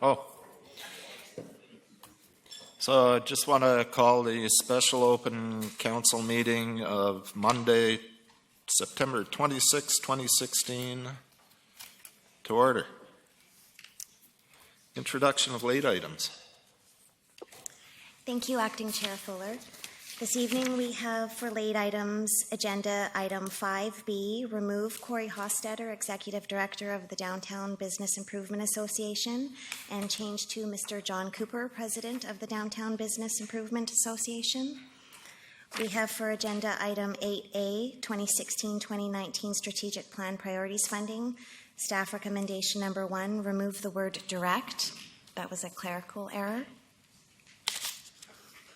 Oh. So I just want to call the special open council meeting of Monday, September 26, 2016 to order. Introduction of late items. Thank you, Acting Chair Fuller. This evening we have for late items agenda item 5B, remove Corey Hostetter, Executive Director of the Downtown Business Improvement Association, and change to Mr. John Cooper, President of the Downtown Business Improvement Association. We have for agenda item 8A, 2016-2019 Strategic Plan Priorities Funding, staff recommendation number 1, remove the word direct. That was a clerical error.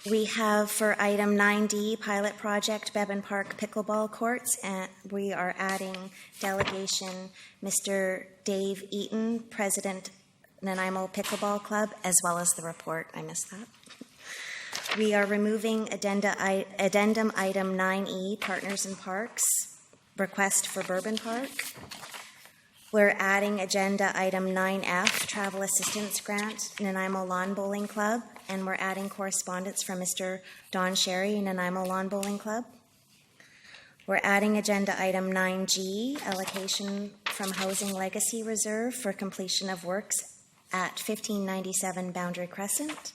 We have for item 9D, pilot project, Bevan Park pickleball courts, and we are adding delegation Mr. Dave Eaton, President, Nanaimo Pickleball Club, as well as the report. I missed that. We are removing addendum item 9E, Partners in Parks, request for Bourbon Park. We're adding agenda item 9F, Travel Assistance Grant, Nanaimo Lawn Bowling Club, and we're adding correspondence from Mr. Don Sherry, Nanaimo Lawn Bowling Club. We're adding agenda item 9G, allocation from Housing Legacy Reserve for completion of works at 1597 Boundary Crescent.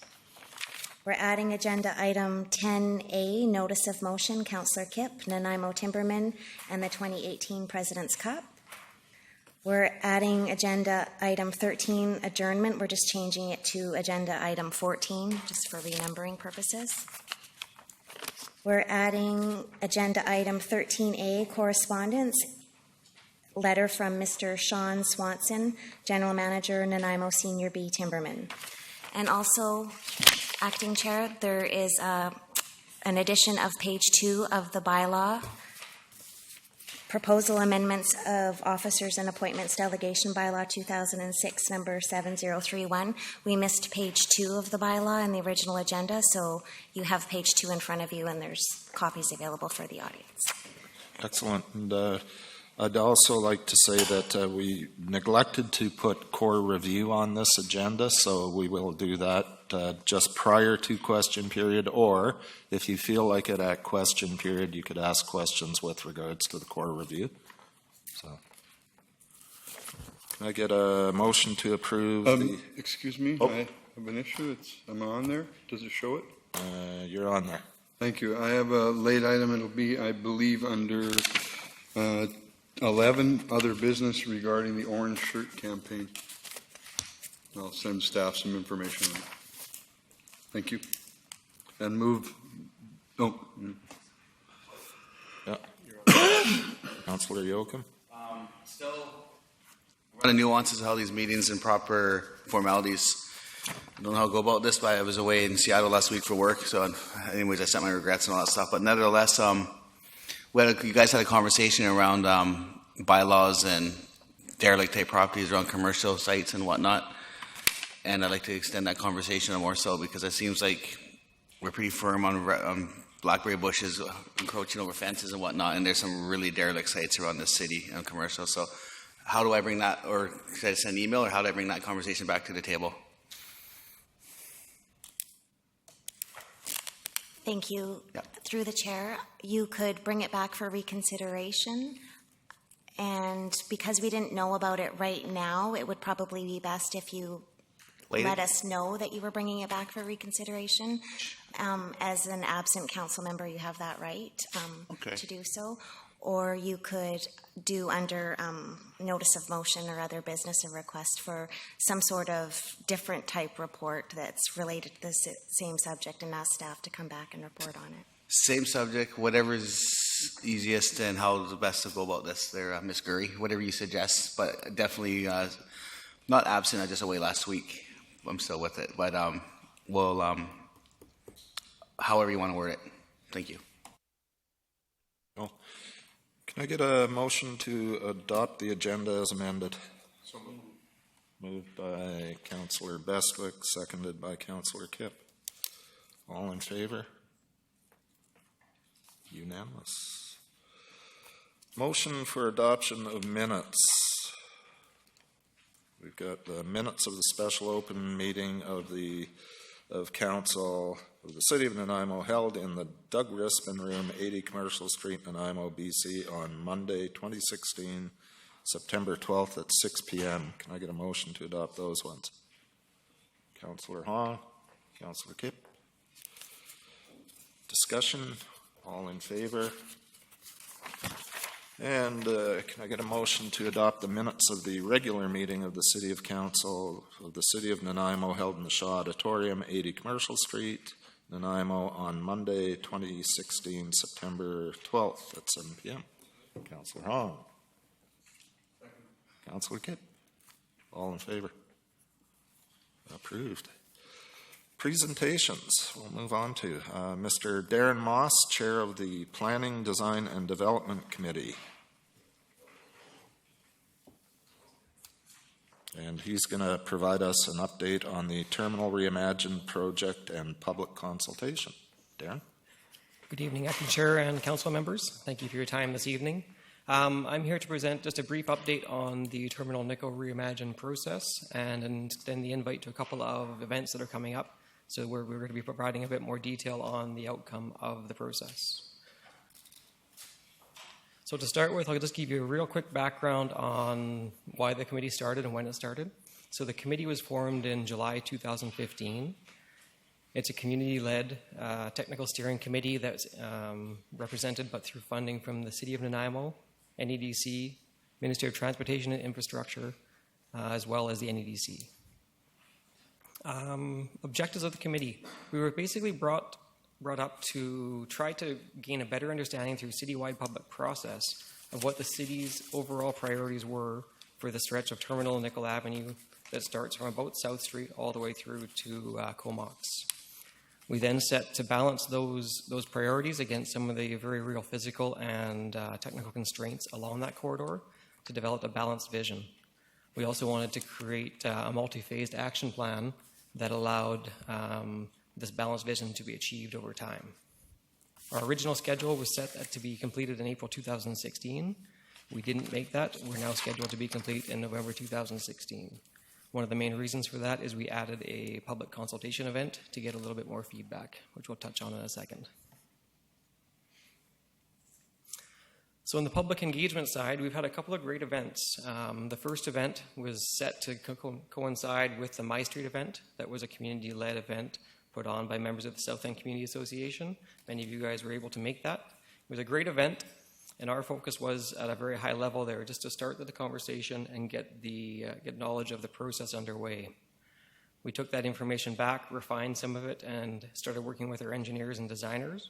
We're adding agenda item 10A, notice of motion, Councillor Kipp, Nanaimo Timberman, and the 2018 President's Cup. We're adding agenda item 13, adjournment. We're just changing it to agenda item 14, just for renumbering purposes. We're adding agenda item 13A, correspondence, letter from Mr. Sean Swanson, General Manager, Nanaimo Senior B Timberman. And also, Acting Chair, there is an addition of page 2 of the bylaw, proposal amendments of officers and appointments delegation bylaw 2006 number 7031. We missed page 2 of the bylaw in the original agenda, so you have page 2 in front of you and there's copies available for the audience. Excellent. And I'd also like to say that we neglected to put core review on this agenda, so we will do that just prior to question period, or if you feel like it at question period, you could ask questions with regards to the core review. So, can I get a motion to approve Excuse me, Oh. I have an issue. Am I on there? Does it show it? You're on there. Thank you. I have a late item. It'll be, I believe, under 11, other business regarding the Orange Shirt campaign. I'll send staff some information on it. Thank you. And move. Oh. Yeah. Councillor Yoakum. Still running nuances of how these meetings and proper formalities. I don't know how to go about this, but I was away in Seattle last week for work. So anyways, I sent my regrets and all that stuff. But nevertheless, you guys had a conversation around bylaws and derelict type properties around commercial sites and whatnot. And I'd like to extend that conversation more so because it seems like we're pretty firm on blackberry bushes encroaching over fences and whatnot, and there's some really derelict sites around the city and commercial. So how do I bring that, or should I send an email, or how do I bring that conversation back to the table? Thank you. Yep. Through the chair, you could bring it back for reconsideration. And because we didn't know about it right now, it would probably be best if you let us know that you were bringing it back for reconsideration. As an absent council member, you have that right to do so. Or you could do under notice of motion or other business a request for some sort of different type report that's related to the same subject and ask staff to come back and report on it. Same subject, whatever's easiest and how the best to go about this there, Ms. Gurry, whatever you suggest, but definitely not absent, I was just away last week. I'm still with it, but we'll, however you want to word it. Thank you. Well, can I get a motion to adopt the agenda as amended? So moved by Councillor Bestwick, seconded by Councillor Kipp. All in favor? Unanimous. Motion for adoption of minutes. We've got the minutes of the special open meeting of council of the City of Nanaimo held in the Doug Rispin Room, 80 Commercial Street, Nanaimo, BC, on Monday, 2016, September 12th at 6 p.m. Can I get a motion to adopt those ones? Councillor Hong, Councillor Kipp. Discussion, all in favor? And can I get a motion to adopt the minutes of the regular meeting of the City of Council of the City of Nanaimo held in the Shaw Auditorium, 80 Commercial Street, Nanaimo, on Monday, 2016, September 12th at 7 p.m. Councillor Hong. Councillor Kitt. All in favor? Approved. Presentations, we'll move on to Mr. Darren Moss, Chair of the Planning, Design, and Development Committee. And he's going to provide us an update on the Terminal Reimagined project and public consultation. Darren? Good evening, Acting Chair and Council members. Thank you for your time this evening. I'm here to present just a brief update on the Terminal Nickel Reimagined process and extend the invite to a couple of events that are coming up. So we're going to be providing a bit more detail on the outcome of the process. So to start with, I'll just give you a real quick background on why the committee started and when it started. So the committee was formed in July 2015. It's a community-led technical steering committee that's represented but through funding from the City of Nanaimo, NEDC, Ministry of Transportation and Infrastructure, as well as the NEDC. Objectives of the committee. We were basically brought up to try to gain a better understanding through citywide public process of what the city's overall priorities were for the stretch of Terminal and Nickel Avenue that starts from about South Street all the way through to Comox. We then set to balance those priorities against some of the very real physical and technical constraints along that corridor to develop a balanced vision. We also wanted to create a multi-phased action plan that allowed this balanced vision to be achieved over time. Our original schedule was set to be completed in April 2016. We didn't make that. We're now scheduled to be complete in November 2016. One of the main reasons for that is we added a public consultation event to get a little bit more feedback, which we'll touch on in a second. So on the public engagement side, we've had a couple of great events. The first event was set to coincide with the My Street event. That was a community-led event put on by members of the South End Community Association. Many of you guys were able to make that. It was a great event, and our focus was at a very high level there, just to start the conversation and get knowledge of the process underway. We took that information back, refined some of it, and started working with our engineers and designers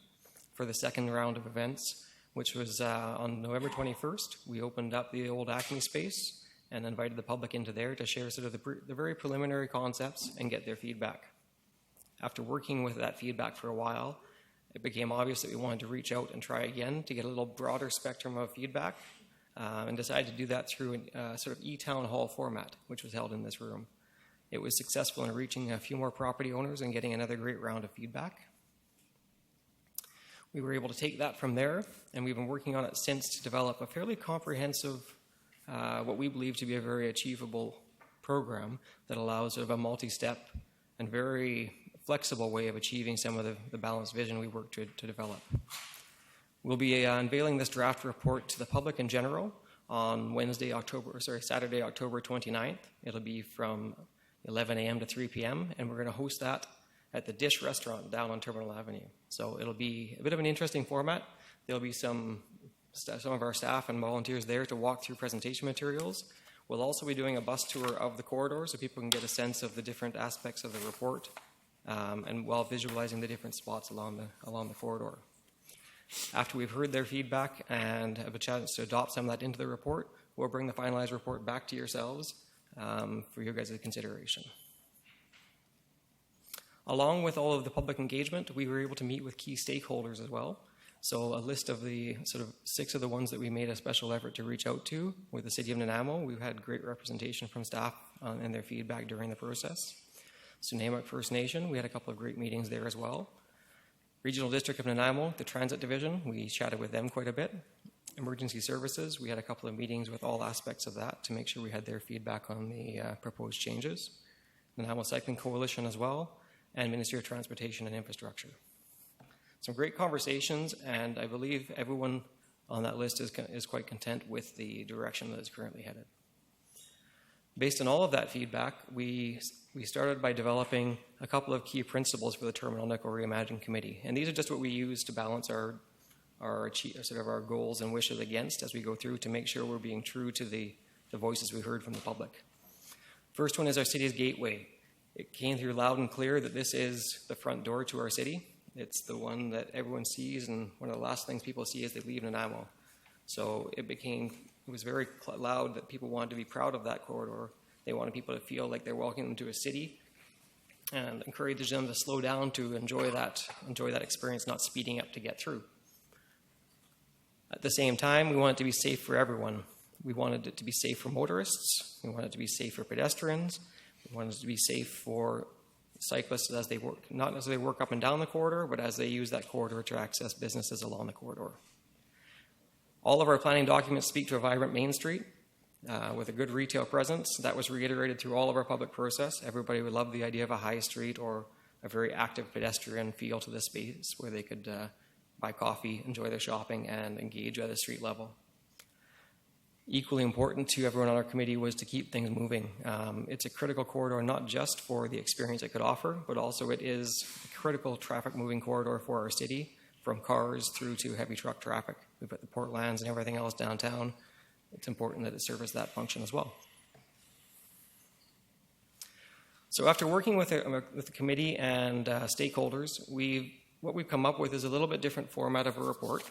for the second round of events, which was on November 21st. We opened up the old Acme space and invited the public into there to share sort of the very preliminary concepts and get their feedback. After working with that feedback for a while, it became obvious that we wanted to reach out and try again to get a little broader spectrum of feedback, and decided to do that through a sort of e-town hall format, which was held in this room. It was successful in reaching a few more property owners and getting another great round of feedback. We were able to take that from there, and we've been working on it since to develop a fairly comprehensive, what we believe to be a very achievable program that allows sort of a multi-step and very flexible way of achieving some of the balanced vision we work to develop. We'll be unveiling this draft report to the public in general on Saturday, October 29th. It'll be from 11 a.m. to 3 p.m., and we're going to host that at the Dish Restaurant down on Terminal Avenue. So it'll be a bit of an interesting format. There'll be some of our staff and volunteers there to walk through presentation materials. We'll also be doing a bus tour of the corridor so people can get a sense of the different aspects of the report, and while visualizing the different spots along the corridor. After we've heard their feedback and have a chance to adopt some of that into the report, we'll bring the finalized report back to yourselves for your guys' consideration. Along with all of the public engagement, we were able to meet with key stakeholders as well. So a list of the sort of 6 of the ones that we made a special effort to reach out to with the City of Nanaimo. We've had great representation from staff and their feedback during the process. Sunamuk First Nation, we had a couple of great meetings there as well. Regional District of Nanaimo, the Transit Division, we chatted with them quite a bit. Emergency services, we had a couple of meetings with all aspects of that to make sure we had their feedback on the proposed changes. The Nanaimo Cycling Coalition as well, and Ministry of Transportation and Infrastructure. Some great conversations, and I believe everyone on that list is quite content with the direction that it's currently headed. Based on all of that feedback, we started by developing a couple of key principles for the Terminal Nickel Reimagined Committee, and these are just what we use to balance our goals and wishes against as we go through to make sure we're being true to the voices we heard from the public. First one is our city's gateway. It came through loud and clear that this is the front door to our city. It's the one that everyone sees, and one of the last things people see as they leave Nanaimo. So it was very loud that people wanted to be proud of that corridor. They wanted people to feel like they're walking into a city, and encouraged them to slow down to enjoy that experience, not speeding up to get through. At the same time, we want it to be safe for everyone. We wanted it to be safe for motorists. We wanted it to be safe for pedestrians. We wanted it to be safe for cyclists as they work, not as they work up and down the corridor, but as they use that corridor to access businesses along the corridor. All of our planning documents speak to a vibrant Main Street with a good retail presence. That was reiterated through all of our public process. Everybody would love the idea of a high street or a very active pedestrian feel to the space where they could buy coffee, enjoy their shopping, and engage at a street level. Equally important to everyone on our committee was to keep things moving. It's a critical corridor, not just for the experience it could offer, but also it is a critical traffic moving corridor for our city, from cars through to heavy truck traffic. We've got the port lands and everything else downtown. It's important that it serves that function as well. So after working with the committee and stakeholders, what we've come up with is a little bit different format of a report.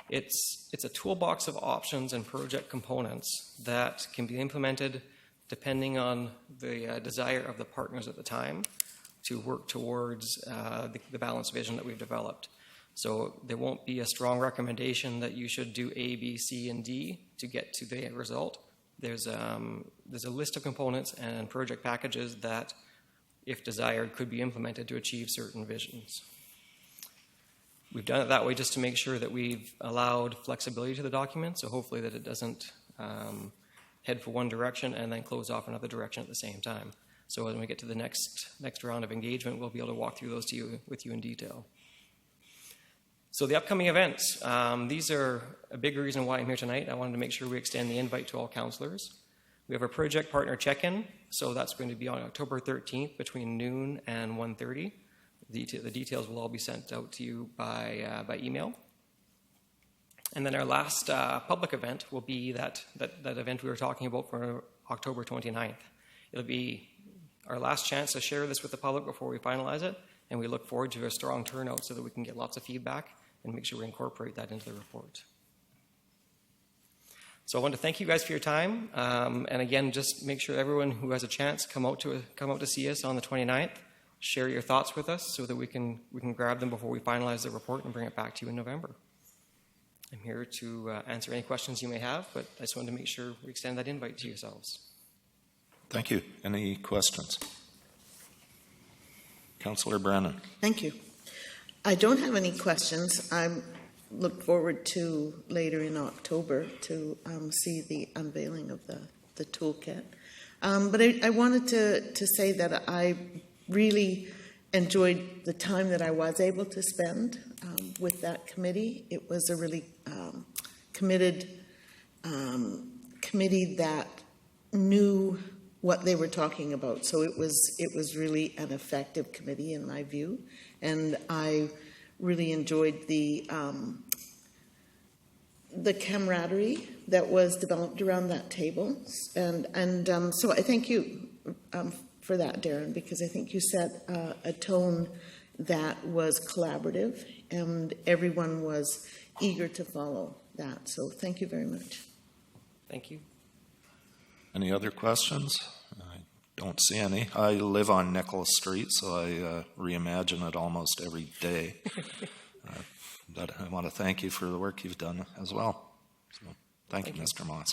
It's a toolbox of options and project components that can be implemented depending on the desire of the partners at the time to work towards the balanced vision that we've developed. So there won't be a strong recommendation that you should do A, B, C, and D to get to the end result. There's a list of components and project packages that, if desired, could be implemented to achieve certain visions. We've done it that way just to make sure that we've allowed flexibility to the document, so hopefully that it doesn't head for one direction and then close off another direction at the same time. So when we get to the next round of engagement, we'll be able to walk through those with you in detail. So the upcoming events, these are a big reason why I'm here tonight. I wanted to make sure we extend the invite to all councillors. We have a project partner check-in, so that's going to be on October 13th between noon and 1:30. The details will all be sent out to you by email. And then our last public event will be that event we were talking about for October 29th. It'll be our last chance to share this with the public before we finalize it, and we look forward to a strong turnout so that we can get lots of feedback and make sure we incorporate that into the report. So I want to thank you guys for your time, and again, just make sure everyone who has a chance come out to see us on the 29th. Share your thoughts with us so that we can grab them before we finalize the report and bring it back to you in November. I'm here to answer any questions you may have, but I just wanted to make sure we extend that invite to yourselves. Thank you. Any questions? Councillor Brennan. Thank you. I don't have any questions. I look forward to later in October to see the unveiling of the toolkit. But I wanted to say that I really enjoyed the time that I was able to spend with that committee. It was a really committed committee that knew what they were talking about. So it was really an effective committee in my view, and I really enjoyed the camaraderie that was developed around that table, and so I thank you for that, Darren, because I think you set a tone that was collaborative, and everyone was eager to follow that. So thank you very much. Thank you. Any other questions? I don't see any. I live on Nicholas Street, so I reimagine it almost every day. But I want to thank you for the work you've done as well. So thank you, Mr. Moss.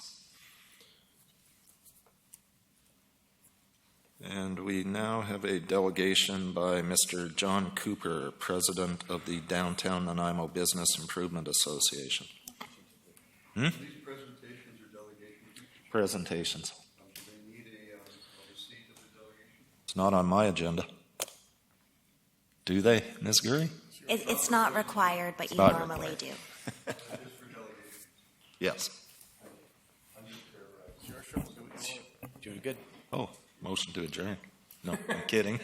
And we now have a delegation by Mr. John Cooper, President of the Downtown Nanaimo Business Improvement Association. These presentations or delegations, Presentations. do they need a receipt of the delegation? It's not on my agenda. Do they, Ms. Gurry? It's not required, but you not normally required. do. Just for delegation. Yes. Doing good. Oh, motion to adjourn. No, I'm kidding.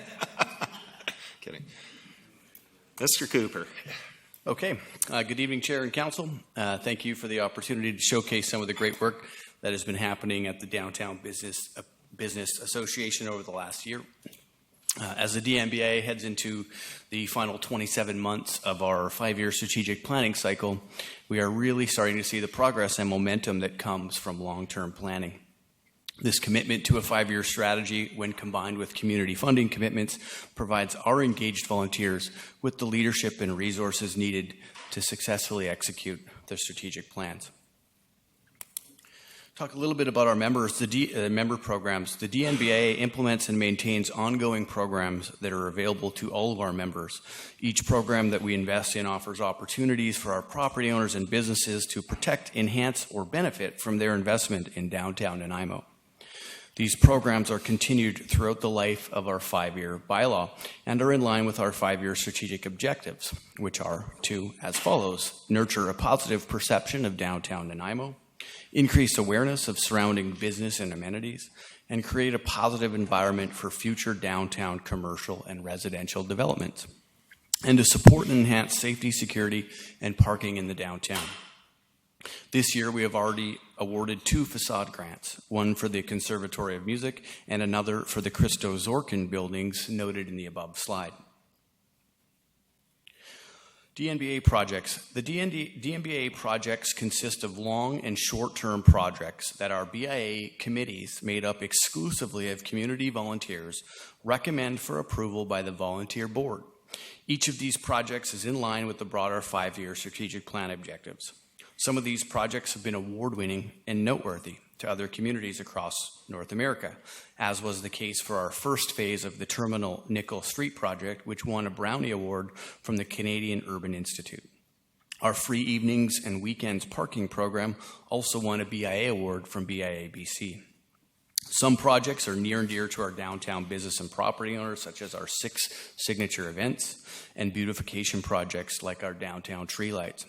Kidding. Mr. Cooper. Okay. Good evening, Chair and Council. Thank you for the opportunity to showcase some of the great work that has been happening at the Downtown Business Association over the last year. As the DNBA heads into the final 27 months of our 5-year strategic planning cycle, we are really starting to see the progress and momentum that comes from long-term planning. This commitment to a 5-year strategy, when combined with community funding commitments, provides our engaged volunteers with the leadership and resources needed to successfully execute their strategic plans. Talk a little bit about our members, the member programs. The DNBA implements and maintains ongoing programs that are available to all of our members. Each program that we invest in offers opportunities for our property owners and businesses to protect, enhance, or benefit from their investment in downtown Nanaimo. These programs are continued throughout the life of our 5-year bylaw and are in line with our 5-year strategic objectives, which are to, as follows: nurture a positive perception of downtown Nanaimo, increase awareness of surrounding business and amenities, and create a positive environment for future downtown commercial and residential developments, and to support and enhance safety, security, and parking in the downtown. This year, we have already awarded 2 facade grants, one for the Conservatory of Music and another for the Christo Zorkin buildings noted in the above slide. DNBA projects. The DNBA projects consist of long and short-term projects that our BIA committees, made up exclusively of community volunteers, recommend for approval by the volunteer board. Each of these projects is in line with the broader 5-year strategic plan objectives. Some of these projects have been award-winning and noteworthy to other communities across North America, as was the case for our first phase of the Terminal Nickel Street project, which won a Brownie Award from the Canadian Urban Institute. Our free evenings and weekends parking program also won a BIA award from BIA BC. Some projects are near and dear to our downtown business and property owners, such as our 6 signature events and beautification projects like our downtown tree lights.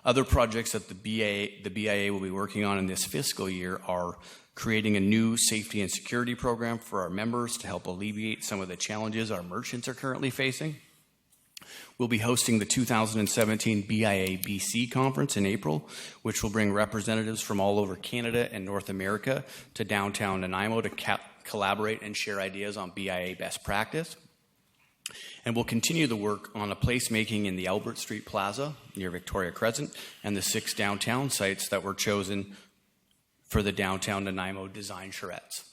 Other projects that the BIA will be working on in this fiscal year are creating a new safety and security program for our members to help alleviate some of the challenges our merchants are currently facing. We'll be hosting the 2017 BIA BC conference in April, which will bring representatives from all over Canada and North America to downtown Nanaimo to collaborate and share ideas on BIA best practice. And we'll continue the work on a placemaking in the Albert Street Plaza near Victoria Crescent and the 6 downtown sites that were chosen for the Downtown Nanaimo Design Charrettes.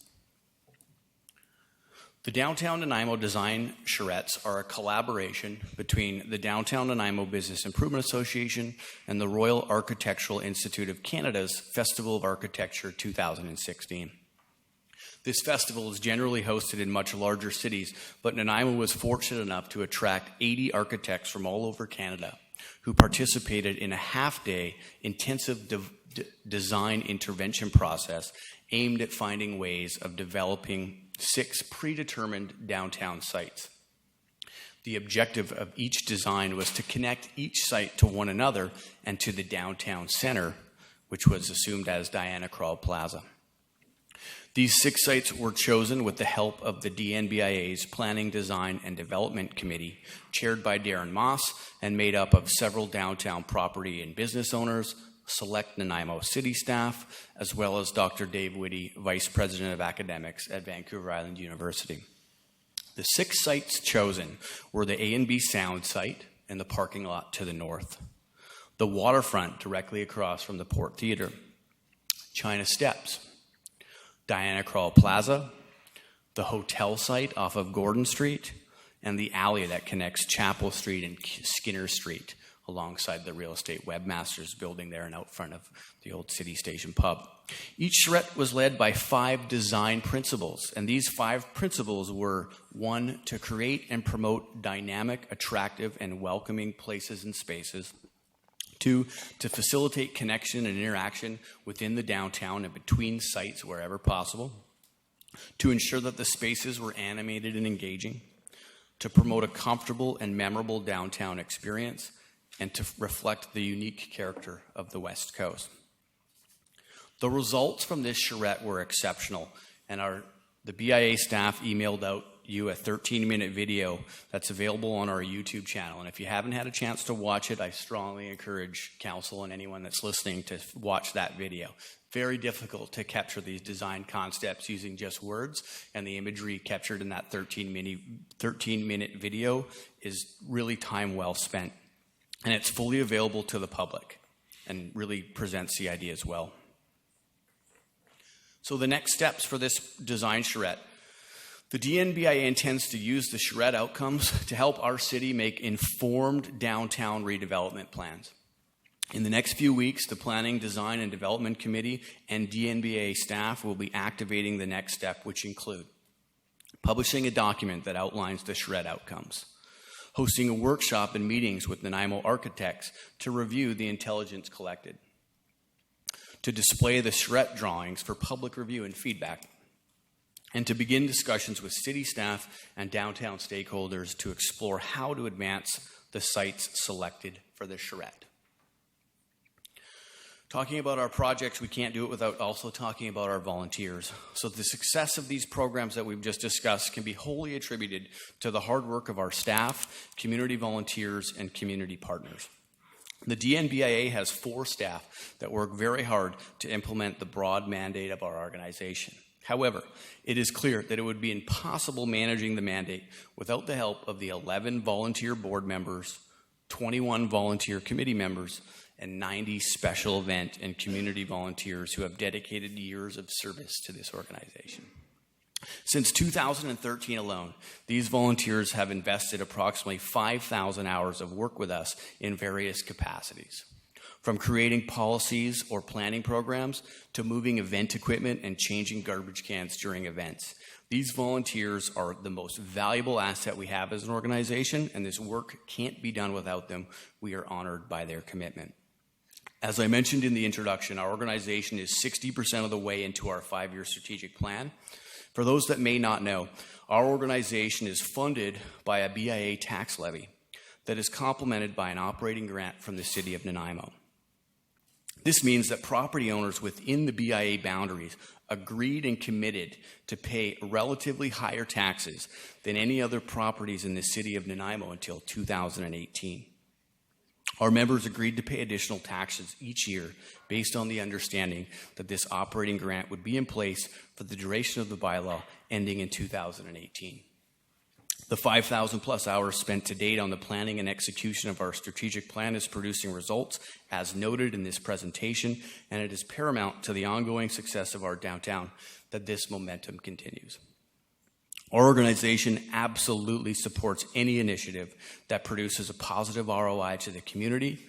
The Downtown Nanaimo Design Charrettes are a collaboration between the Downtown Nanaimo Business Improvement Association and the Royal Architectural Institute of Canada's Festival of Architecture 2016. This festival is generally hosted in much larger cities, but Nanaimo was fortunate enough to attract 80 architects from all over Canada who participated in a half-day intensive design intervention process aimed at finding ways of developing 6 predetermined downtown sites. The objective of each design was to connect each site to one another and to the downtown center, which was assumed as Diana Krall Plaza. These 6 sites were chosen with the help of the DNBIA's Planning, Design, and Development Committee, chaired by Darren Moss and made up of several downtown property and business owners, select Nanaimo city staff, as well as Dr. Dave Whitty, Vice President of Academics at Vancouver Island University. The 6 sites chosen were the A&B Sound site and the parking lot to the north, the waterfront directly across from the Port Theatre, China Steps, Diana Krall Plaza, the hotel site off of Gordon Street, and the alley that connects Chapel Street and Skinner Street alongside the real estate webmasters building there and out front of the old City Station pub. Each charrette was led by 5 design principles, and these 5 principles were: 1, to create and promote dynamic, attractive, and welcoming places and spaces; 2, to facilitate connection and interaction within the downtown and between sites wherever possible. To ensure that the spaces were animated and engaging. To promote a comfortable and memorable downtown experience, and to reflect the unique character of the West Coast. The results from this charrette were exceptional, and the BIA staff emailed out you a 13-minute video that's available on our YouTube channel. And if you haven't had a chance to watch it, I strongly encourage council and anyone that's listening to watch that video. Very difficult to capture these design concepts using just words, and the imagery captured in that 13-minute video is really time well spent. And it's fully available to the public and really presents the ideas well. So the next steps for this design charrette. The DNBIA intends to use the charrette outcomes to help our city make informed downtown redevelopment plans. In the next few weeks, the Planning, Design, and Development Committee and DNBIA staff will be activating the next step, which include publishing a document that outlines the charrette outcomes, hosting a workshop and meetings with Nanaimo architects to review the intelligence collected, to display the charrette drawings for public review and feedback, and to begin discussions with city staff and downtown stakeholders to explore how to advance the sites selected for the charrette. Talking about our projects, we can't do it without also talking about our volunteers. So the success of these programs that we've just discussed can be wholly attributed to the hard work of our staff, community volunteers, and community partners. The DNBIA has 4 staff that work very hard to implement the broad mandate of our organization. However, it is clear that it would be impossible managing the mandate without the help of the 11 volunteer board members, 21 volunteer committee members, and 90 special event and community volunteers who have dedicated years of service to this organization. Since 2013 alone, these volunteers have invested approximately 5,000 hours of work with us in various capacities. From creating policies or planning programs to moving event equipment and changing garbage cans during events. These volunteers are the most valuable asset we have as an organization, and this work can't be done without them. We are honored by their commitment. As I mentioned in the introduction, our organization is 60% of the way into our 5-year strategic plan. For those that may not know, our organization is funded by a BIA tax levy that is complemented by an operating grant from the City of Nanaimo. This means that property owners within the BIA boundaries agreed and committed to pay relatively higher taxes than any other properties in the City of Nanaimo until 2018. Our members agreed to pay additional taxes each year based on the understanding that this operating grant would be in place for the duration of the bylaw ending in 2018. The 5,000 plus hours spent to date on the planning and execution of our strategic plan is producing results as noted in this presentation, and it is paramount to the ongoing success of our downtown that this momentum continues. Our organization absolutely supports any initiative that produces a positive ROI to the community,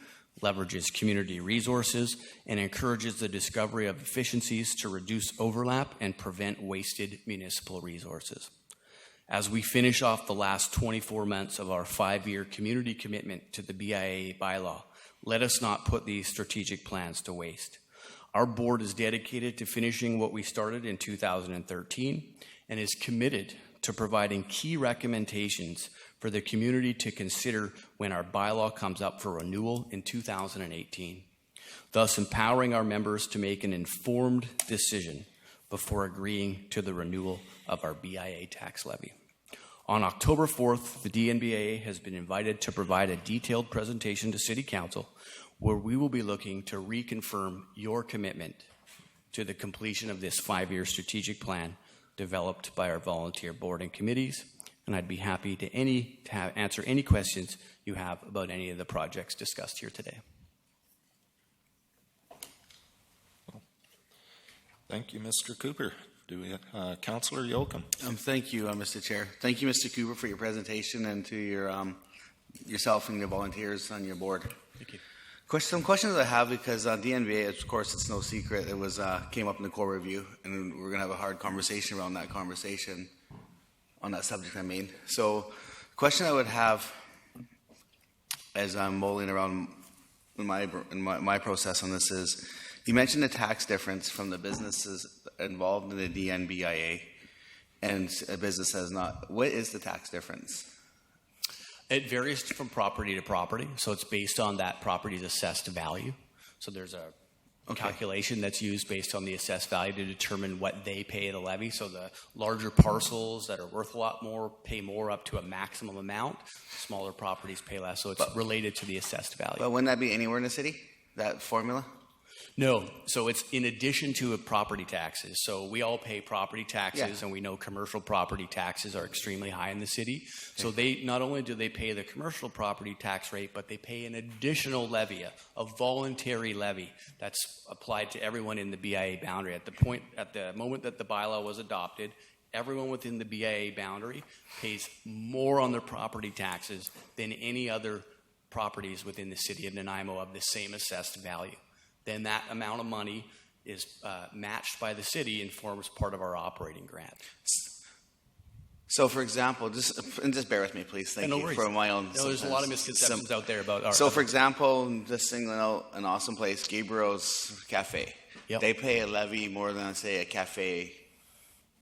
leverages community resources, and encourages the discovery of efficiencies to reduce overlap and prevent wasted municipal resources. As we finish off the last 24 months of our 5-year community commitment to the BIA bylaw, let us not put these strategic plans to waste. Our board is dedicated to finishing what we started in 2013 and is committed to providing key recommendations for the community to consider when our bylaw comes up for renewal in 2018, thus empowering our members to make an informed decision before agreeing to the renewal of our BIA tax levy. On October 4th, the DNBIA has been invited to provide a detailed presentation to City Council where we will be looking to reconfirm your commitment to the completion of this 5-year strategic plan developed by our volunteer board and committees, and I'd be happy to answer any questions you have about any of the projects discussed here today. Thank you, Mr. Cooper. Do we, Councillor Yoakum? Thank you, Mr. Chair. Thank you, Mr. Cooper, for your presentation, and to your yourself and your volunteers on your board. Thank you. Some questions I have, because DNBA, of course, it's no secret, it was came up in the core review, and we're going to have a hard conversation around that conversation on that subject, I mean. So the question I would have as I'm mulling around in my process on this is, you mentioned the tax difference from the businesses involved in the DNBIA and a business has not. What is the tax difference? It varies from property to property, so it's based on that property's assessed value. So there's a calculation that's used based on the assessed value to determine what they pay the levy. So the larger parcels that are worth a lot more pay more up to a maximum amount. Smaller properties pay less, so it's related to the assessed value. But wouldn't that be anywhere in the city, that formula? No, so it's in addition to property taxes. So we all pay property taxes, and we know commercial property taxes are extremely high in the city. So they not only do they pay the commercial property tax rate, but they pay an additional levy, a voluntary levy that's applied to everyone in the BIA boundary. At the moment that the bylaw was adopted, everyone within the BIA boundary pays more on their property taxes than any other properties within the city of Nanaimo of the same assessed value. Then that amount of money is matched by the city and forms part of our operating grant. So, for example, just bear with me, please. Thank no you worries. for my own. No, there's a lot of misconceptions out there about our. So, for example, just singling out an awesome place, Gabriel's Cafe. Yep. They pay a levy more than, say, a cafe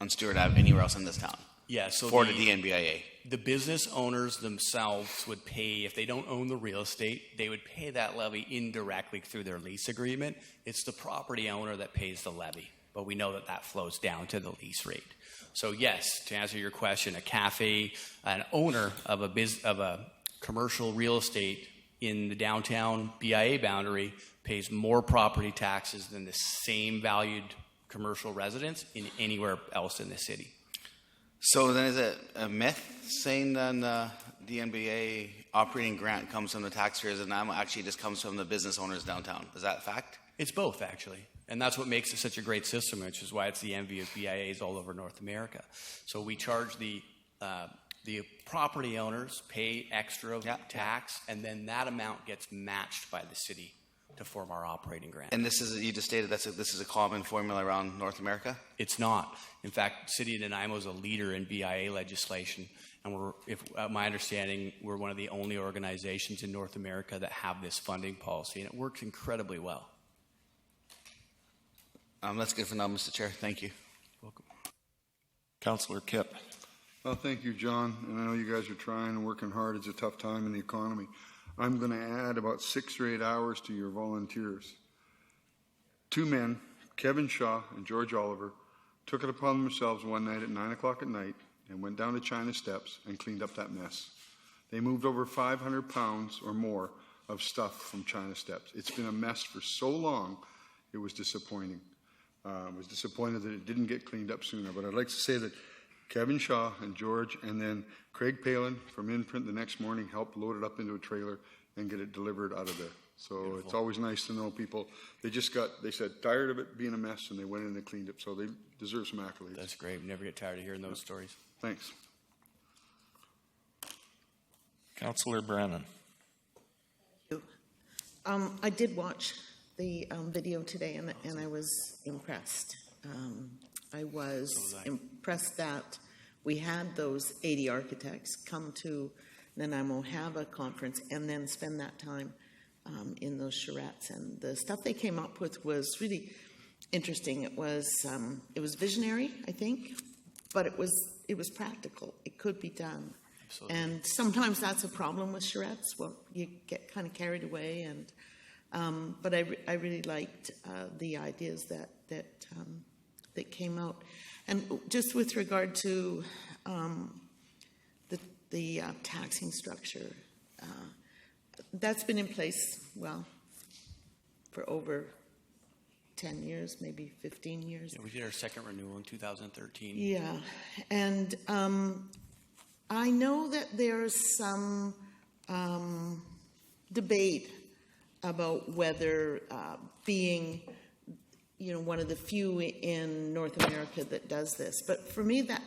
on Stewart Ave anywhere else in this town. Yeah, so for the DNBIA. The business owners themselves would pay, if they don't own the real estate, they would pay that levy indirectly through their lease agreement. It's the property owner that pays the levy, but we know that that flows down to the lease rate. So yes, to answer your question, a cafe, an owner of a commercial real estate in the downtown BIA boundary pays more property taxes than the same valued commercial residence in anywhere else in the city. So then is it a myth saying then the DNBA operating grant comes from the taxpayers and now actually just comes from the business owners downtown? Is that a fact? It's both, actually. And that's what makes it such a great system, which is why it's the envy of BIAs all over North America. So we charge the property owners pay extra tax, and then that amount gets matched by the city to form our operating grant. And this is, you just stated this is a common formula around North America? It's not. In fact, City of Nanaimo is a leader in BIA legislation, and my understanding, we're one of the only organizations in North America that have this funding policy, and it works incredibly well. That's good for now, Mr. Chair. Thank you. Welcome. Councillor Kipp. Well, thank you, John. And I know you guys are trying and working hard. It's a tough time in the economy. I'm going to add about 6 or 8 hours to your volunteers. 2 men, Kevin Shaw and George Oliver, took it upon themselves one night at 9 o'clock at night and went down to China Steps and cleaned up that mess. They moved over 500 pounds or more of stuff from China Steps. It's been a mess for so long, it was disappointing. I was disappointed that it didn't get cleaned up sooner, but I'd like to say that Kevin Shaw and George and then Craig Palin from Imprint the next morning helped load it up into a trailer and get it delivered out of there. So Beautiful. It's always nice to know people. They said tired of it being a mess and they went in and cleaned it. So they deserve some accolades. That's great. We never get tired of hearing those stories. Thanks. Councillor Brennan. I did watch the video today, and I was impressed. I was impressed that we had those 80 architects come to Nanaimo, have a conference, and then spend that time in those charrettes. And the stuff they came up with was really interesting. It was visionary, I think, but it was practical. It could be done. Absolutely. And sometimes that's a problem with charrettes. Well, you get kind of carried away, and but I really liked the ideas that came out. And just with regard to the taxing structure, that's been in place, well, for over 10 years, maybe 15 years. Yeah, we did our second renewal in 2013. Yeah, and I know that there's some debate about whether being, one of the few in North America that does this. But for me, that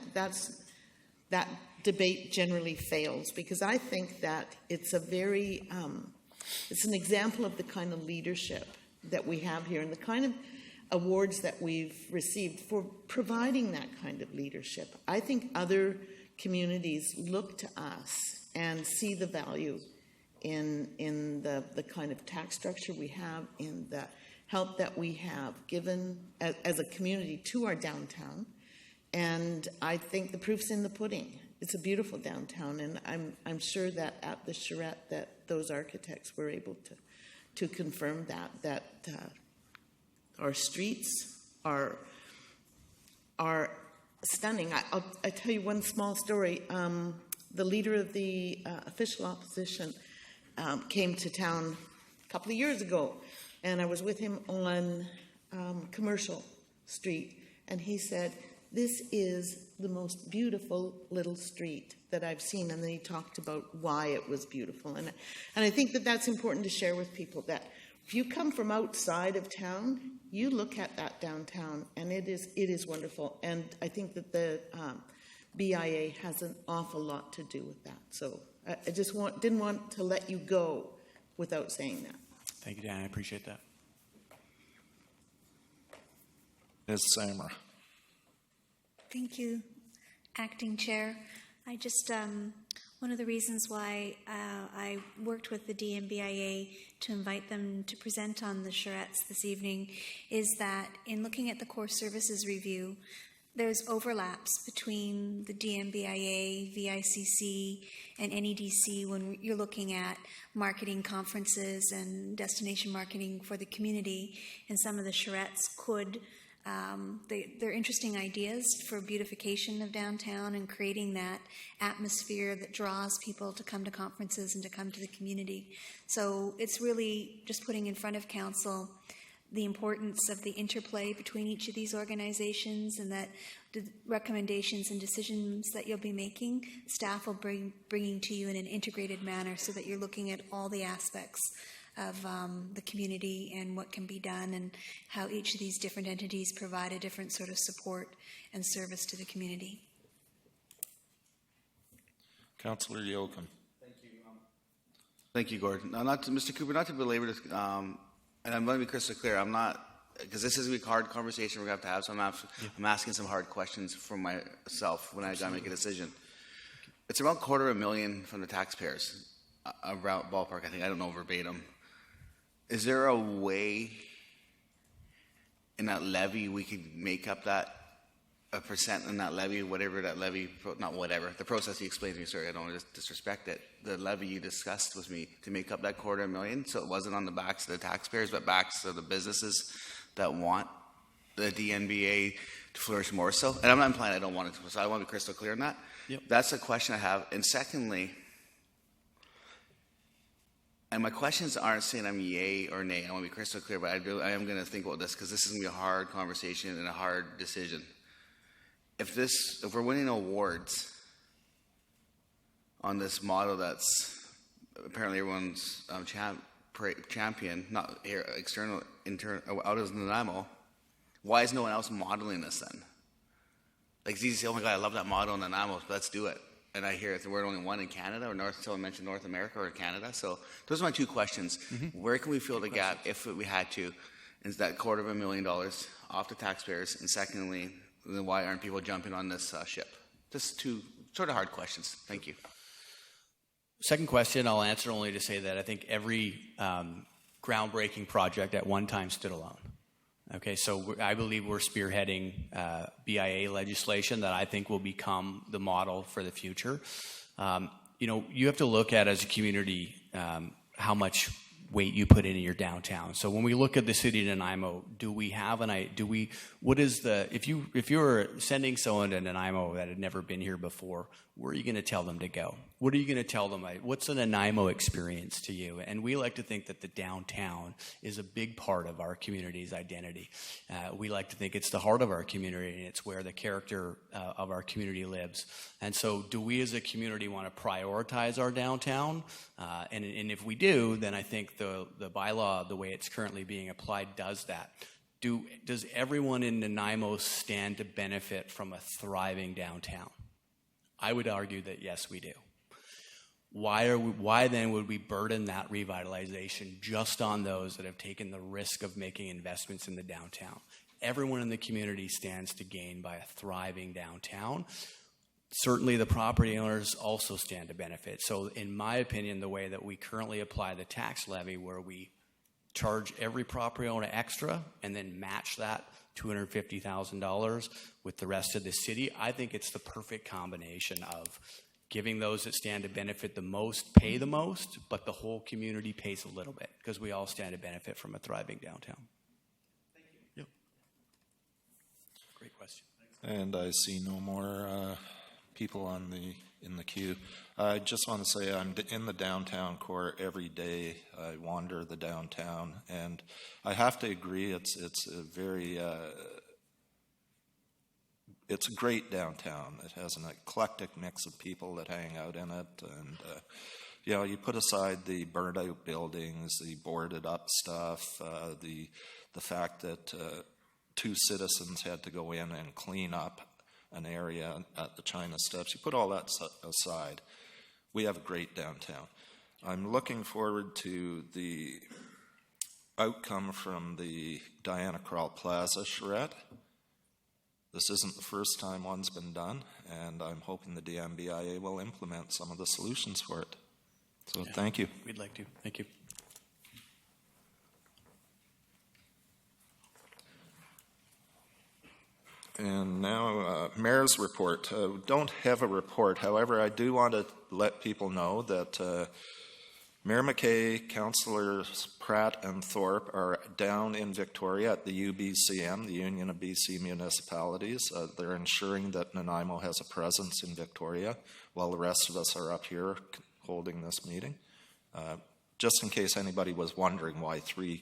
debate generally fails, because I think that it's it's an example of the kind of leadership that we have here and the kind of awards that we've received for providing that kind of leadership. I think other communities look to us and see the value in the kind of tax structure we have, in the help that we have given as a community to our downtown. And I think the proof's in the pudding. It's a beautiful downtown, and I'm sure that at the charrette that those architects were able to confirm that our streets are stunning. I'll tell you one small story. The leader of the official opposition came to town a couple of years ago, and I was with him on Commercial Street, and he said, "This is the most beautiful little street that I've seen." And then he talked about why it was beautiful. And I think that that's important to share with people, that if you come from outside of town, you look at that downtown, and it is wonderful. And I think that the BIA has an awful lot to do with that. So I just didn't want to let you go without saying that. Thank you, Dan. I appreciate that. Ms. Samra. Thank you, Acting Chair. I just, one of the reasons why I worked with the DMBIA to invite them to present on the charrettes this evening is that in looking at the core services review, there's overlaps between the DMBIA, VICC, and NEDC when you're looking at marketing conferences and destination marketing for the community, and some of the charrettes could they're interesting ideas for beautification of downtown and creating that atmosphere that draws people to come to conferences and to come to the community. So it's really just putting in front of council the importance of the interplay between each of these organizations, and that the recommendations and decisions that you'll be making, staff will bringing to you in an integrated manner, so that you're looking at all the aspects of the community and what can be done, and how each of these different entities provide a different sort of support and service to the community. Councillor Yoakum. Thank you, Gordon. Now, Mr. Cooper, not to belabor this, and I'm going to be crystal clear. I'm not, because this is a hard conversation we're going to have, so I'm asking some hard questions for myself when I got to make a decision. It's about $250,000 from the taxpayers, around ballpark. I think, I don't know verbatim. Is there a way in that levy we could make up that a percent in that levy, whatever that levy, not whatever, the process you explained to me, sorry, I don't want to disrespect it, the levy you discussed with me to make up that $250,000, so it wasn't on the backs of the taxpayers, but backs of the businesses that want the DNBA to flourish more so? And I'm not implying I don't want it to, so I want to be crystal clear on that. Yep. That's a question I have. And secondly, and my questions aren't saying I'm yay or nay, I want to be crystal clear, but I am going to think about this, because this is going to be a hard conversation and a hard decision. If we're winning awards on this model that's apparently everyone's champion, not here, external, internal, out of Nanaimo, why is no one else modeling this then? Like, it's easy to say, oh my God, I love that model in Nanaimo, let's do it. And I hear we're only one in Canada, or someone mentioned North America or Canada. So those are my two questions. Mm-hmm. Where can we fill the gap if we had to? Is that $250,000 off the taxpayers? And secondly, why aren't people jumping on this ship? Just two sort of hard questions. Thank you. Second question, I'll answer only to say that I think every groundbreaking project at one time stood alone. Okay, so I believe we're spearheading BIA legislation that I think will become the model for the future. You have to look at, as a community, how much weight you put in your downtown. So when we look at the city of Nanaimo, if you were sending someone to Nanaimo that had never been here before, where are you going to tell them to go? What are you going to tell them? What's a Nanaimo experience to you? And we like to think that the downtown is a big part of our community's identity. We like to think it's the heart of our community, and it's where the character of our community lives. And so do we as a community want to prioritize our downtown? And if we do, then I think the bylaw, the way it's currently being applied, does that. Does everyone in Nanaimo stand to benefit from a thriving downtown? I would argue that yes, we do. Why then would we burden that revitalization just on those that have taken the risk of making investments in the downtown? Everyone in the community stands to gain by a thriving downtown. certainly the property owners also stand to benefit. So in my opinion, the way that we currently apply the tax levy, where we charge every property owner extra and then match that $250,000 with the rest of the city, I think it's the perfect combination of giving those that stand to benefit the most pay the most, but the whole community pays a little bit, because we all stand to benefit from a thriving downtown. Thank you. Yep. Great question. And I see no more people in the queue. I just want to say I'm in the downtown core every day. I wander the downtown, and I have to agree, it's a very it's a great downtown. It has an eclectic mix of people that hang out in it, and you put aside the burned out buildings, the boarded up stuff, the fact that 2 citizens had to go in and clean up an area at the China Steps. You put all that aside, we have a great downtown. I'm looking forward to the outcome from the Diana Krall Plaza charrette. This isn't the first time one's been done, and I'm hoping the DMBIA will implement some of the solutions for it. So thank you. We'd like to. Thank you. And now, Mayor's report. Don't have a report. However, I do want to let people know that Mayor McKay, Councillors Pratt and Thorpe are down in Victoria at the UBCM, the Union of BC Municipalities. They're ensuring that Nanaimo has a presence in Victoria, while the rest of us are up here holding this meeting. Just in case anybody was wondering why 2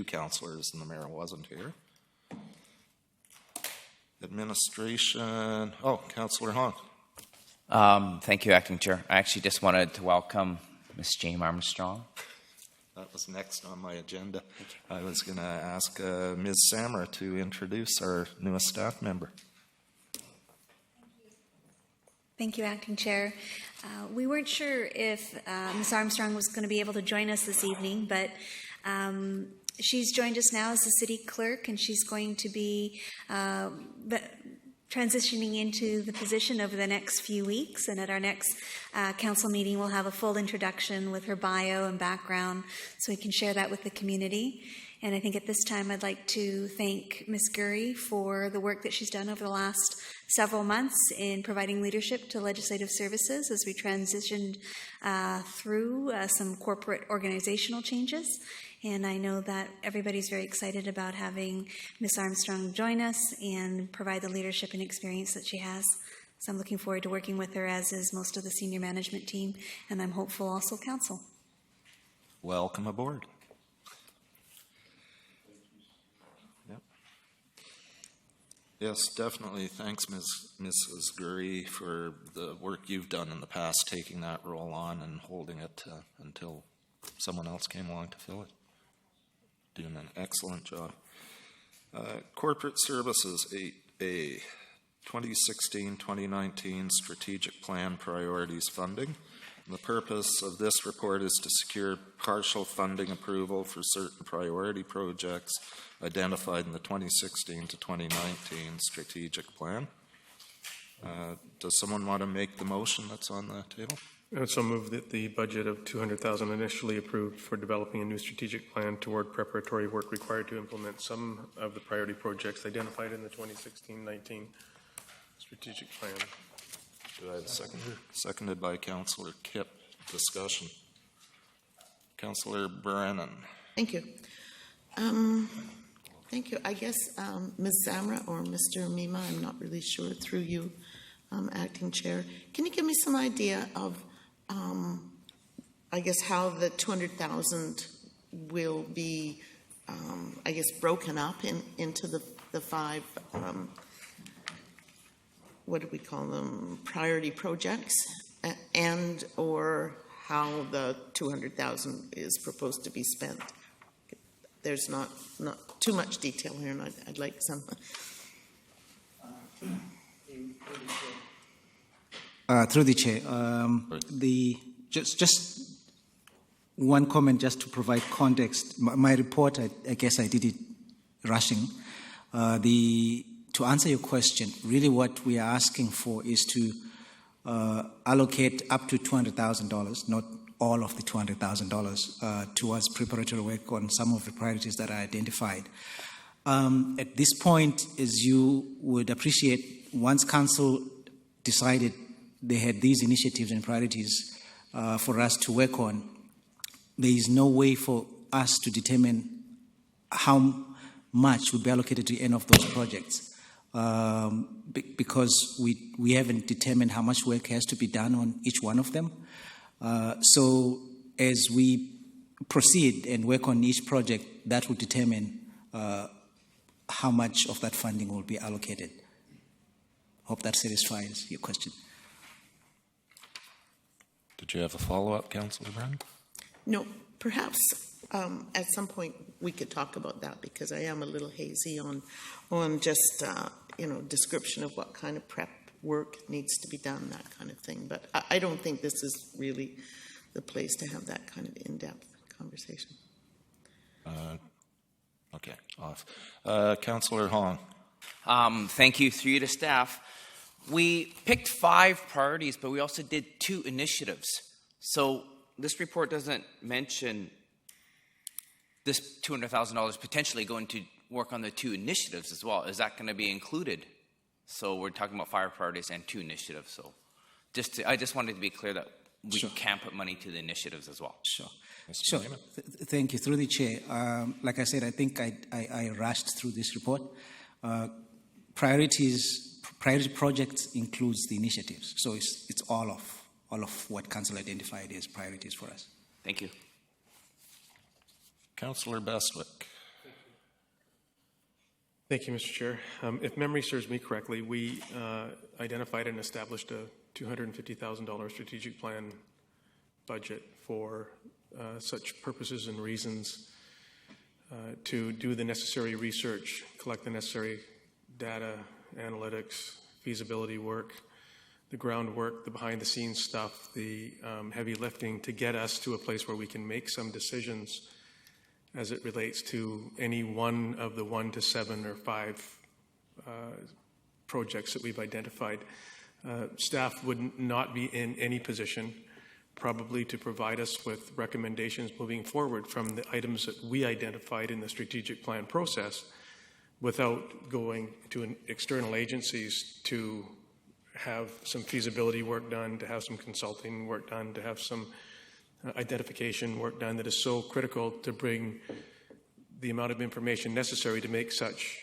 councillors and the mayor wasn't here. Administration. Oh, Councillor Hong. Thank you, Acting Chair. I actually just wanted to welcome Ms. Jane Armstrong. That was next on my agenda. I was going to ask Ms. Samra to introduce our newest staff member. Thank you, Acting Chair. We weren't sure if Ms. Armstrong was going to be able to join us this evening, but she's joined us now as the city clerk, and she's going to be transitioning into the position over the next few weeks. And at our next council meeting, we'll have a full introduction with her bio and background so we can share that with the community. And I think at this time, I'd like to thank Ms. Gurry for the work that she's done over the last several months in providing leadership to legislative services as we transitioned through some corporate organizational changes. And I know that everybody's very excited about having Ms. Armstrong join us and provide the leadership and experience that she has. So I'm looking forward to working with her, as is most of the senior management team, and I'm hopeful also council. Welcome aboard. Yep. Yes, definitely. Thanks, Mrs. Gurry, for the work you've done in the past, taking that role on and holding it until someone else came along to fill it. Doing an excellent job. Corporate Services 8A, 2016-2019 Strategic Plan Priorities Funding. The purpose of this report is to secure partial funding approval for certain priority projects identified in the 2016 to 2019 Strategic Plan. Does someone want to make the motion that's on the table? I also move that the budget of $200,000 initially approved for developing a new strategic plan toward preparatory work required to implement some of the priority projects identified in the 2016-19 strategic plan. Do I have a second? Seconded by Councillor Kipp. Discussion. Councillor Brennan. Thank you. Thank you. I guess Ms. Samra or Mr. Mima, I'm not really sure, through you, Acting Chair. Can you give me some idea of, I guess, how the $200,000 will be, I guess, broken up into the 5, what do we call them, priority projects, and or how the $200,000 is proposed to be spent? There's not too much detail here, and I'd like some. Through the chair, just one comment, just to provide context. My report, I guess I did it rushing. The to answer your question, really what we are asking for is to allocate up to $200,000, not all of the $200,000, towards preparatory work on some of the priorities that are identified. At this point, as you would appreciate, once Council decided they had these initiatives and priorities for us to work on, there is no way for us to determine how much would be allocated to the end of those projects because we haven't determined how much work has to be done on each one of them. So as we proceed and work on each project, that will determine how much of that funding will be allocated. Hope that satisfies your question. Did you have a follow-up, Councillor Brown? No, perhaps at some point we could talk about that because I am a little hazy on just description of what kind of prep work needs to be done, that kind of thing. But I don't think this is really the place to have that kind of in-depth conversation. Okay, off. Councillor Hong. Thank you. Through you to staff. We picked 5 priorities, but we also did 2 initiatives. So this report doesn't mention this $200,000 potentially going to work on the 2 initiatives as well. Is that going to be included? So we're talking about 5 priorities and 2 initiatives. So I just wanted to be clear that we can put money to the initiatives as well. Sure. Sure. Thank you. Through the chair, like I said, I think I rushed through this report. Priority projects includes the initiatives, so it's all of what Council identified as priorities for us. Thank you. Councillor Bestwick. Thank you, Mr. Chair. If memory serves me correctly, we identified and established a $250,000 strategic plan budget for such purposes and reasons to do the necessary research, collect the necessary data, analytics, feasibility work, the groundwork, the behind-the-scenes stuff, the heavy lifting to get us to a place where we can make some decisions as it relates to any one of the 1 to 7 or 5 projects that we've identified. Staff would not be in any position probably to provide us with recommendations moving forward from the items that we identified in the strategic plan process without going to external agencies to have some feasibility work done, to have some consulting work done, to have some identification work done that is so critical to bring the amount of information necessary to make such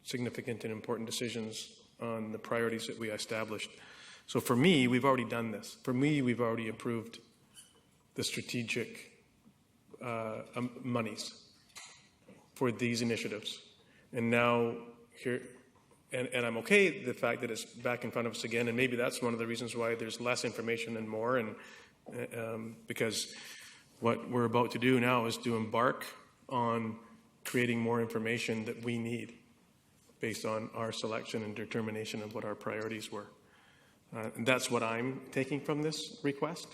significant and important decisions on the priorities that we established. So for me, we've already done this. For me, we've already approved the strategic monies for these initiatives. And now here, and I'm okay with the fact that it's back in front of us again, and maybe that's one of the reasons why there's less information and more, and because what we're about to do now is to embark on creating more information that we need based on our selection and determination of what our priorities were. And that's what I'm taking from this request,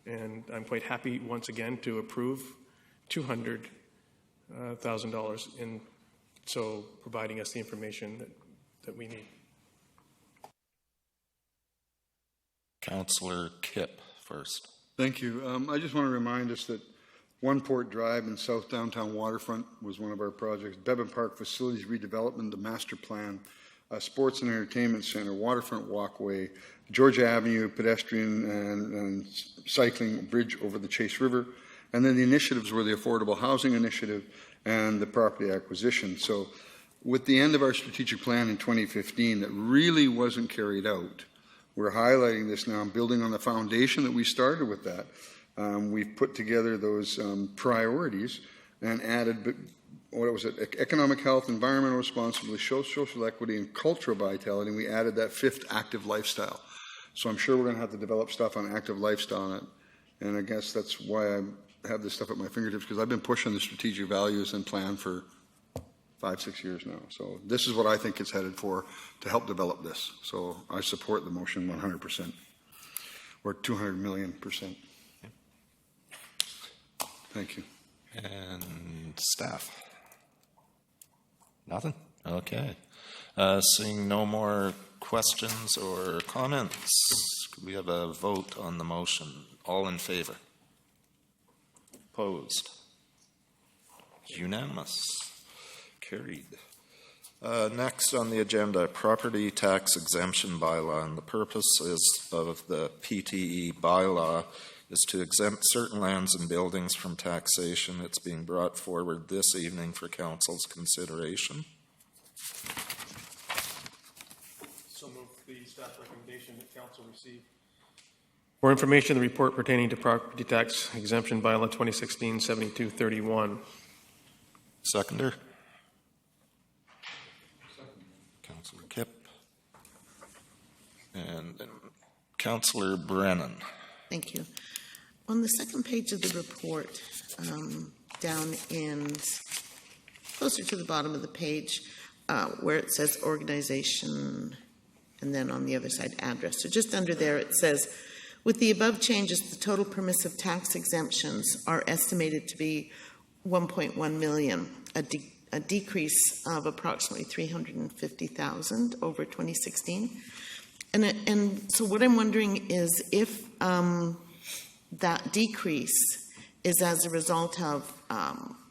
and I'm quite happy once again to approve $200,000 in so providing us the information that we need. Councillor Kipp first. Thank you. I just want to remind us that One Port Drive in South Downtown Waterfront was one of our projects. Bevan Park Facilities Redevelopment, the master plan, Sports and Entertainment Center, Waterfront Walkway, Georgia Avenue, pedestrian and cycling bridge over the Chase River. And then the initiatives were the Affordable Housing Initiative and the property acquisition. So with the end of our strategic plan in 2015 that really wasn't carried out, we're highlighting this now and building on the foundation that we started with that. We've put together those priorities and added, what was it, economic health, environmental responsibility, social equity, and cultural vitality, and we added that 5th, active lifestyle. So I'm sure we're going to have to develop stuff on active lifestyle on it, and I guess that's why I have this stuff at my fingertips, because I've been pushing the strategic values and plan for 5-6 years now. So this is what I think it's headed for to help develop this. So I support the motion 100%, or 200 million%. Thank you. And staff? Nothing? Okay. Seeing no more questions or comments, could we have a vote on the motion? All in favor? Opposed? Unanimous. Carried. Next on the agenda, property tax exemption bylaw, and the purpose of the PTE bylaw is to exempt certain lands and buildings from taxation. It's being brought forward this evening for council's consideration. So move the staff recommendation that council receive. For information, the report pertaining to property tax exemption bylaw 2016-7231. Seconder? Councillor Kipp. And then Councillor Brennan. Thank you. On the second page of the report, down in closer to the bottom of the page, where it says organization, and then on the other side, address. So just under there, it says, with the above changes, the total permissive tax exemptions are estimated to be 1.1 million, a decrease of approximately 350,000 over 2016. And so what I'm wondering is if that decrease is as a result of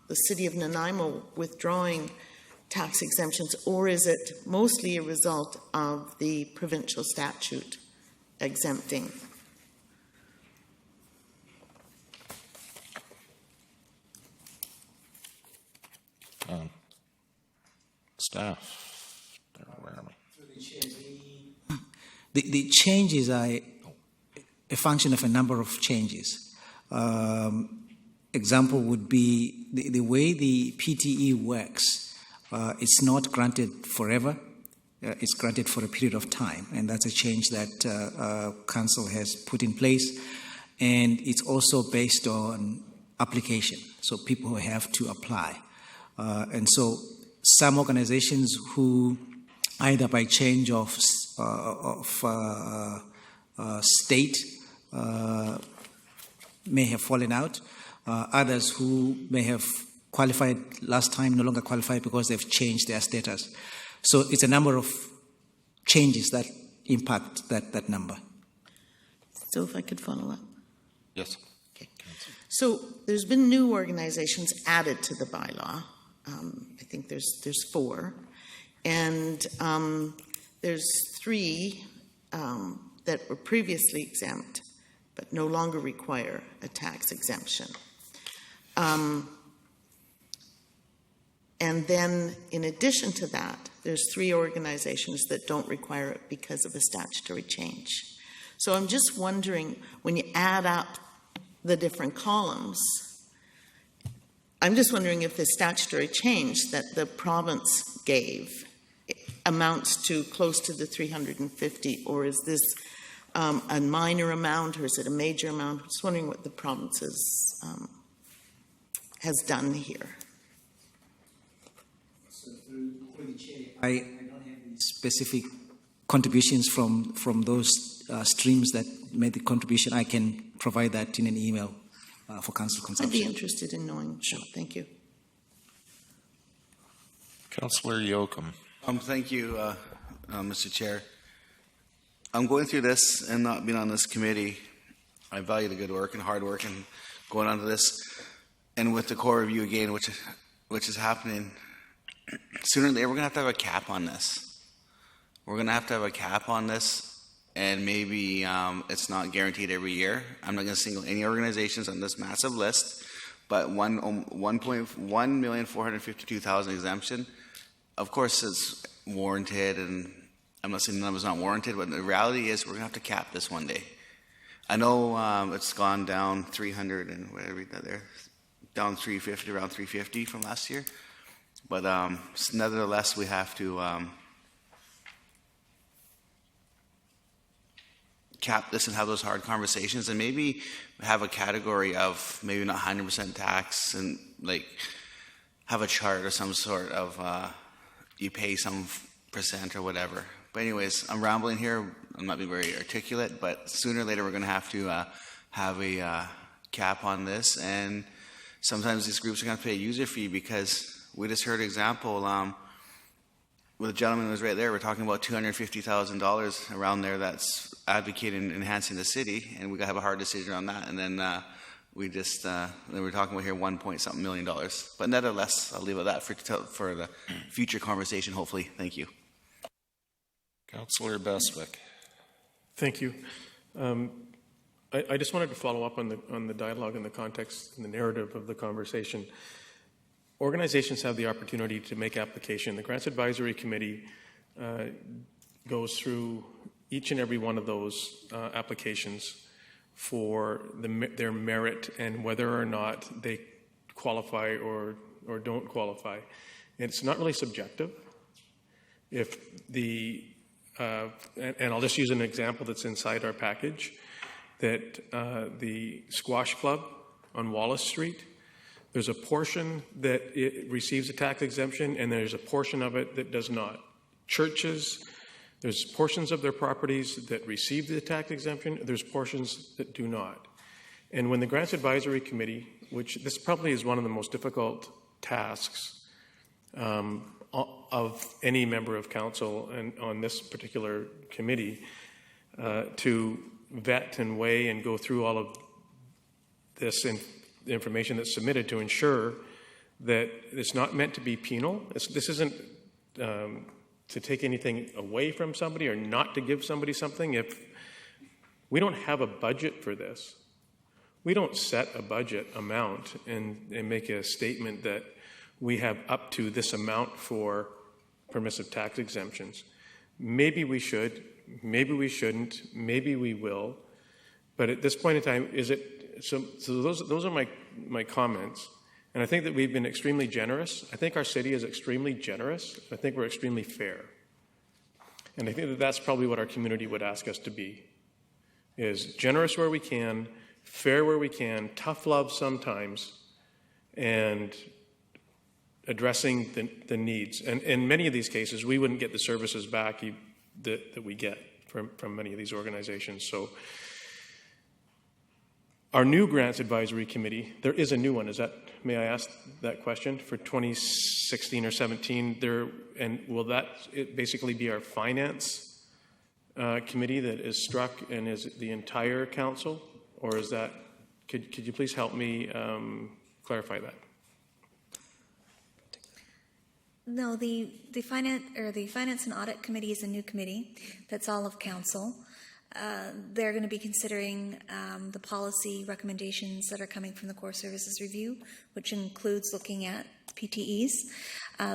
the city of Nanaimo withdrawing tax exemptions, or is it mostly a result of the provincial statute exempting? Staff, where am I? The changes are a function of a number of changes. Example would be the way the PTE works. It's not granted forever. It's granted for a period of time, and that's a change that council has put in place. And it's also based on application, so people who have to apply. And so some organizations who, either by change of state, may have fallen out. Others who may have qualified last time no longer qualify because they've changed their status. So it's a number of changes that impact that number. So if I could follow up. Yes. Okay. So there's been new organizations added to the bylaw. I think there's 4. And there's 3 that were previously exempt but no longer require a tax exemption. And then in addition to that, there's 3 organizations that don't require it because of a statutory change. So I'm just wondering, when you add up the different columns, I'm just wondering if the statutory change that the province gave amounts to close to the 350, or is this a minor amount, or is it a major amount? I'm just wondering what the province has done here. So through the chair, I don't have any specific contributions from those streams that made the contribution. I can provide that in an email for council consumption. I'd be interested in knowing. Sure. Thank you. Councillor Yoakum. Thank you, Mr. Chair. I'm going through this and not being on this committee. I value the good work and hard work and going on to this. And with the core review again, which is happening, sooner or later we're going to have a cap on this. We're going to have a cap on this, and maybe it's not guaranteed every year. I'm not going to single any organizations on this massive list, but 1,452,000 exemption. Of course, it's warranted, and I'm not saying the number's not warranted, but the reality is we're going to have to cap this one day. I know it's gone down 300 and whatever there, down 350, around 350 from last year. But nevertheless, we have to cap this and have those hard conversations, and maybe have a category of maybe not 100% tax, and like have a chart or some sort of you pay some percent or whatever. But anyways, I'm rambling here. I'm not being very articulate, but sooner or later we're going to have have a cap on this, and sometimes these groups are going to pay a user fee, because we just heard an example. with the gentleman who was right there, we're talking about $250,000 around there that's advocating enhancing the city, and we got to have a hard decision on that. And then then we're talking about here $1.something million. But nevertheless, I'll leave it at that for the future conversation, hopefully. Thank you. Councillor Bestwick. Thank you. I just wanted to follow up on the dialogue and the context and the narrative of the conversation. Organizations have the opportunity to make application. The Grants Advisory Committee goes through each and every one of those applications for their merit and whether or not they qualify or don't qualify. And it's not really subjective. If and I'll just use an example that's inside our package, that the Squash Club on Wallace Street, there's a portion that it receives a tax exemption and there's a portion of it that does not. Churches, there's portions of their properties that receive the tax exemption, there's portions that do not. And when the Grants Advisory Committee, which this probably is one of the most difficult tasks of any member of council and on this particular committee, to vet and weigh and go through all of this information that's submitted to ensure that it's not meant to be penal. This isn't to take anything away from somebody or not to give somebody something. If we don't have a budget for this, we don't set a budget amount and make a statement that we have up to this amount for permissive tax exemptions. Maybe we should, maybe we shouldn't, maybe we will. But at this point in time, is it so those are my comments. And I think that we've been extremely generous. I think our city is extremely generous. I think we're extremely fair. And I think that that's probably what our community would ask us to be, is generous where we can, fair where we can, tough love sometimes, and addressing the needs. And in many of these cases, we wouldn't get the services back that we get from many of these organizations. So our new Grants Advisory Committee, there is a new one. May I ask that question for 2016 or 17? And will that basically be our finance committee that is struck and is the entire council? Or is that, could you please help me clarify that? No, the Finance and Audit Committee is a new committee. That's all of council. They're going to be considering the policy recommendations that are coming from the Core Services Review, which includes looking at PTEs.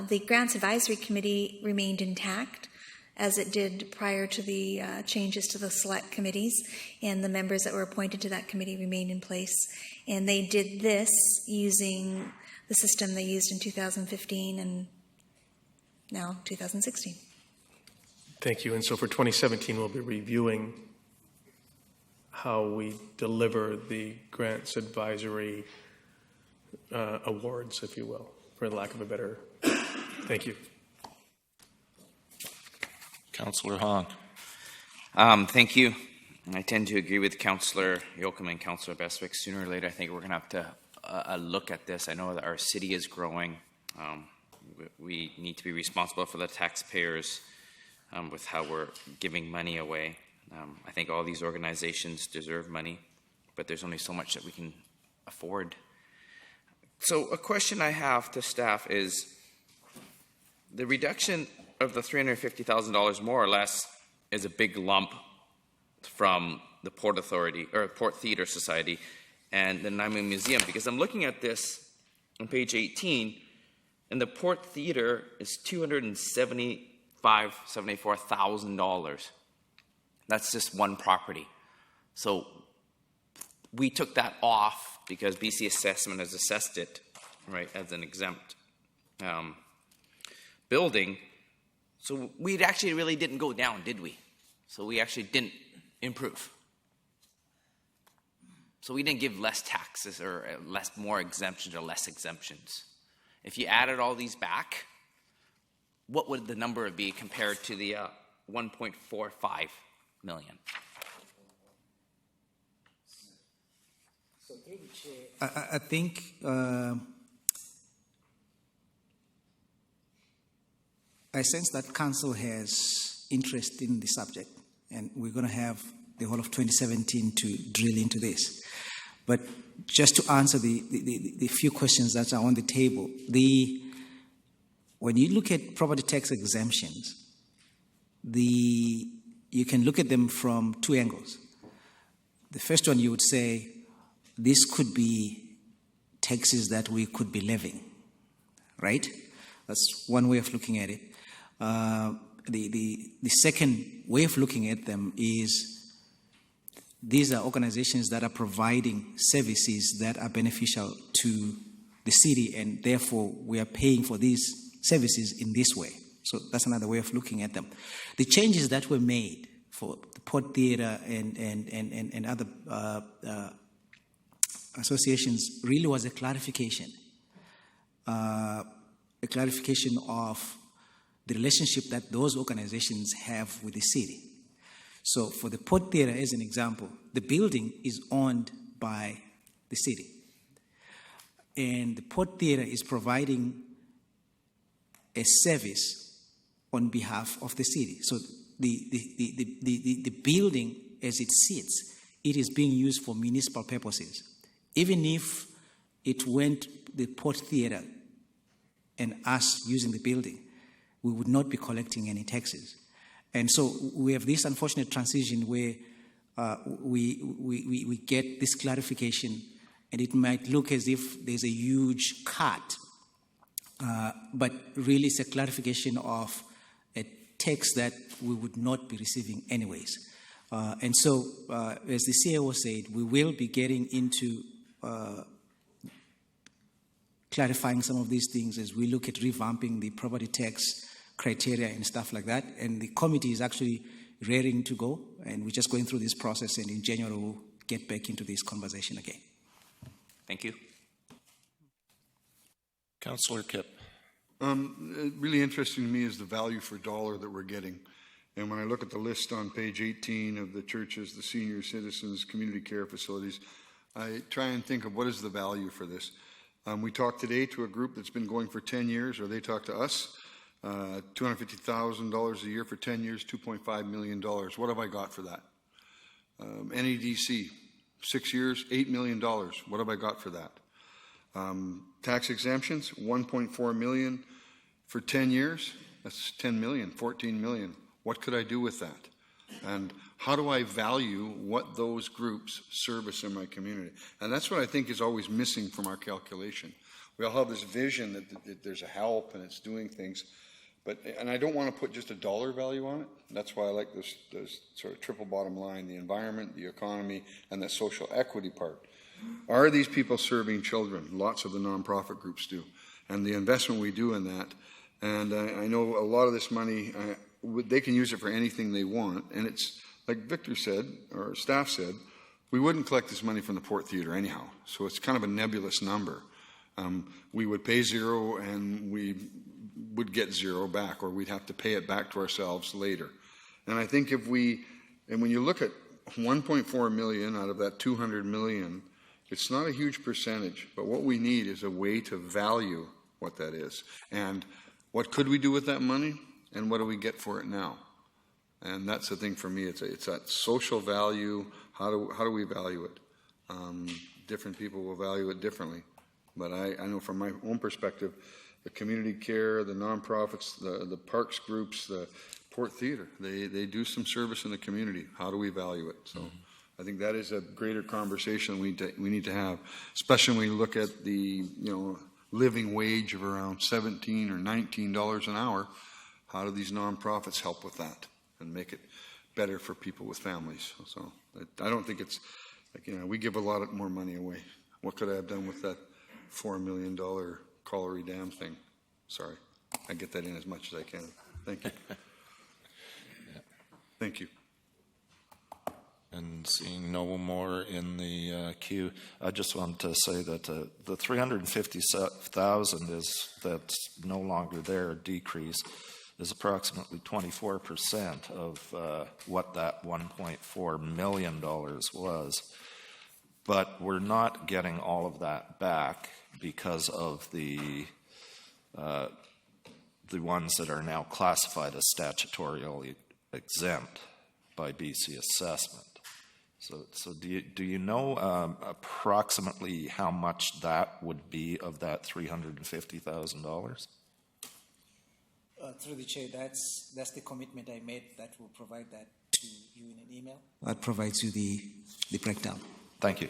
The Grants Advisory Committee remained intact, as it did prior to the changes to the select committees, and the members that were appointed to that committee remained in place. And they did this using the system they used in 2015 and now 2016. Thank you. And so for 2017, we'll be reviewing how we deliver the Grants Advisory awards, if you will, for lack of a better. Thank you. Councillor Hahn. Thank you. I tend to agree with Councillor Yoakum and Councillor Bestwick. Sooner or later, I think we're going to have to look at this. I know that our city is growing. We need to be responsible for the taxpayers with how we're giving money away. I think all these organizations deserve money, but there's only so much that we can afford. So a question I have to staff is, the reduction of the $350,000 more or less is a big lump from the Port Authority or Port Theatre Society and the Nanaimo Museum, because I'm looking at this on page 18, and the Port Theatre is $274,000. That's just one property. So we took that off because BC Assessment has assessed it, right, as an exempt building. So we actually really didn't go down, did we? So we actually didn't improve. So we didn't give less taxes or more exemptions or less exemptions. If you added all these back, what would the number be compared to the 1.45 million? I think I sense that council has interest in the subject, and we're going to have the whole of 2017 to drill into this. But just to answer the few questions that are on the table, when you look at property tax exemptions, you can look at them from two angles. The first one, you would say, this could be taxes that we could be levying, right? That's one way of looking at it. The second way of looking at them is these are organizations that are providing services that are beneficial to the city, and therefore we are paying for these services in this way. So that's another way of looking at them. The changes that were made for the Port Theatre and other associations really was a clarification of the relationship that those organizations have with the city. So for the Port Theatre, as an example, the building is owned by the city. And the Port Theatre is providing a service on behalf of the city. So the building, as it sits, it is being used for municipal purposes. Even if it went the Port Theatre and us using the building, we would not be collecting any taxes. And so we have this unfortunate transition where we get this clarification, and it might look as if there's a huge cut, but really it's a clarification of a tax that we would not be receiving anyways. And so, as the CAO said, we will be getting into clarifying some of these things as we look at revamping the property tax criteria and stuff like that. And the committee is actually raring to go, and we're just going through this process, and in January we'll get back into this conversation again. Thank you. Councillor Kipp. Really interesting to me is the value for dollar that we're getting. And when I look at the list on page 18 of the churches, the senior citizens, community care facilities, I try and think of what is the value for this. We talked today to a group that's been going for 10 years, or they talked to us, $250,000 a year for 10 years, $2.5 million. What have I got for that? NEDC, 6 years, $8 million. What have I got for that? Tax exemptions, $1.4 million for 10 years. That's 10 million, 14 million. What could I do with that? And how do I value what those groups service in my community? And that's what I think is always missing from our calculation. We all have this vision that there's a help and it's doing things, and I don't want to put just a dollar value on it. That's why I like this sort of triple bottom line, the environment, the economy, and the social equity part. Are these people serving children? Lots of the nonprofit groups do. And the investment we do in that, and I know a lot of this money, they can use it for anything they want, and it's, like Victor said, or staff said, we wouldn't collect this money from the Port Theatre anyhow, so it's kind of a nebulous number. We would pay zero and we would get zero back, or we'd have to pay it back to ourselves later. And I think when you look at 1.4 million out of that 200 million, it's not a huge percentage, but what we need is a way to value what that is. And what could we do with that money, and what do we get for it now? And that's the thing for me. It's that social value. How do we value it? Different people will value it differently. But I know from my own perspective, the community care, the nonprofits, the parks groups, the Port Theatre, they do some service in the community. How do we value it? So I think that is a greater conversation we need to have, especially when you look at the living wage of around $17 or $19 an hour. How do these nonprofits help with that and make it better for people with families? So I don't think it's like, we give a lot more money away. What could I have done with that $4 million Colliery Dam thing? Sorry, I get that in as much as I can. Thank you. Thank you. And seeing no more in the queue, I just want to say that the 350,000 that's no longer there, decrease, is approximately 24% of what that $1.4 million was. But we're not getting all of that back because of the the ones that are now classified as statutorily exempt by BC assessment. So do you know approximately how much that would be of that $350,000? Through the chair, that's the commitment I made. That will provide that to you in an email. That provides you the breakdown. Thank you.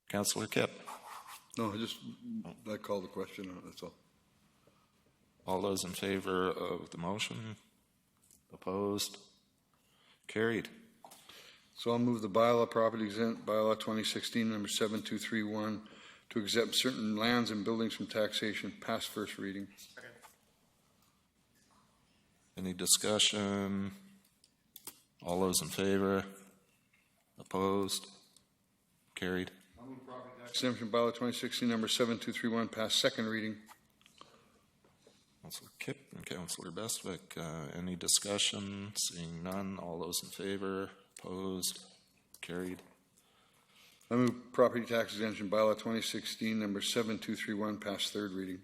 Councillor Kipp. No, I called the question, that's all. All those in favor of the motion? Opposed? Carried. So I'll move the bylaw, property exempt bylaw 2016, number 7231, to exempt certain lands and buildings from taxation, past first reading. Any discussion? All those in favor? Opposed? Carried. I'll move property tax exemption bylaw 2016, number 7231, past second reading. Councillor Kipp and Councillor Bestwick, any discussion? Seeing none, all those in favor? Opposed? Carried. I move property tax exemption bylaw 2016, number 7231, past third reading.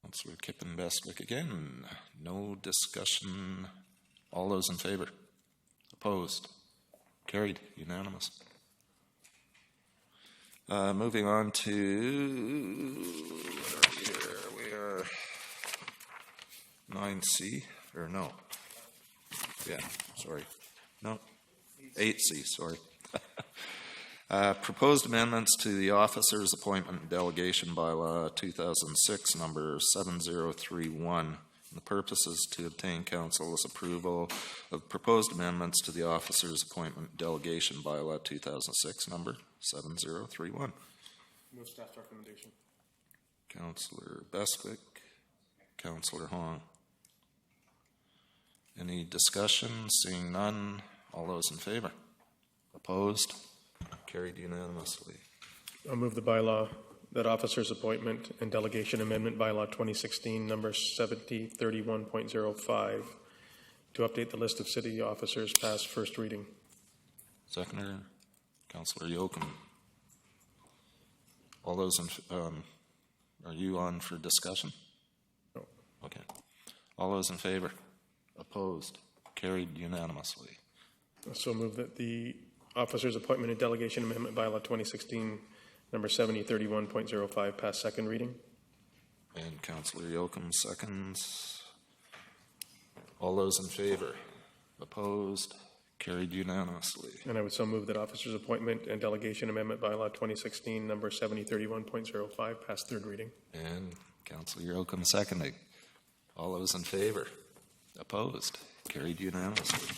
Councillor Kipp and Bestwick again. No discussion. All those in favor? Opposed? Carried. Unanimous. Moving on to, we are 9C, or no. Yeah, sorry. No, 8C, sorry. Proposed amendments to the Officers Appointment and Delegation Bylaw 2006, number 7031. The purpose is to obtain Council's approval of proposed amendments to the Officers Appointment Delegation Bylaw 2006, number 7031. Move staff's recommendation. Councillor Bestwick, Councillor Hong. Any discussion? Seeing none, all those in favor? Opposed? Carried unanimously. I'll move the bylaw that Officers Appointment and Delegation Amendment Bylaw 2016, number 7031.05, to update the list of city officers past first reading. Seconder, Councillor Yoakum. All those in, are you on for discussion? No. Okay. All those in favor? Opposed? Carried unanimously. So move that the Officers Appointment and Delegation Amendment Bylaw 2016, number 7031.05, pass second reading. And Councillor Yoakum seconds. All those in favor? Opposed? Carried unanimously. And I would so move that Officers Appointment and Delegation Amendment Bylaw 2016, number 7031.05, pass third reading. And Councillor Yoakum seconding. All those in favor? Opposed? Carried unanimously.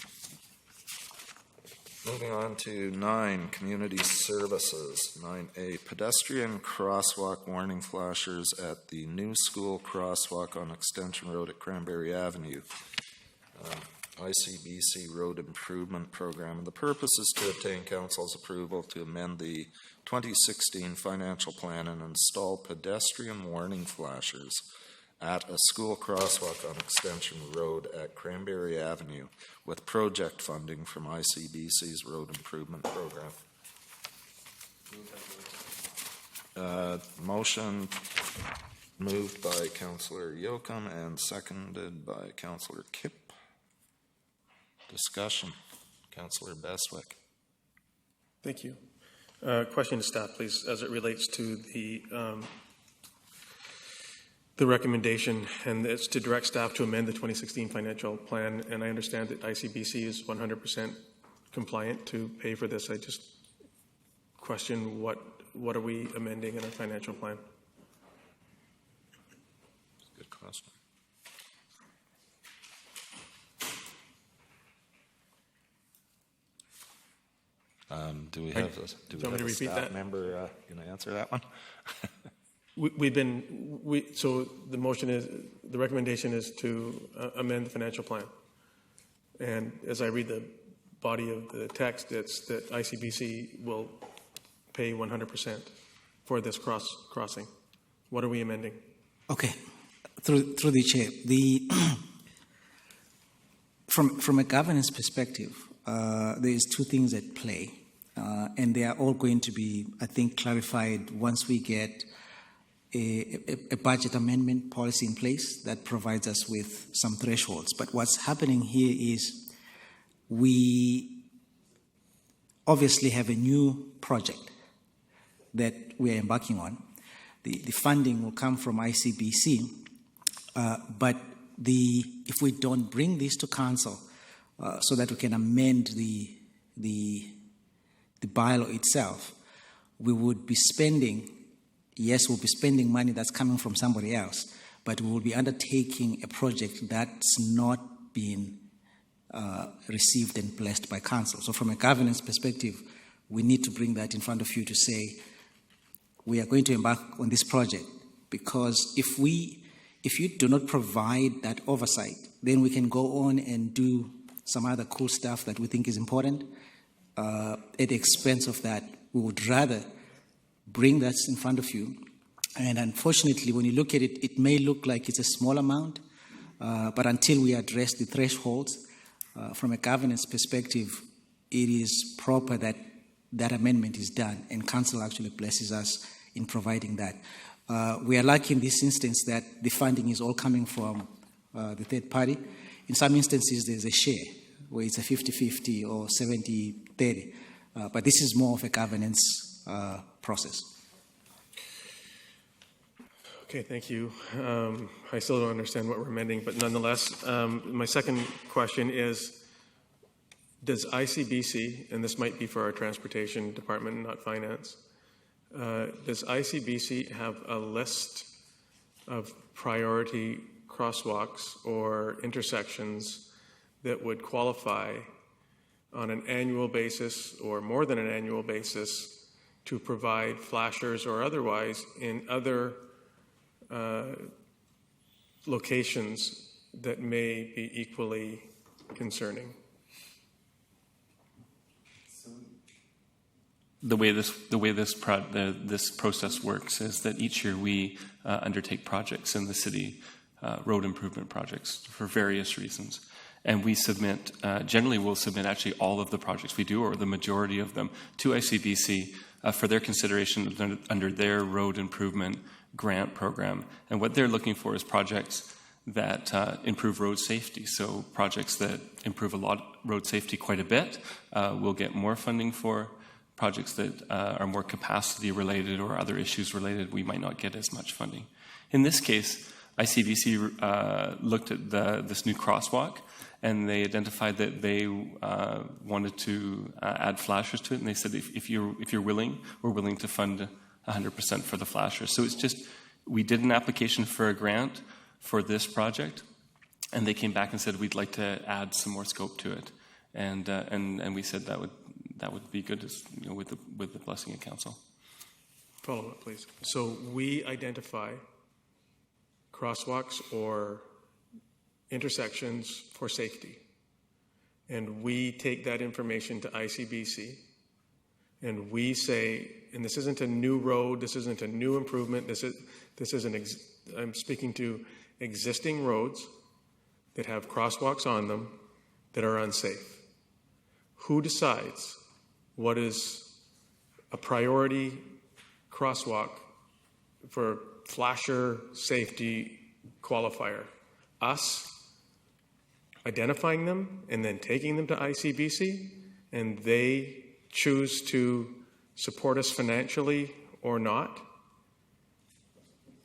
Moving on to 9, Community Services. 9A, pedestrian crosswalk warning flashers at the new school crosswalk on Extension Road at Cranberry Avenue. ICBC Road Improvement Program. And the purpose is to obtain Council's approval to amend the 2016 financial plan and install pedestrian warning flashers at a school crosswalk on Extension Road at Cranberry Avenue with project funding from ICBC's Road Improvement Program. Motion moved by Councillor Yoakum and seconded by Councillor Kipp. Discussion. Councillor Bestwick. Thank you. Question to staff, please, as it relates to the recommendation, and it's to direct staff to amend the 2016 financial plan. And I understand that ICBC is 100% compliant to pay for this. I just question what are we amending in our financial plan? Good question. Do we have a staff member going to answer that one? So the motion is, the recommendation is to amend the financial plan. And as I read the body of the text, it's that ICBC will pay 100% for this crossing. What are we amending? Okay, through the chair, from a governance perspective, there's two things at play, and they are all going to be, I think, clarified once we get a budget amendment policy in place that provides us with some thresholds. But what's happening here is we obviously have a new project that we are embarking on. The funding will come from ICBC, but if we don't bring this to council so that we can amend the bylaw itself, we would be spending, yes, we'll be spending money that's coming from somebody else, but we will be undertaking a project that's not been received and blessed by council. So from a governance perspective, we need to bring that in front of you to say, we are going to embark on this project, because if you do not provide that oversight, then we can go on and do some other cool stuff that we think is important. At the expense of that, we would rather bring that in front of you. And unfortunately, when you look at it, it may look like it's a small amount, but until we address the thresholds, from a governance perspective, it is proper that that amendment is done, and council actually blesses us in providing that. We are lucky in this instance that the funding is all coming from the third party. In some instances, there's a share, where it's a 50-50 or 70-30. But this is more of a governance process. Okay, thank you. I still don't understand what we're amending, but nonetheless, my second question is, does ICBC, and this might be for our transportation department, not finance, does ICBC have a list of priority crosswalks or intersections that would qualify on an annual basis or more than an annual basis to provide flashers or otherwise in other locations that may be equally concerning? The way this process works is that each year we undertake projects in the city, road improvement projects for various reasons. And we submit, generally we'll submit actually all of the projects we do, or the majority of them, to ICBC for their consideration under their road improvement grant program. And what they're looking for is projects that improve road safety. So projects that improve road safety quite a bit, we'll get more funding for. Projects that are more capacity related or other issues related, we might not get as much funding. In this case, ICBC looked at this new crosswalk, and they identified that they wanted to add flashers to it, and they said, if you're willing, we're willing to fund 100% for the flashers. So it's just, we did an application for a grant for this project, and they came back and said, we'd like to add some more scope to it. And we said that would be good, with the blessing of council. Follow up, please. So we identify crosswalks or intersections for safety, and we take that information to ICBC, and we say, and this isn't a new road, this isn't a new improvement, I'm speaking to existing roads that have crosswalks on them that are unsafe. Who decides what is a priority crosswalk for flasher safety qualifier? Us identifying them and then taking them to ICBC, and they choose to support us financially or not?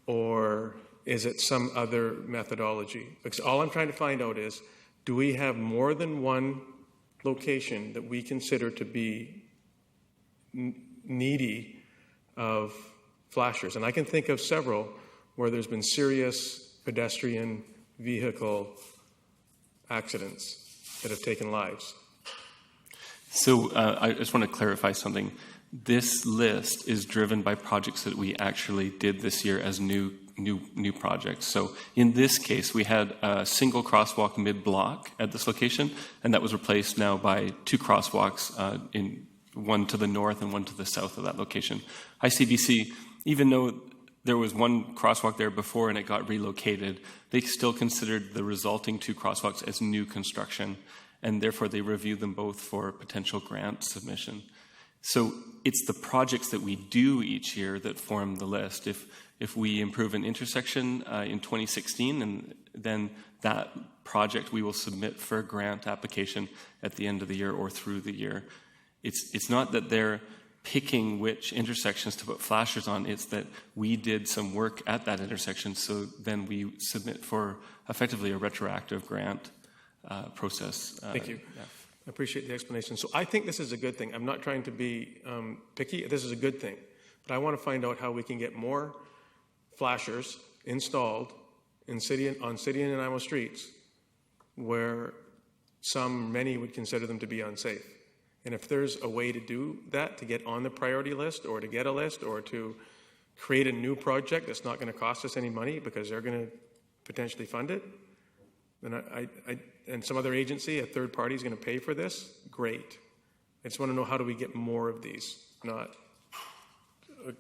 Or is it some other methodology? Because all I'm trying to find out is, do we have more than one location that we consider to be needy of flashers? And I can think of several where there's been serious pedestrian vehicle accidents that have taken lives. So I just want to clarify something. This list is driven by projects that we actually did this year as new projects. So in this case, we had a single crosswalk mid-block at this location, and that was replaced now by two crosswalks, one to the north and one to the south of that location. ICBC, even though there was one crosswalk there before and it got relocated, they still considered the resulting two crosswalks as new construction, and therefore they reviewed them both for potential grant submission. So it's the projects that we do each year that form the list. If we improve an intersection in 2016, and then that project we will submit for a grant application at the end of the year or through the year. It's not that they're picking which intersections to put flashers on, it's that we did some work at that intersection, so then we submit for effectively a retroactive grant process. Thank you. Yeah. I appreciate the explanation. So I think this is a good thing. I'm not trying to be picky. This is a good thing. But I want to find out how we can get more flashers installed on City and Nanaimo streets where many would consider them to be unsafe. And if there's a way to do that, to get on the priority list or to get a list or to create a new project that's not going to cost us any money because they're going to potentially fund it, then and some other agency, a third party is going to pay for this, great. I just want to know, how do we get more of these, not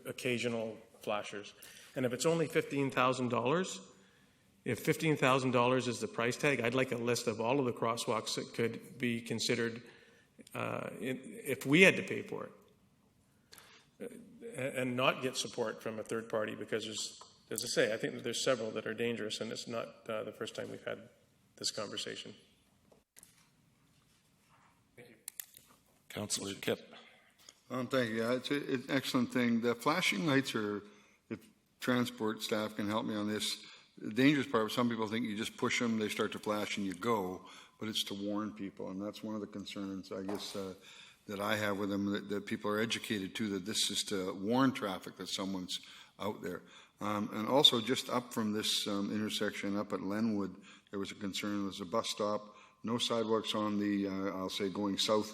occasional flashers? And if it's only $15,000, if $15,000 is the price tag, I'd like a list of all of the crosswalks that could be considered if we had to pay for it, and not get support from a third party, because as I say, I think that there's several that are dangerous, and it's not the first time we've had this conversation. Thank you. Councillor Kipp. Thank you. Yeah, it's an excellent thing. The flashing lights are, if transport staff can help me on this, the dangerous part, some people think you just push them, they start to flash and you go, but it's to warn people. And that's one of the concerns, I guess, that I have with them, that people are educated too, that this is to warn traffic that someone's out there. And also just up from this intersection up at Lenwood, there was a concern. There's a bus stop, no sidewalks on the, I'll say going south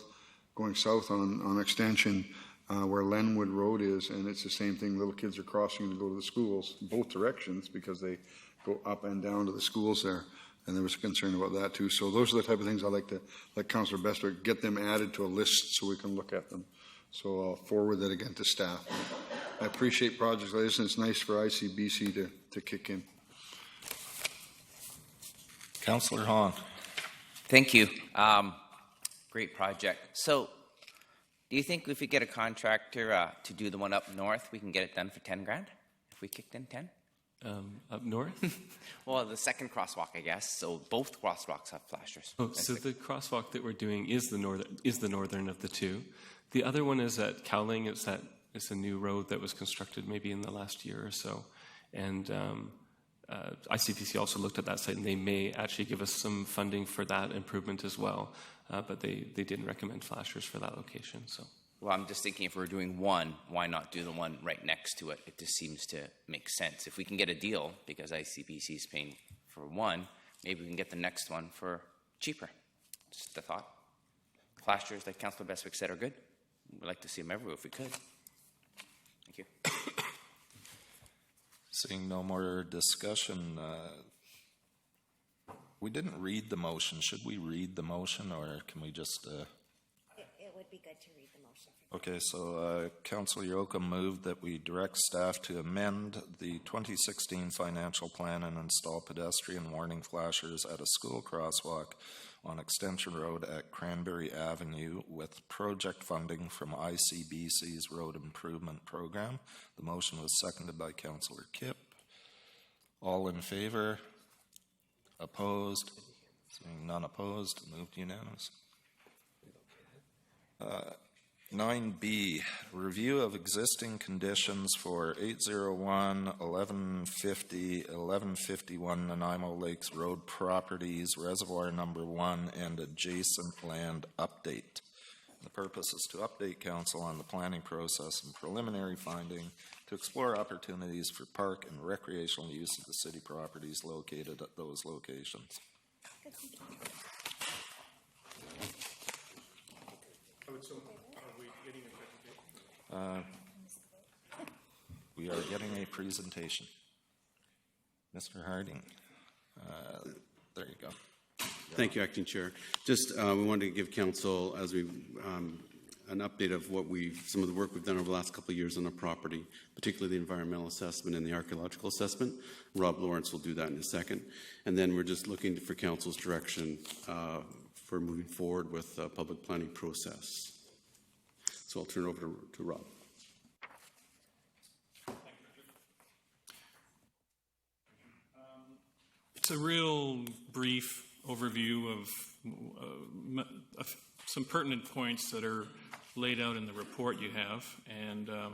on Extension where Lenwood Road is, and it's the same thing. Little kids are crossing to go to the schools, both directions, because they go up and down to the schools there. And there was a concern about that too. So those are the type of things I like to, like Councillor Bestwick, get them added to a list so we can look at them. So I'll forward that again to staff. I appreciate projects like this, and it's nice for ICBC to kick in. Councillor Hahn. Thank you. Great project. So, do you think if we get a contractor to do the one up north, we can get it done for 10 grand? If we kicked in 10? Up north? Well, the second crosswalk, I guess. So both crosswalks have flashers. Oh, so the crosswalk that we're doing is the northern of the two. The other one is at Cowling. It's a new road that was constructed maybe in the last year or so, and ICPC also looked at that site, and they may actually give us some funding for that improvement as well. But they didn't recommend flashers for that location. So. Well, I'm just thinking if we're doing one, why not do the one right next to it? It just seems to make sense. If we can get a deal, because ICBC is paying for one, maybe we can get the next one for cheaper. Just a thought. Flashers, like Councillor Bestwick said, are good. We'd like to see them everywhere if we could. Thank you. Seeing no more discussion, we didn't read the motion. Should we read the motion, or can we just... It would be good to read the motion. Okay, so Councillor Yoakum moved that we direct staff to amend the 2016 financial plan and install pedestrian warning flashers at a school crosswalk on Extension Road at Cranberry Avenue with project funding from ICBC's Road Improvement Program. The motion was seconded by Councillor Kipp. All in favor? Opposed? Seeing none opposed, moved unanimous. 9B, review of existing conditions for 801, 1150, 1151 Nanaimo Lakes Road properties, Reservoir Number 1, and adjacent land update. The purpose is to update Council on the planning process and preliminary finding to explore opportunities for park and recreational use of the city properties located at those locations. We are getting a presentation. Mr. Harding, there you go. Thank you, Acting Chair. Just we wanted to give Council an update of some of the work we've done over the last couple of years on the property, particularly the environmental assessment and the archaeological assessment. Rob Lawrence will do that in a second. And then we're just looking for Council's direction for moving forward with the public planning process. So So I'll turn it over to Rob. It's a real brief overview of some pertinent points that are laid out in the report you have. And to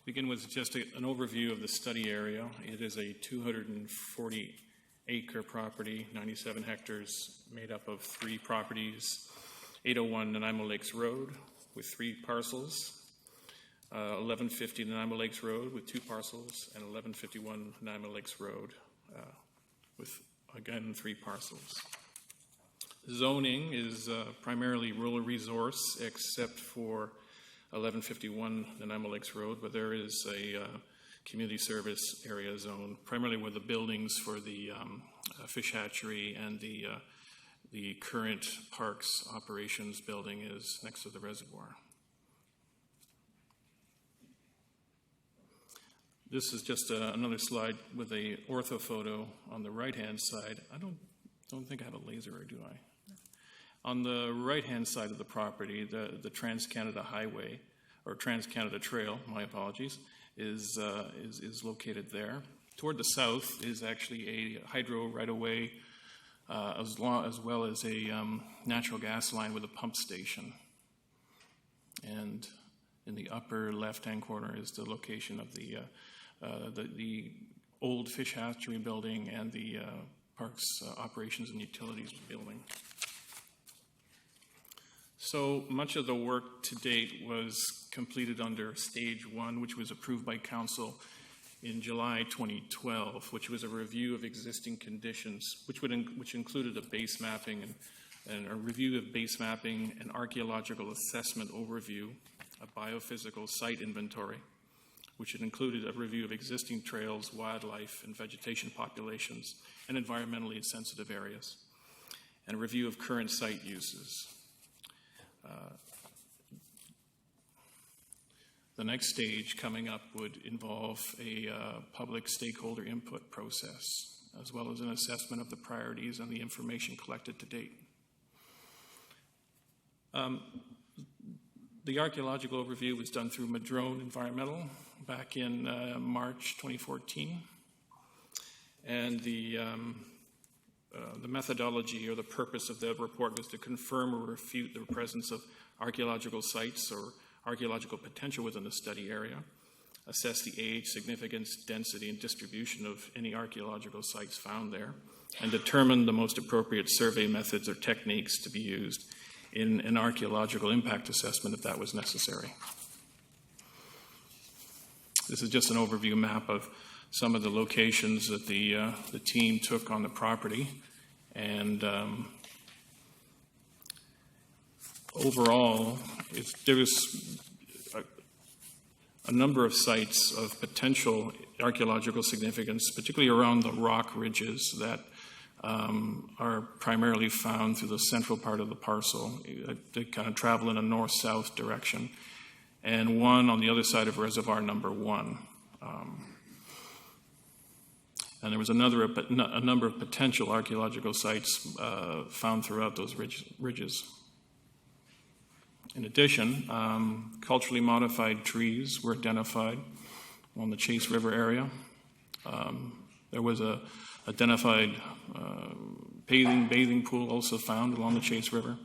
begin with, just an overview of the study area. It is a 240-acre property, 97 hectares, made up of 3 properties, 801 Nanaimo Lakes Road with 3 parcels, 1150 Nanaimo Lakes Road with 2 parcels, and 1151 Nanaimo Lakes Road with, again, 3 parcels. Zoning is primarily rural resource, except for 1151 Nanaimo Lakes Road, but there is a community service area zone, primarily where the buildings for the fish hatchery and the current parks operations building is next to the reservoir. This is just another slide with a ortho photo on the right-hand side. I don't think I have a laser, or do I? On the right-hand side of the property, the Trans-Canada Highway, or Trans-Canada Trail, my apologies, is located there. Toward the south is actually a hydro right-of-way, as well as a natural gas line with a pump station. And in the upper left-hand corner is the location of the old fish hatchery building and the parks operations and utilities building. So much of the work to date was completed under Stage 1, which was approved by Council in July 2012, which was a review of existing conditions, which included a base mapping and a review of base mapping, an archaeological assessment overview, a biophysical site inventory, which had included a review of existing trails, wildlife, and vegetation populations, and environmentally sensitive areas, and a review of current site uses. The next stage coming up would involve a public stakeholder input process, as well as an assessment of the priorities and the information collected to date. The archaeological overview was done through Madrone Environmental back in March 2014. And the methodology or the purpose of the report was to confirm or refute the presence of archaeological sites or archaeological potential within the study area, assess the age, significance, density, and distribution of any archaeological sites found there, and determine the most appropriate survey methods or techniques to be used in an archaeological impact assessment if that was necessary. This is just an overview map of some of the locations that the team took on the property. And overall, there was a number of sites of potential archaeological significance, particularly around the rock ridges that are primarily found through the central part of the parcel. They kind of travel in a north-south direction. And one on the other side of Reservoir Number 1. And there was a number of potential archaeological sites found throughout those ridges. In addition, culturally modified trees were identified on the Chase River area. There was a identified bathing pool also found along the Chase River.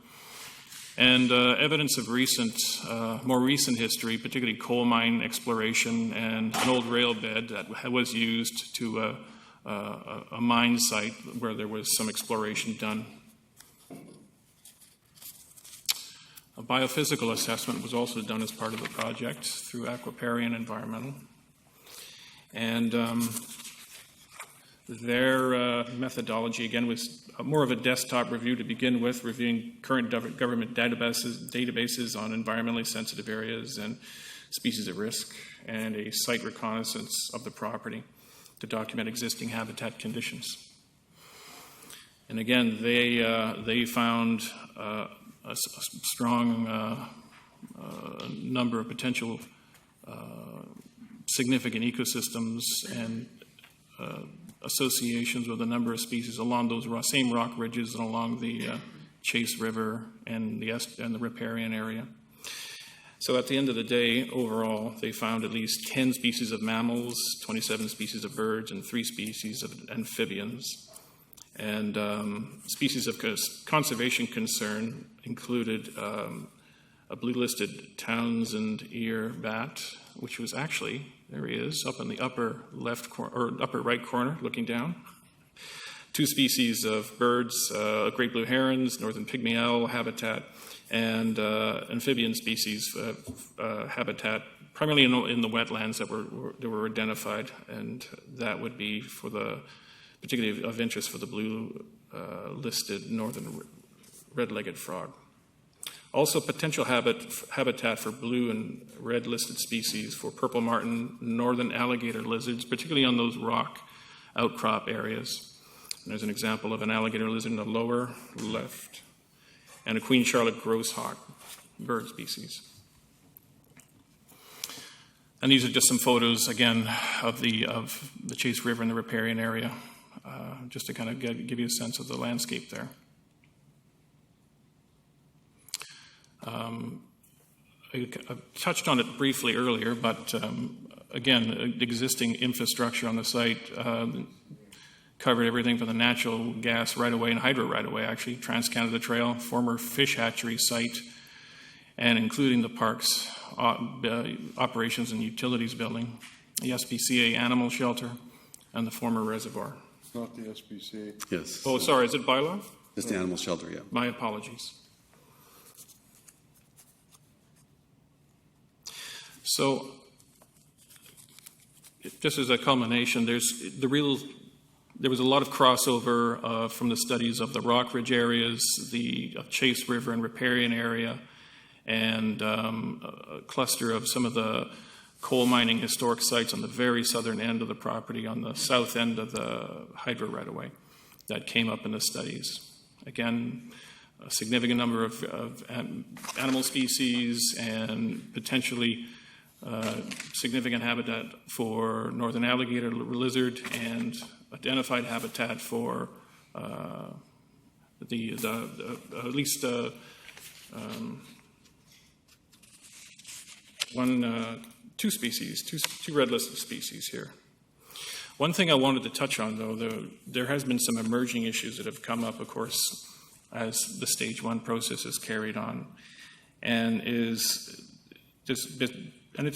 And evidence of more recent history, particularly coal mine exploration and an old rail bed that was used to a mine site where there was some exploration done. A biophysical assessment was also done as part of the project through Aquaparian Environmental. And their methodology, again, was more of a desktop review to begin with, reviewing current government databases on environmentally sensitive areas and species at risk, and a site reconnaissance of the property to document existing habitat conditions. And again, they found a strong number of potential significant ecosystems and associations with a number of species along those same rock ridges and along the Chase River and the riparian area. So at the end of the day, overall, they found at least 10 species of mammals, 27 species of birds, and 3 species of amphibians. And species of conservation concern included a blue-listed Townsend ear bat, which was actually, there he is, up in the upper left or upper right corner, looking down. 2 species of birds, great blue herons, northern pygmy owl habitat, and amphibian species habitat, primarily in the wetlands that were identified, and that would be for the particularly of interest for the blue listed northern red-legged frog. Also, potential habitat for blue and red listed species for purple martin, northern alligator lizards, particularly on those rock outcrop areas. And there's an example of an alligator lizard in the lower left, and a Queen Charlotte grosshawk bird species. And these are just some photos, again, of the Chase River and the riparian area, just to kind of give you a sense of the landscape there. I touched on it briefly earlier, but again, existing infrastructure on the site covered everything from the natural gas right-of-way and hydro right-of-way, actually, Trans-Canada Trail, former fish hatchery site, and including the park's operations and utilities building, the SPCA animal shelter, and the former reservoir. Not the SPCA. Yes. Oh, sorry, is it bylaw? Just the animal shelter, yeah. My apologies. So, just as a culmination, there was a lot of crossover from the studies of the Rock Ridge areas, the Chase River and riparian area, and a cluster of some of the coal mining historic sites on the very southern end of the property, on the south end of the hydro right-of-way, that came up in the studies. Again, a significant number of animal species and potentially significant habitat for northern alligator lizard, and identified habitat for at least two red listed species here. One thing I wanted to touch on, though, there has been some emerging issues that have come up, of course, as the stage 1 process is carried on, and it's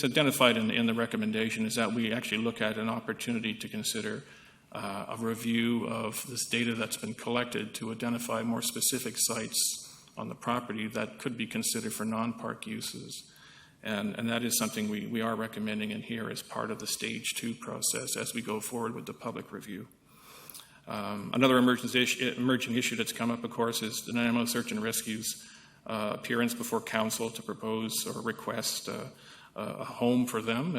identified in the recommendation, is that we actually look at an opportunity to consider a review of this data that's been collected to identify more specific sites on the property that could be considered for non-park uses. And that is something we are recommending in here as part of the stage 2 process as we go forward with the public review. Another emerging issue that's come up, of course, is the Nanaimo Search and Rescue's appearance before council to propose or request a home for them,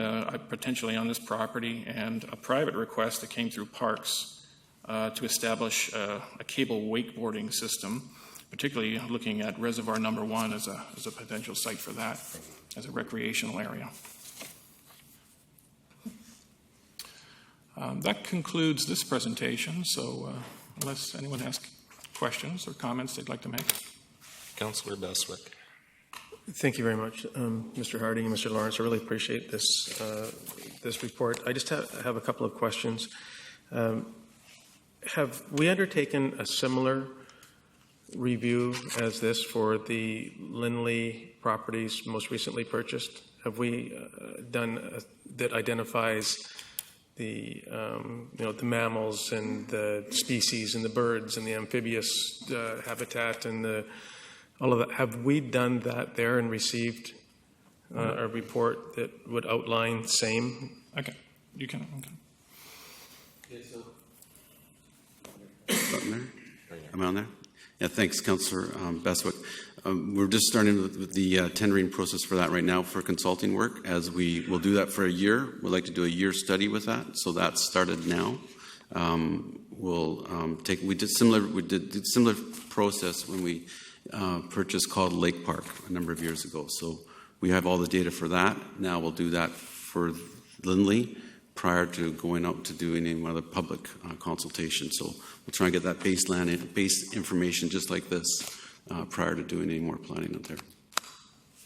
potentially on this property, and a private request that came through Parks to establish a cable wakeboarding system, particularly looking at Reservoir Number 1 as a potential site for that, as a recreational area. That concludes this presentation, so unless anyone has questions or comments they'd like to make. Councillor Beswick. Thank you very much, Mr. Harding and Mr. Lawrence. I really appreciate this report. I just have a couple of questions. Have we undertaken a similar review as this for the Lindley properties most recently purchased? Have we done that identifies the the mammals and the species and the birds and the amphibious habitat and all of that? Have we done that there and received a report that would outline same? Okay, you can. Okay. Am I on there? Yeah, thanks, Councillor Beswick. We're just starting with the tendering process for that right now for consulting work. As we will do that for a year, we'd like to do a year study with that. So that's started now. We did similar process when we purchased called Lake Park a number of years ago. So we have all the data for that. Now we'll do that for Lindley prior to going out to doing any other public consultation. So we'll try and get that base information just like this prior to doing any more planning out there.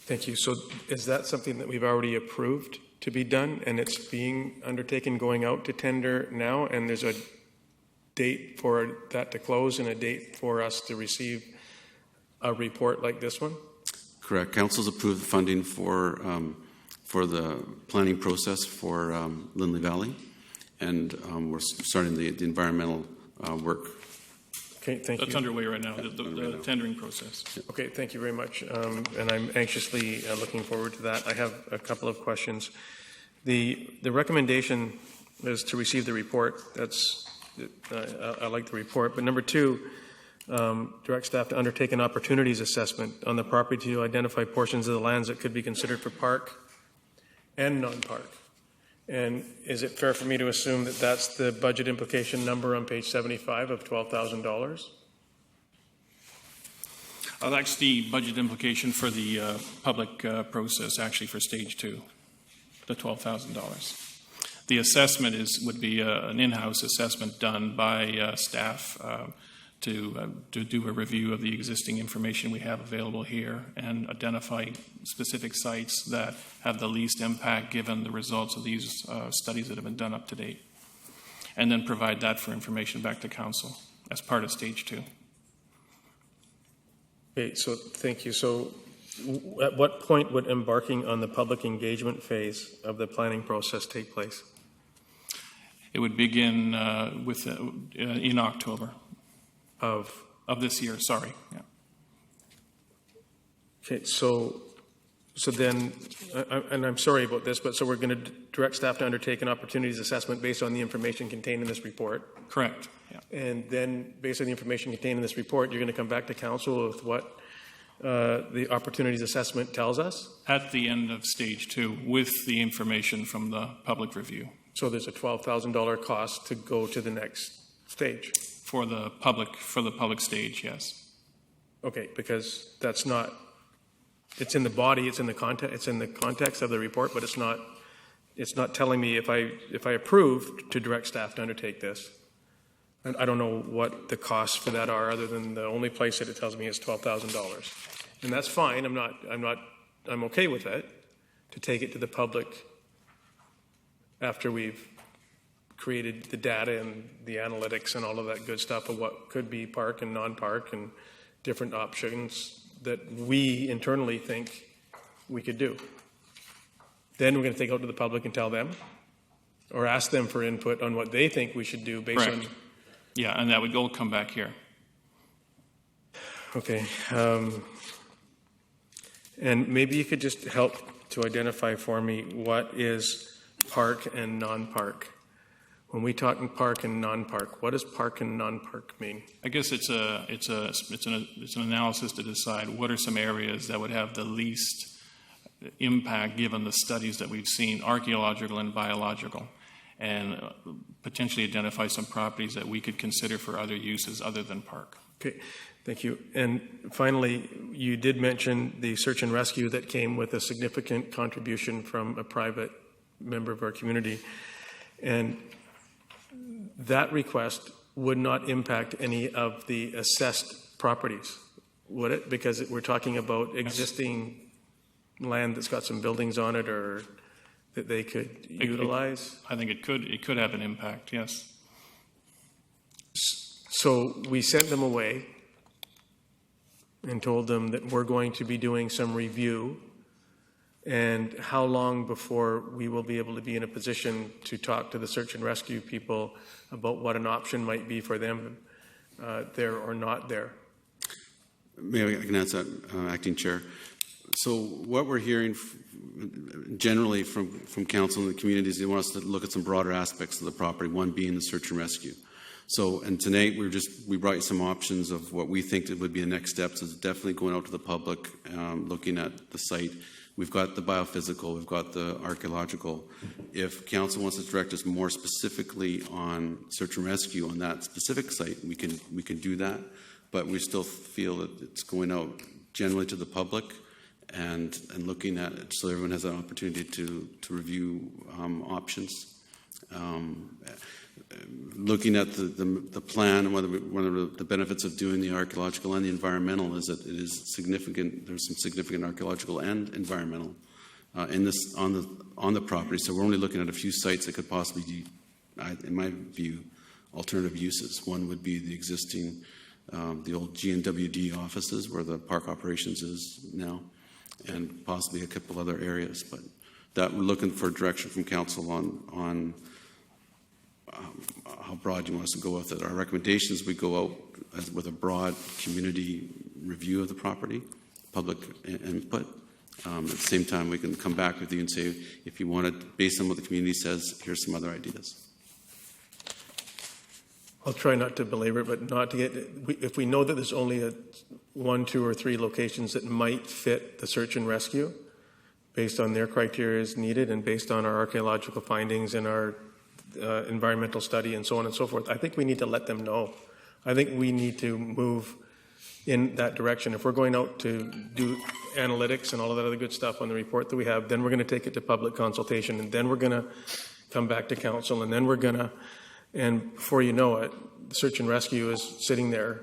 Thank you. So is that something that we've already approved to be done, and it's being undertaken, going out to tender now, and there's a date for that to close and a date for us to receive a report like this one? Correct. Council's approved the funding for the planning process for Lindley Valley, and we're starting the environmental work. Okay, thank you. That's underway right now, the tendering process. Okay, thank you very much. And I'm anxiously looking forward to that. I have a couple of questions. The recommendation is to receive the report. That's I like the report. But number two, direct staff to undertake an opportunities assessment on the property to identify portions of the lands that could be considered for park and non-park. And is it fair for me to assume that that's the budget implication number on page 75 of $12,000? That's the budget implication for the public process, actually, for stage 2, the $12,000. The assessment would be an in-house assessment done by staff to do a review of the existing information we have available here and identify specific sites that have the least impact given the results of these studies that have been done up to date, and then provide that for information back to council as part of stage 2. Okay, so thank you. So at what point would embarking on the public engagement phase of the planning process take place? It would begin in October of this year. Sorry. Yeah. Okay, so then, and I'm sorry about this, but so we're going to direct staff to undertake an opportunities assessment based on the information contained in this report. Correct. Yeah. And then, based on the information contained in this report, you're going to come back to council with what the opportunities assessment tells us? At the end of stage 2, with the information from the public review. So there's a $12,000 cost to go to the next stage? For the public stage, yes. Okay, because that's not, it's in the body, it's in the context of the report, but it's not telling me if I approve to direct staff to undertake this. And I don't know what the costs for that are, other than the only place that it tells me is $12,000. And that's fine. I'm okay with it to take it to the public after we've created the data and the analytics and all of that good stuff of what could be park and non-park and different options that we internally think we could do. Then we're going to take it out to the public and tell them, or ask them for input on what they think we should do based Correct. on... Yeah, and that would all come back here. Okay. And maybe you could just help to identify for me what is park and non-park. When we talk in park and non-park, what does park and non-park mean? I guess it's an analysis to decide what are some areas that would have the least impact given the studies that we've seen, archaeological and biological, and potentially identify some properties that we could consider for other uses other than park. Okay, thank you. And finally, you did mention the search and rescue that came with a significant contribution from a private member of our community. And that request would not impact any of the assessed properties, would it? Because we're talking about existing land that's got some buildings on it, or that they could utilize? I think it could have an impact, yes. So we sent them away and told them that we're going to be doing some review. And how long before we will be able to be in a position to talk to the search and rescue people about what an option might be for them there or not there? Maybe I can answer that, Acting Chair. So what we're hearing generally from council and the communities, they want us to look at some broader aspects of the property, one being the search and rescue. So, and tonight we brought you some options of what we think that would be the next steps. Is definitely going out to the public, looking at the site. We've got the biophysical, we've got the archaeological. If council wants to direct us more specifically on search and rescue on that specific site, we can do that. But we still feel that it's going out generally to the public and looking at it so everyone has an opportunity to review options. looking at the plan, one of the benefits of doing the archaeological and the environmental is that it is significant. There's some significant archaeological and environmental in this on the property. So we're only looking at a few sites that could possibly be, in my view, alternative uses. One would be the existing, the old GNWD offices where the park operations is now, and possibly a couple other areas. But that we're looking for direction from council on how broad you want us to go with it. Our recommendations, we go out with a broad community review of the property, public input. At the same time, we can come back with you and say, if you want it, based on what the community says, here's some other ideas. I'll try not to belabor it, but not to get, if we know that there's only 1, 2, or 3 locations that might fit the search and rescue, based on their criteria as needed and based on our archaeological findings and our environmental study and so on and so forth, I think we need to let them know. I think we need to move in that direction. If we're going out to do analytics and all of that other good stuff on the report that we have, then we're going to take it to public consultation, and then we're going to come back to council, and then we're going to, and before you know it, search and rescue is sitting there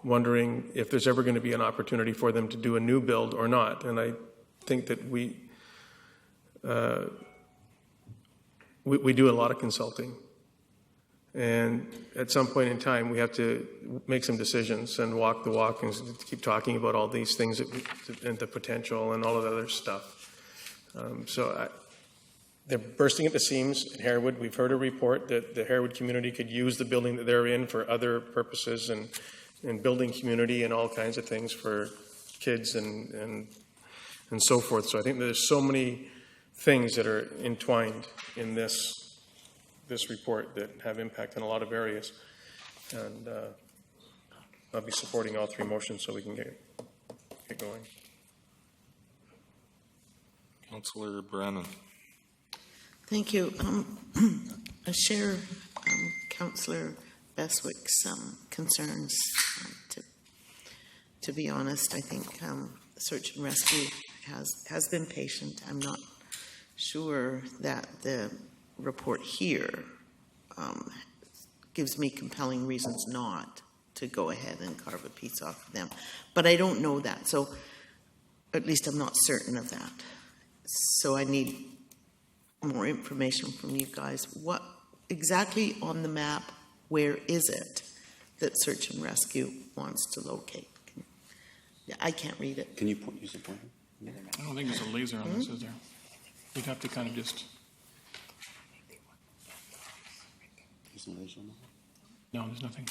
wondering if there's ever going to be an opportunity for them to do a new build or not. And I think that we do a lot of consulting, and at some point in time we have to make some decisions and walk the walk and keep talking about all these things and the potential and all of the other stuff. They're bursting at the seams in Harewood. We've heard a report that the Harewood community could use the building that they're in for other purposes and building community and all kinds of things for kids and so forth. So I think there's so many things that are entwined in this report that have impact in a lot of areas. And I'll be supporting all 3 motions so we can get going. Councillor Brennan. Thank you. I share Councillor Beswick's concerns. To be honest, I think search and rescue has been patient. I'm not sure that the report here gives me compelling reasons not to go ahead and carve a piece off of them. But I don't know that, so at least I'm not certain of that. So I need more information from you guys. What exactly on the map, where is it that search and rescue wants to locate? I can't read it. Can you use a pointer? I don't think there's a laser on this, is there? We'd have to kind of just... No, there's nothing.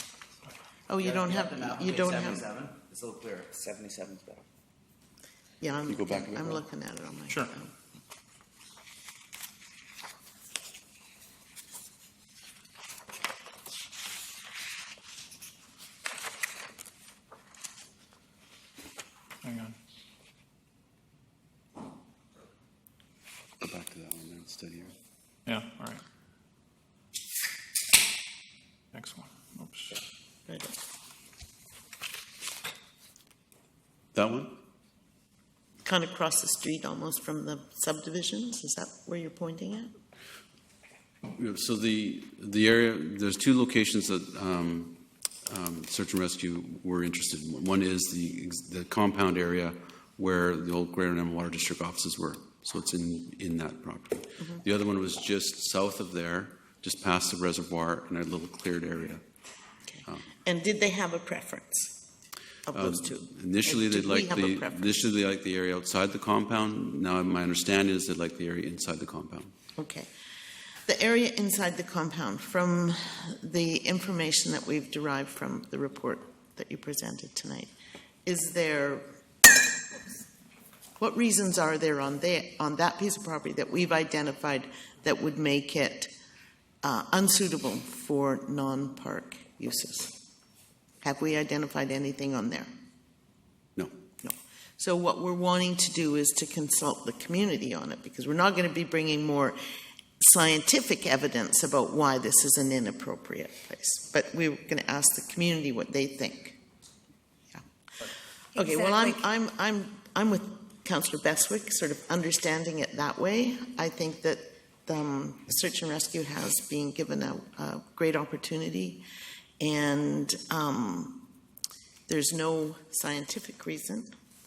Oh, you don't have... You don't have... It's a little clearer. 77 is better. Yeah, I'm go back looking at it on my Sure. phone. Hang on. Go back to that one then, steadier. Yeah, all right. Next one. Oops. Right. That one? Kind of across the street almost from the subdivisions? Is that where you're pointing at? So the area, there's 2 locations that search and rescue were interested in. One is the compound area where the old Greater Nanaimo Water District offices were. So it's in that property. Mm-hmm. The other one was just south of there, just past the reservoir in a little cleared area. Okay. And did they have a preference of those 2? Initially, they liked the area outside the compound. Now, my understanding is they like the area inside the compound. Okay. The area inside the compound, from the information that we've derived from the report that you presented tonight, is there, what reasons are there on that piece of property that we've identified that would make it unsuitable for non-park uses? Have we identified anything on there? No. No. So what we're wanting to do is to consult the community on it, because we're not going to be bringing more scientific evidence about why this is an inappropriate place. But we're going to ask the community what they think. Yeah. Okay. Exactly. Well, I'm with Councillor Beswick, sort of understanding it that way. I think that search and rescue has been given a great opportunity, and there's no scientific reason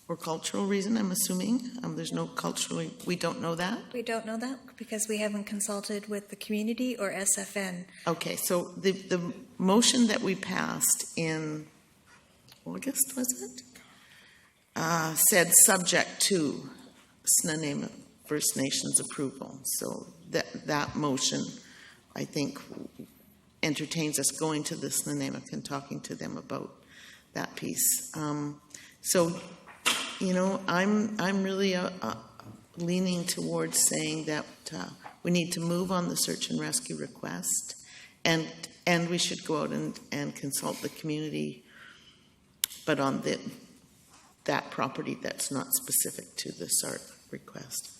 or cultural reason, I'm assuming. There's no culturally, we don't know that? We don't know that because we haven't consulted with the community or SFN. Okay, so the motion that we passed in August, was it? Said subject to Snuneymuxw First Nations approval. So that motion, I think, entertains us going to the Snuneymuxw and talking to them about that piece. So, you know, I'm really leaning towards saying that we need to move on the search and rescue request, and we should go out and consult the community, but on that property that's not specific to the SART request.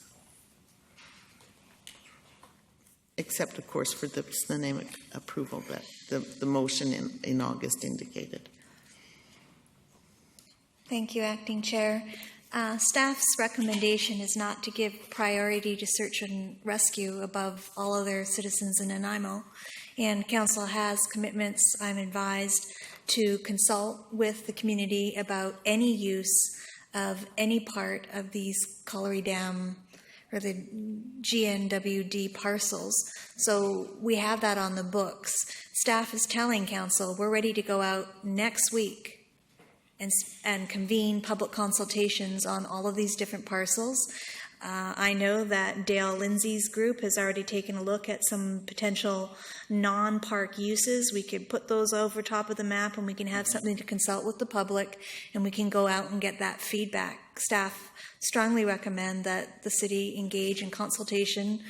Except, of course, for the Snuneymuxw approval that the motion in August indicated. Thank you, Acting Chair. Staff's recommendation is not to give priority to search and rescue above all other citizens in Nanaimo, and Council has commitments, I'm advised, to consult with the community about any use of any part of these Colliery Dam or the GNWD parcels. So we have that on the books. Staff is telling Council we're ready to go out next week and convene public consultations on all of these different parcels. I know that Dale Lindsay's group has already taken a look at some potential non-park uses. We could put those over top of the map and we can have something to consult with the public, and we can go out and get that feedback. Staff strongly recommend that the city engage in consultation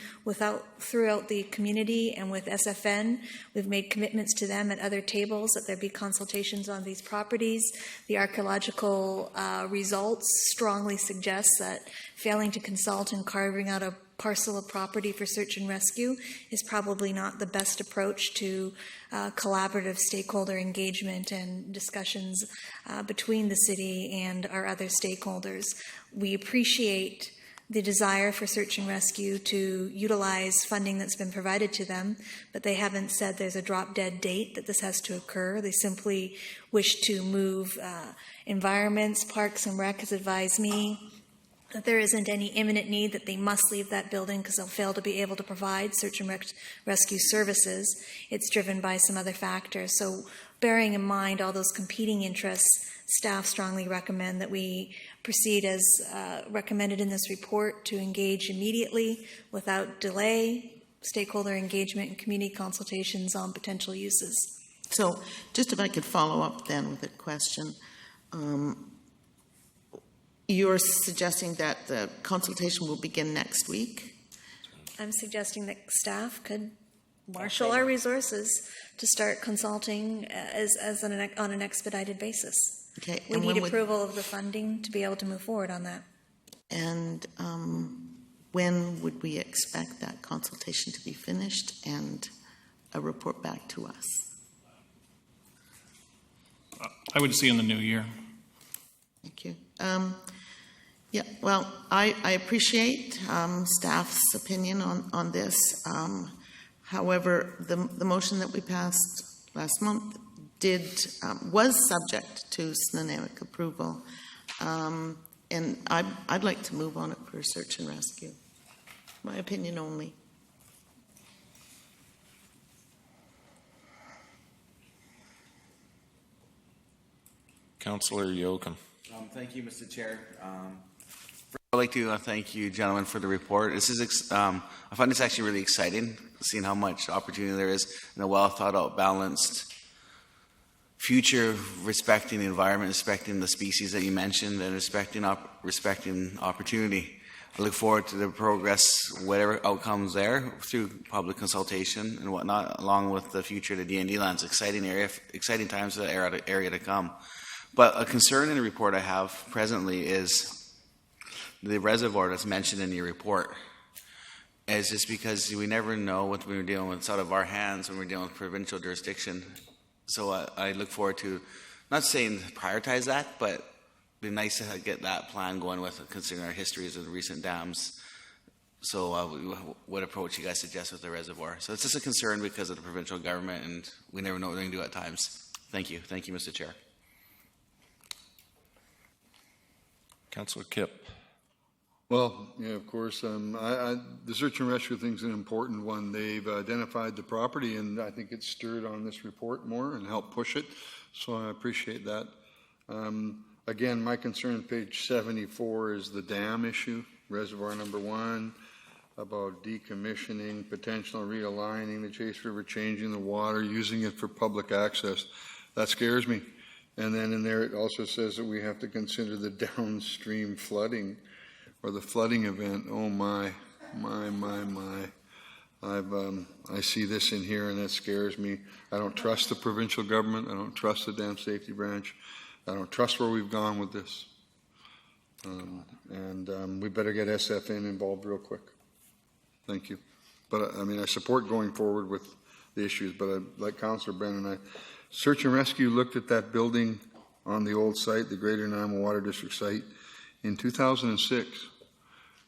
throughout the community and with SFN. We've made commitments to them at other tables that there be consultations on these properties. The archaeological results strongly suggest that failing to consult and carving out a parcel of property for search and rescue is probably not the best approach to collaborative stakeholder engagement and discussions between the city and our other stakeholders. We appreciate the desire for search and rescue to utilize funding that's been provided to them, but they haven't said there's a drop-dead date that this has to occur. They simply wish to move environments. Parks and Rec has advised me that there isn't any imminent need that they must leave that building because they'll fail to be able to provide search and rescue services. It's driven by some other factors. So bearing in mind all those competing interests, staff strongly recommend that we proceed as recommended in this report to engage immediately without delay, stakeholder engagement and community consultations on potential uses. So just if I could follow up then with a question. You're suggesting that the consultation will begin next week? I'm suggesting that staff could marshal our resources to start consulting on an expedited basis. Okay. We need approval of the funding to be able to move forward on that. And when would we expect that consultation to be finished and a report back to us? I would see in the new year. Thank you. Yeah, well, I appreciate staff's opinion on this. However, the motion that we passed last month was subject to Snuneymuxw approval, and I'd like to move on it for search and rescue. My opinion only. Councillor Yoakum. Thank you, Mr. Chair. I'd like to thank you, gentlemen, for the report. This is, I find this actually really exciting, seeing how much opportunity there is in a well thought out, balanced future, respecting the environment, respecting the species that you mentioned, and respecting opportunity. I look forward to the progress, whatever outcomes there, through public consultation and whatnot, along with the future of the DND lands. Exciting times for that area to come. But a concern in the report I have presently is the reservoir that's mentioned in your report. It's just because we never know what we're dealing with. It's out of our hands when we're dealing with provincial jurisdiction. So I look forward to, not saying prioritize that, but it'd be nice to get that plan going with, considering our histories of the recent dams. what approach you guys suggest with the reservoir. So it's just a concern because of the provincial government, and we never know what they're going to do at times. Thank you. Thank you, Mr. Chair. Councillor Kipp. Well, yeah, of course. The search and rescue thing's an important one. They've identified the property, and I think it's stirred on this report more and helped push it. So I appreciate that. Again, my concern, page 74, is the dam issue, reservoir number 1, about decommissioning, potential realigning the Chase River, changing the water, using it for public access. That scares me. And then in there, it also says that we have to consider the downstream flooding or the flooding event. Oh my. I see this in here, and it scares me. I don't trust the provincial government. I don't trust the dam safety branch. I don't trust where we've gone with this. We better get SFN involved real quick. Thank you. But I support going forward with the issues, but like Councillor Brennan, search and rescue looked at that building on the old site, the Greater Nanaimo Water District site, in 2006.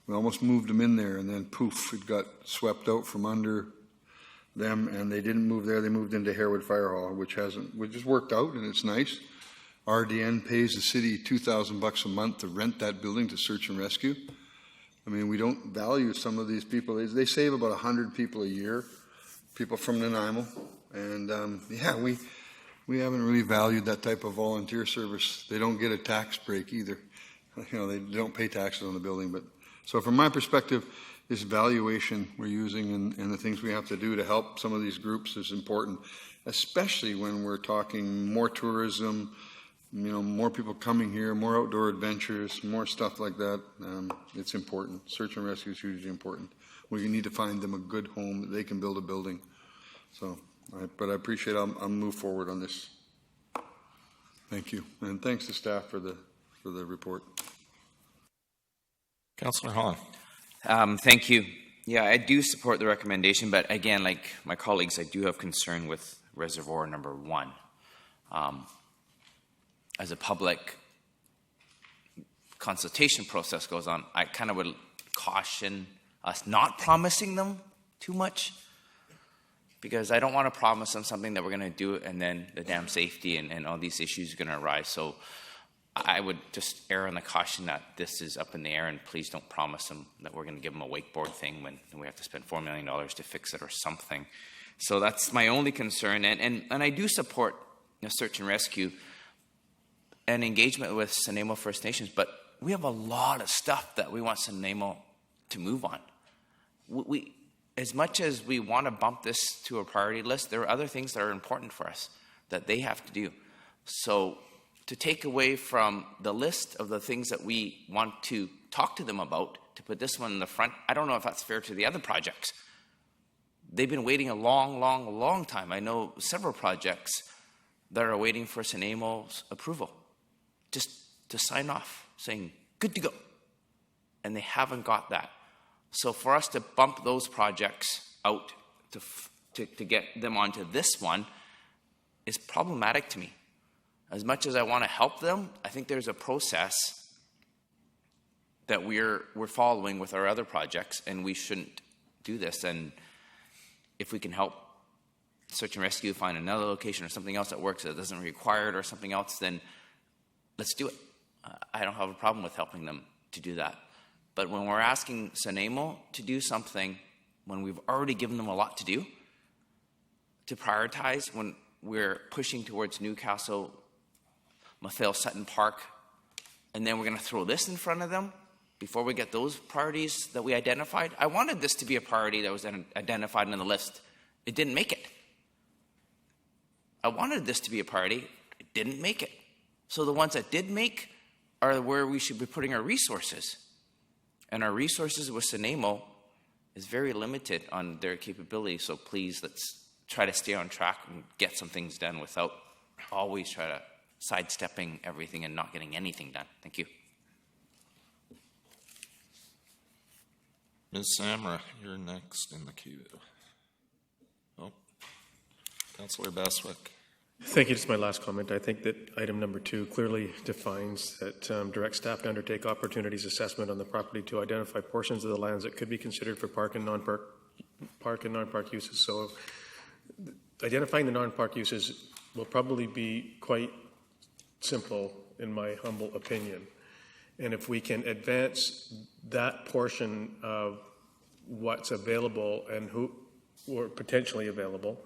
We almost moved them in there, and then poof, it got swept out from under them, and they didn't move there. They moved into Harewood Fire Hall, which has worked out, and it's nice. RDN pays the city $2,000 a month to rent that building to search and rescue. We don't value some of these people. They save about 100 people a year, people from Nanaimo, and we haven't really valued that type of volunteer service. They don't get a tax break either. They don't pay taxes on the building. But so from my perspective, this valuation we're using and the things we have to do to help some of these groups is important, especially when we're talking more tourism, more people coming here, more outdoor adventures, more stuff like that. It's important. Search and rescue is hugely important. We need to find them a good home that they can build a building. So, but I appreciate I'll move forward on this. Thank you. And thanks to staff for the report. Councillor Hahn. Thank you. Yeah, I do support the recommendation, but again, like my colleagues, I do have concern with reservoir number 1. As a public consultation process goes on, I kind of would caution us not promising them too much, because I don't want to promise them something that we're going to do and then the dam safety and all these issues are going to arise. So I would just err on the caution that this is up in the air, and please don't promise them that we're going to give them a wakeboard thing when we have to spend $4 million to fix it or something. So that's my only concern. And I do support search and rescue and engagement with Sanemo First Nations, but we have a lot of stuff that we want Sanemo to move on. We as much as we want to bump this to a priority list, there are other things that are important for us that they have to do. So to take away from the list of the things that we want to talk to them about, to put this one in the front, I don't know if that's fair to the other projects. They've been waiting a long time. I know several projects that are waiting for Sanemo's approval, just to sign off, saying, good to go. And they haven't got that. So for us to bump those projects out to get them onto this one is problematic to me. As much as I want to help them, I think there's a process that we're following with our other projects, and we shouldn't do this. And if we can help search and rescue find another location or something else that works that doesn't require it or something else, then let's do it. I don't have a problem with helping them to do that. But when we're asking Sanemo to do something, when we've already given them a lot to do, to prioritize, when we're pushing towards Newcastle, Mathail Sutton Park, and then we're going to throw this in front of them before we get those priorities that we identified. I wanted this to be a priority that was identified on the list. It didn't make it. I wanted this to be a priority. It didn't make it. So the ones that did make are where we should be putting our resources. And our resources with Sanemo is very limited on their capability. So please, let's try to stay on track and get some things done without always try to sidestepping everything and not getting anything done. Thank you. Ms. Samra, you're next in the queue. Oh, Councillor Baswick. Thank you. Just my last comment. I think that item number 2 clearly defines that direct staff to undertake opportunities assessment on the property to identify portions of the lands that could be considered for park and non-park uses. So identifying the non-park uses will probably be quite simple, in my humble opinion. And if we can advance that portion of what's available and who or potentially available,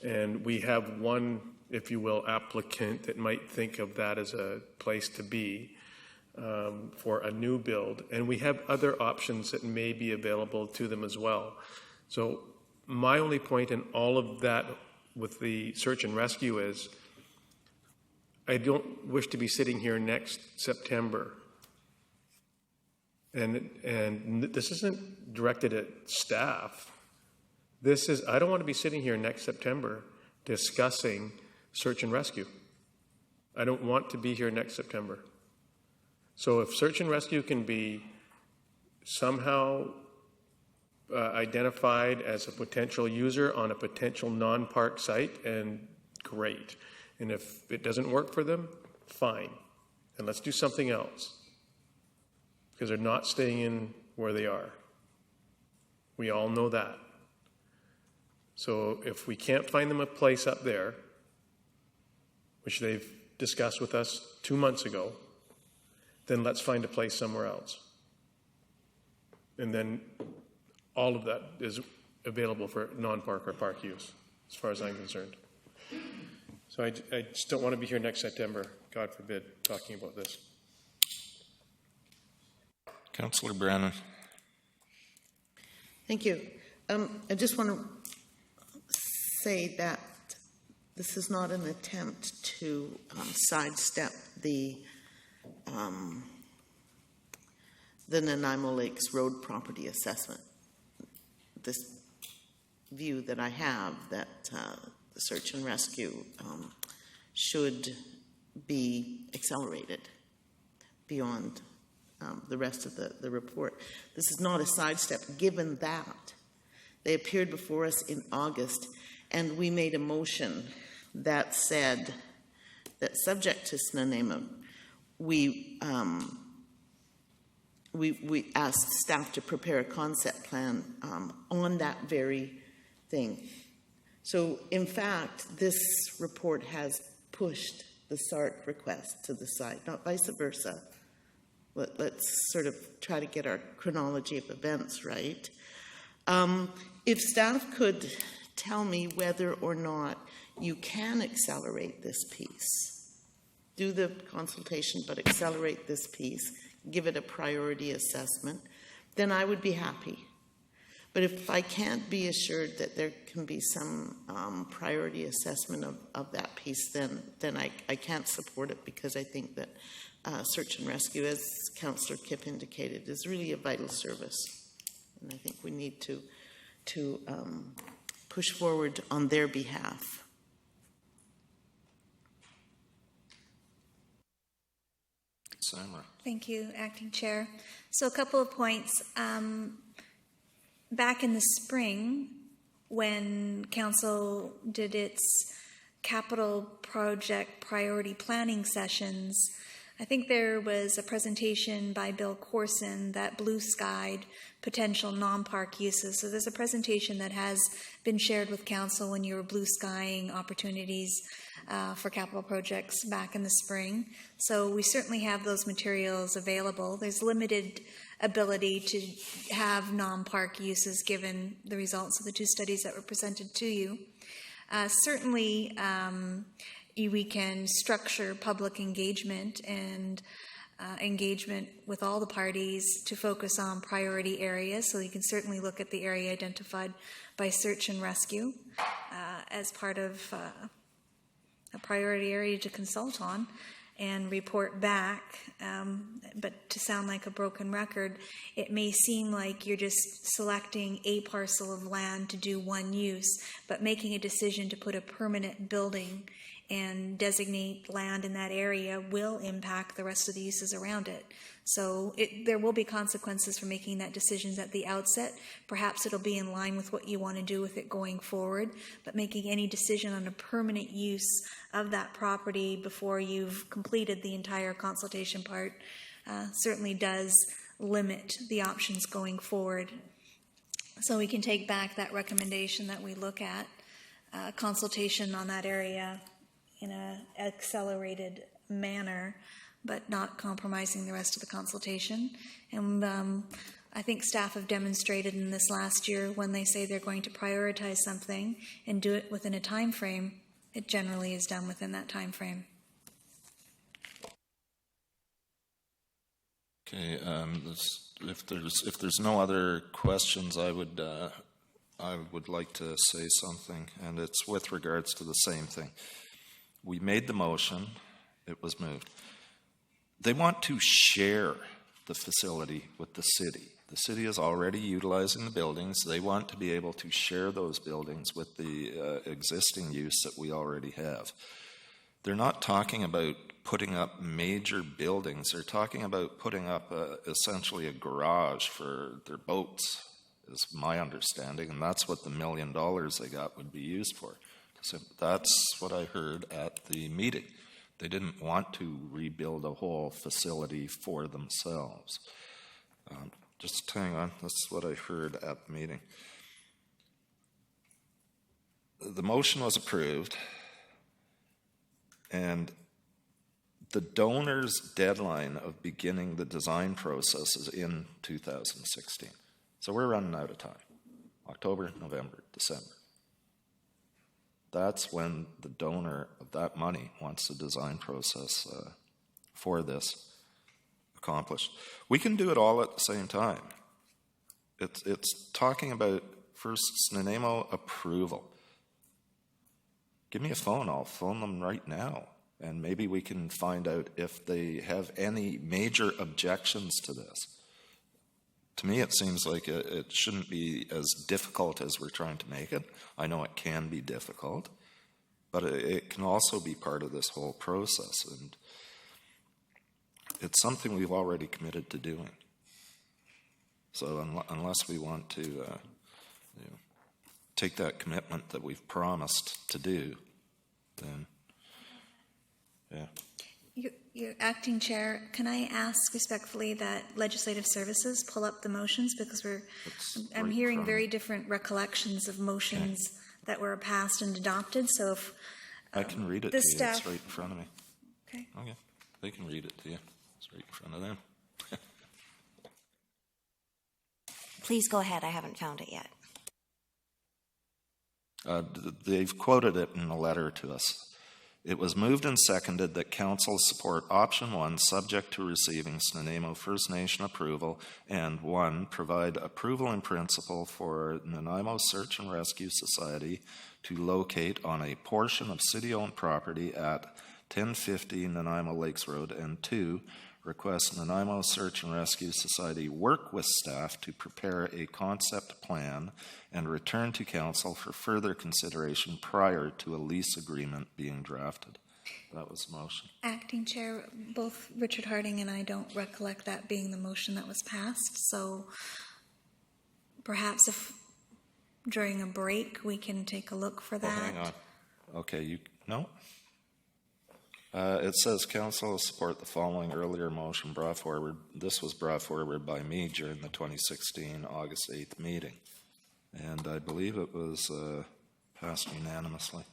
and we have one, if you will, applicant that might think of that as a place to be for a new build, and we have other options that may be available to them as well. So my only point in all of that with the search and rescue is I don't wish to be sitting here next September, and this isn't directed at staff. This is, I don't want to be sitting here next September discussing search and rescue. I don't want to be here next September. So if search and rescue can be somehow identified as a potential user on a potential non-park site, and great. And if it doesn't work for them, fine. And let's do something else. Because they're not staying in where they are. We all know that. So if we can't find them a place up there, which they've discussed with us 2 months ago, then let's find a place somewhere else. And then all of that is available for non-park or park use, as far as I'm concerned. So I just don't want to be here next September, God forbid, talking about this. Councillor Brennan. Thank you. I just want to say that this is not an attempt to sidestep the Nanaimo Lakes Road property assessment. This view that I have that the search and rescue should be accelerated beyond the rest of the report. This is not a sidestep, given that they appeared before us in August, and we made a motion that said that subject to Snuneymuxw, we asked staff to prepare a concept plan on that very thing. So, in fact, this report has pushed the SART request to the side, not vice versa. Let's sort of try to get our chronology of events right. If staff could tell me whether or not you can accelerate this piece, do the consultation, but accelerate this piece, give it a priority assessment, then I would be happy. But if I can't be assured that there can be some priority assessment of that piece, then I can't support it, because I think that search and rescue, as Councillor Kipp indicated, is really a vital service. And I think we need to push forward on their behalf. Samra. Thank you, Acting Chair. So a couple of points. Back in the spring, when Council did its capital project priority planning sessions, I think there was a presentation by Bill Corson that blue-skied potential non-park uses. So there's a presentation that has been shared with Council when you were blue-skying opportunities for capital projects back in the spring. So we certainly have those materials available. There's limited ability to have non-park uses given the results of the two studies that were presented to you. Certainly, we can structure public engagement and engagement with all the parties to focus on priority areas. So you can certainly look at the area identified by search and rescue as part of a priority area to consult on and report back. But to sound like a broken record, it may seem like you're just selecting a parcel of land to do one use, but making a decision to put a permanent building and designate land in that area will impact the rest of the uses around it. So there will be consequences for making that decision at the outset. Perhaps it'll be in line with what you want to do with it going forward, but making any decision on a permanent use of that property before you've completed the entire consultation part certainly does limit the options going forward. So we can take back that recommendation that we look at consultation on that area in an accelerated manner, but not compromising the rest of the consultation. And I think staff have demonstrated in this last year when they say they're going to prioritize something and do it within a time frame, it generally is done within that time frame. Okay, if there's no other questions, I would like to say something, and it's with regards to the same thing. We made the motion, it was moved. They want to share the facility with the city. The city is already utilizing the buildings. They want to be able to share those buildings with the existing use that we already have. They're not talking about putting up major buildings. They're talking about putting up essentially a garage for their boats, is my understanding, and that's what the $1 million they got would be used for. So that's what I heard at the meeting. They didn't want to rebuild a whole facility for themselves. Just hang on, that's what I heard at the meeting. The motion was approved, and the donor's deadline of beginning the design process is in 2016. So we're running out of time. October, November, December. That's when the donor of that money wants the design process for this accomplished. We can do it all at the same time. It's talking about first Snuneymuxw approval. Give me a phone, I'll phone them right now, and maybe we can find out if they have any major objections to this. To me, it seems like it shouldn't be as difficult as we're trying to make it. I know it can be difficult, but it can also be part of this whole process, and it's something we've already committed to doing. So unless we want to take that commitment that we've promised to do, then, yeah. Your acting chair, can I ask respectfully that Legislative Services pull up the motions, because I'm hearing very different recollections of motions that were passed and adopted. So if I can read it to you, it's right in front of me. Okay. Okay, they can read it to you. It's right in front of them. Please go ahead. I haven't found it yet. They've quoted it in a letter to us. It was moved and seconded that council support option 1, subject to receiving Snuneymuxw First Nation approval, and 1, provide approval in principle for Nanaimo Search and Rescue Society to locate on a portion of city-owned property at 1050 Nanaimo Lakes Road, and 2, request Nanaimo Search and Rescue Society work with staff to prepare a concept plan and return to council for further consideration prior to a lease agreement being drafted. That was the motion. Acting Chair, both Richard Harding and I don't recollect that being the motion that was passed, so perhaps if during a break we can take a look for that. Hang on. Okay, no? It says council will support the following earlier motion brought forward. This was brought forward by me during the 2016 August 8th meeting. And I believe it was passed unanimously.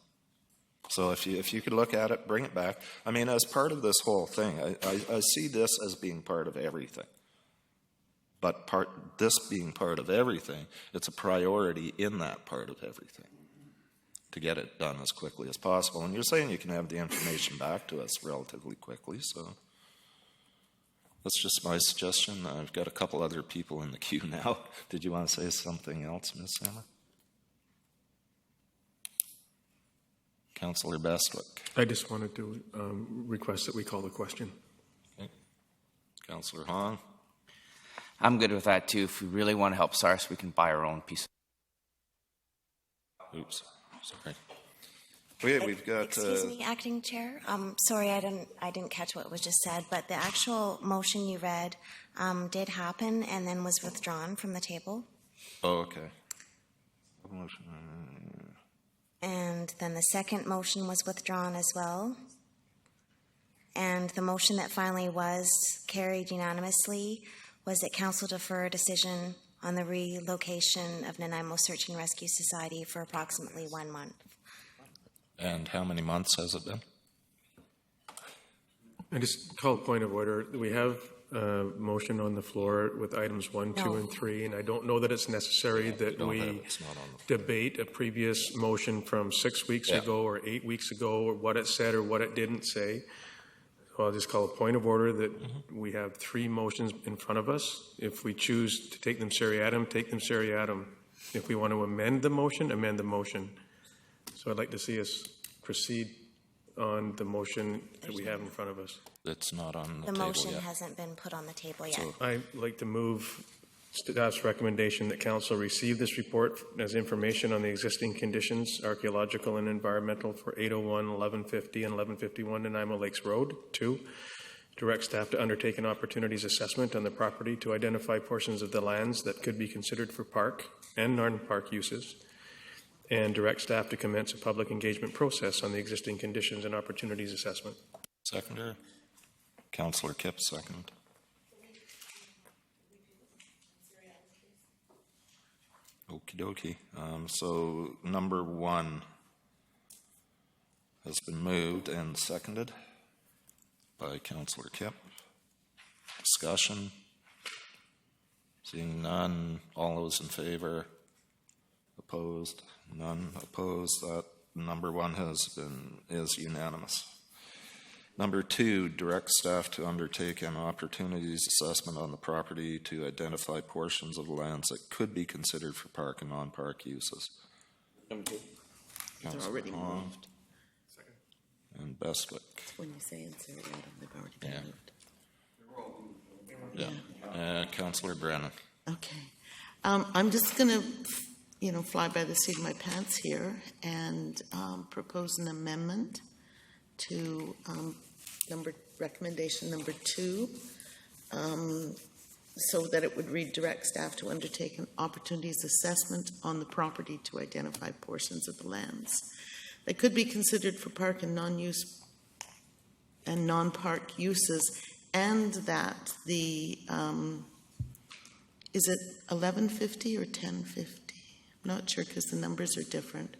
So if you could look at it, bring it back. I mean, as part of this whole thing, I see this as being part of everything. But this being part of everything, it's a priority in that part of everything to get it done as quickly as possible. And you're saying you can have the information back to us relatively quickly, so that's just my suggestion. I've got a couple other people in the queue now. Did you want to say something else, Ms. Sammer? Councillor Bestwick. I just wanted to request that we call the question. Okay. Councillor Hong. I'm good with that too. If we really want to help SARS, we can buy our own piece. Oops, sorry. Okay, we've got. Excuse me, Acting Chair. Sorry, I didn't catch what was just said, but the actual motion you read did happen and then was withdrawn from the table. Oh, okay. And then the second motion was withdrawn as well. And the motion that finally was carried unanimously was that council defer a decision on the relocation of Nanaimo Search and Rescue Society for approximately 1 month. And how many months has it been? I just call a point of order. We have a motion on the floor with items 1, 2, and 3, and I don't know that it's necessary that we debate a previous motion from 6 weeks ago or 8 weeks ago, or what it said or what it didn't say. So I'll just call a point of order that we have 3 motions in front of us. If we choose to take them seriatim, take them seriatim. If we want to amend the motion, amend the motion. So I'd like to see us proceed on the motion that we have in front of us. It's not on the The table motion yet. hasn't been put on the table yet. So- I'd like to move staff's recommendation that council receive this report as information on the existing conditions, archaeological and environmental, for 801, 1150, and 1151 Nanaimo Lakes Road. 2, direct staff to undertake an opportunities assessment on the property to identify portions of the lands that could be considered for park and non-park uses, and direct staff to commence a public engagement process on the existing conditions and opportunities assessment. Seconder. Councillor Kipp, second. Okie dokie. So number 1 has been moved and seconded by Councillor Kipp. Discussion. Seeing none, all those in favor? Opposed? None opposed. That number 1 is unanimous. Number 2, direct staff to undertake an opportunities assessment on the property to identify portions of the lands that could be considered for park and non-park uses. Number 2. They're already moved. And Bestwick. When you say in seriatim, they've already been Yeah. moved. Yeah. Councillor Brennan. Okay. I'm just going to, fly by the seat of my pants here and propose an amendment to recommendation number 2, so that it would read direct staff to undertake an opportunities assessment on the property to identify portions of the lands that could be considered for park and non-park uses, and that the is it 1150 or 1050? I'm not sure because the numbers are different.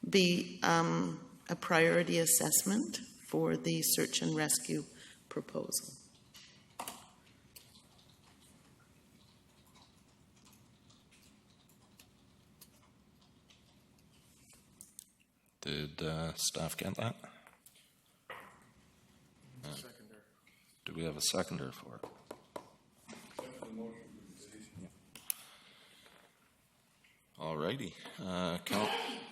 Be a priority assessment for the search and rescue proposal. Did staff get that? Do we have a seconder for it? All righty.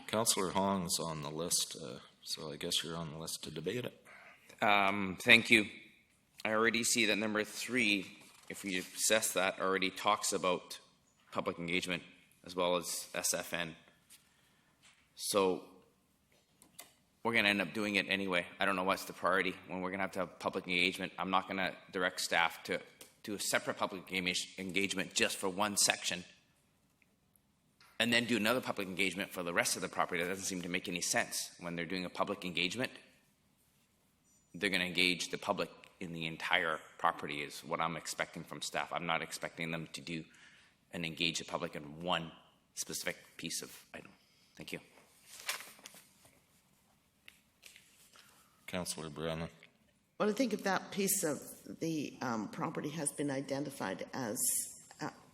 Councillor Hong's on the list, so I guess you're on the list to debate it. Thank you. I already see that number 3, if we assess that, already talks about public engagement as well as SFN. So we're going to end up doing it anyway. I don't know what's the priority when we're going to have public engagement. I'm not going to direct staff to do a separate public engagement just for one section and then do another public engagement for the rest of the property. That doesn't seem to make any sense. When they're doing a public engagement, they're going to engage the public in the entire property is what I'm expecting from staff. I'm not expecting them to do and engage the public in one specific piece of item. Thank you. Councillor Brennan. Well, I think if that piece of the property has been identified as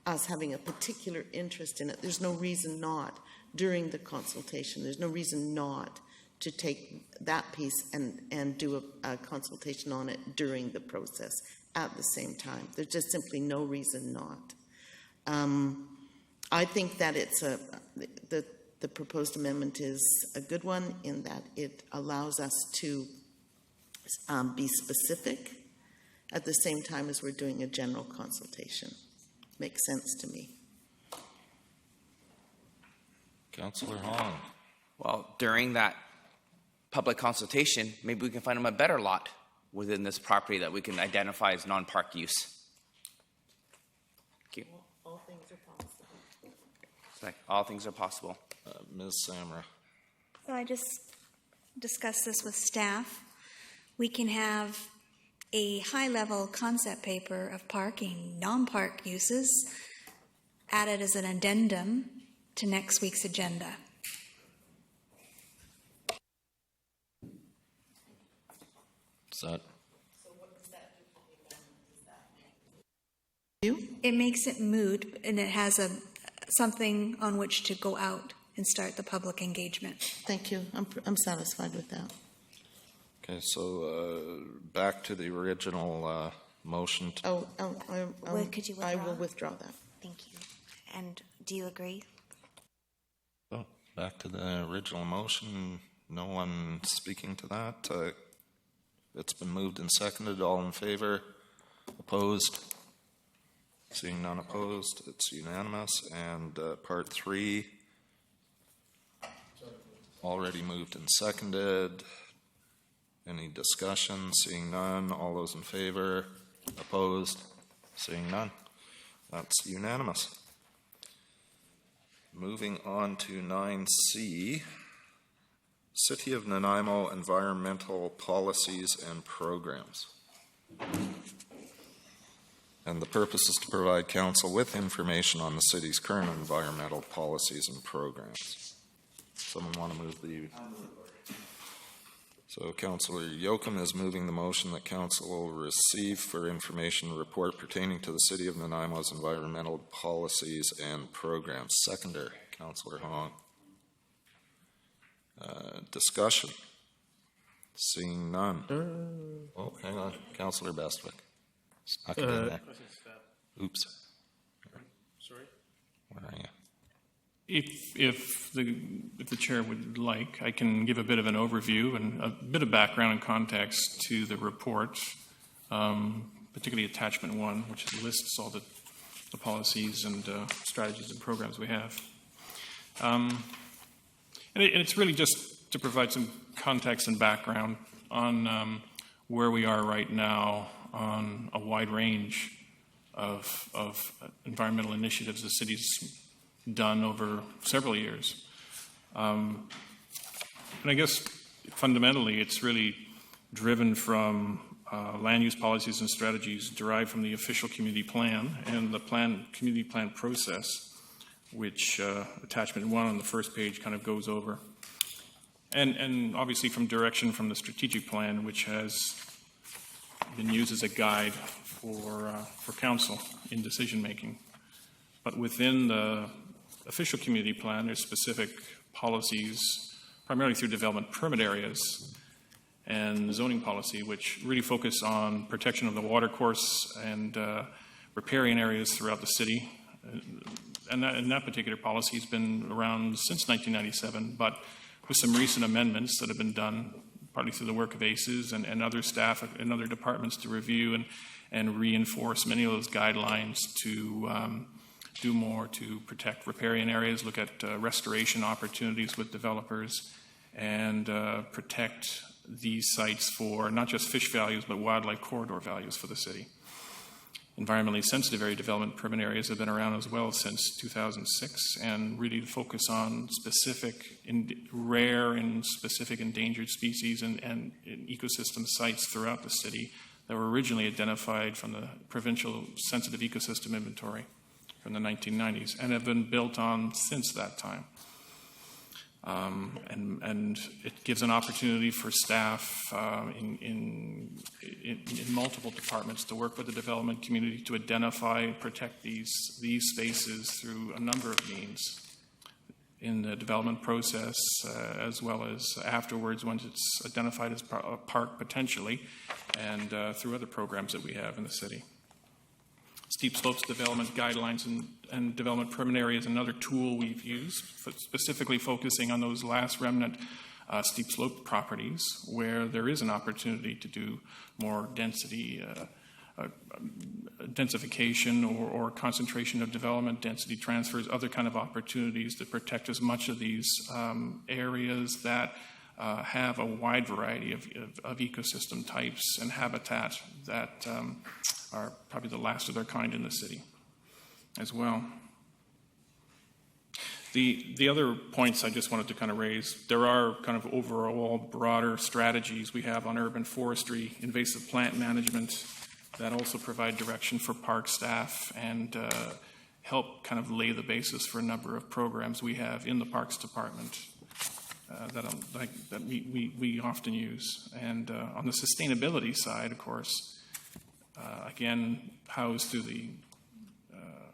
us having a particular interest in it, there's no reason not during the consultation. There's no reason not to take that piece and do a consultation on it during the process at the same time. There's just simply no reason not. I think that it's the proposed amendment is a good one in that it allows us to be specific at the same time as we're doing a general consultation. Makes sense to me. Councillor Hong. Well, during that public consultation, maybe we can find them a better lot within this property that we can identify as non-park use. Thank you. All things are possible. All things are possible. Ms. Samra. So I just discussed this with staff. We can have a high-level concept paper of parking, non-park uses, added as an addendum to next week's agenda. It makes it moot, and it has something on which to go out and start the public engagement. Thank you. I'm satisfied with that. Okay, so back to the original motion. Could you withdraw? I will withdraw that. Thank you. And do you agree? So back to the original motion. No one speaking to that. It's been moved and seconded. All in favor? Opposed? Seeing none opposed, it's unanimous. And part 3, already moved and seconded. Any discussion? Seeing none. All those in favor? Opposed? Seeing none. That's unanimous. Moving on to 9C, City of Nanaimo Environmental Policies and Programs. And the purpose is to provide council with information on the city's current environmental policies and programs. Someone want to move the... So Councillor Yoakum is moving the motion that council will receive for information a report pertaining to the City of Nanaimo's environmental policies and programs. Seconder, Councillor Hong. Discussion. Seeing none. Oh, hang on. Councillor Bestwick. Snuck it in there. Oops. Sorry? Where are you? If the chair would like, I can give a bit of an overview and a bit of background and context to the report, particularly attachment 1, which lists all the policies and strategies and programs we have. And it's really just to provide some context and background on where we are right now on a wide range of environmental initiatives the city's done over several years. And I guess fundamentally it's really driven from land use policies and strategies derived from the official community plan and the community plan process, which attachment 1 on the first page kind of goes over. And obviously from direction from the strategic plan, which has been used as a guide for council in decision making. But within the official community plan, there's specific policies, primarily through development permit areas and zoning policy, which really focus on protection of the watercourse and riparian areas throughout the city. And that particular policy has been around since 1997, but with some recent amendments that have been done partly through the work of ACES and other staff and other departments to review and reinforce many of those guidelines to do more to protect riparian areas, look at restoration opportunities with developers, and protect these sites for not just fish values, but wildlife corridor values for the city. Environmentally sensitive area development permit areas have been around as well since 2006 and really focus on specific rare and specific endangered species and ecosystem sites throughout the city that were originally identified from the provincial sensitive ecosystem inventory from the 1990s and have been built on since that time. And it gives an opportunity for staff in multiple departments to work with the development community to identify and protect these spaces through a number of means in the development process as well as afterwards once it's identified as a park potentially and through other programs that we have in the city. Steep slopes development guidelines and development permit area is another tool we've used, specifically focusing on those last remnant steep slope properties where there is an opportunity to do more density, densification or concentration of development, density transfers, other kind of opportunities to protect as much of these areas that have a wide variety of ecosystem types and habitat that are probably the last of their kind in the city as well. The other points I just wanted to kind of raise, there are kind of overall broader strategies we have on urban forestry, invasive plant management, that also provide direction for park staff and help kind of lay the basis for a number of programs we have in the Parks Department that we often use. And on the sustainability side, of course, again, housed through the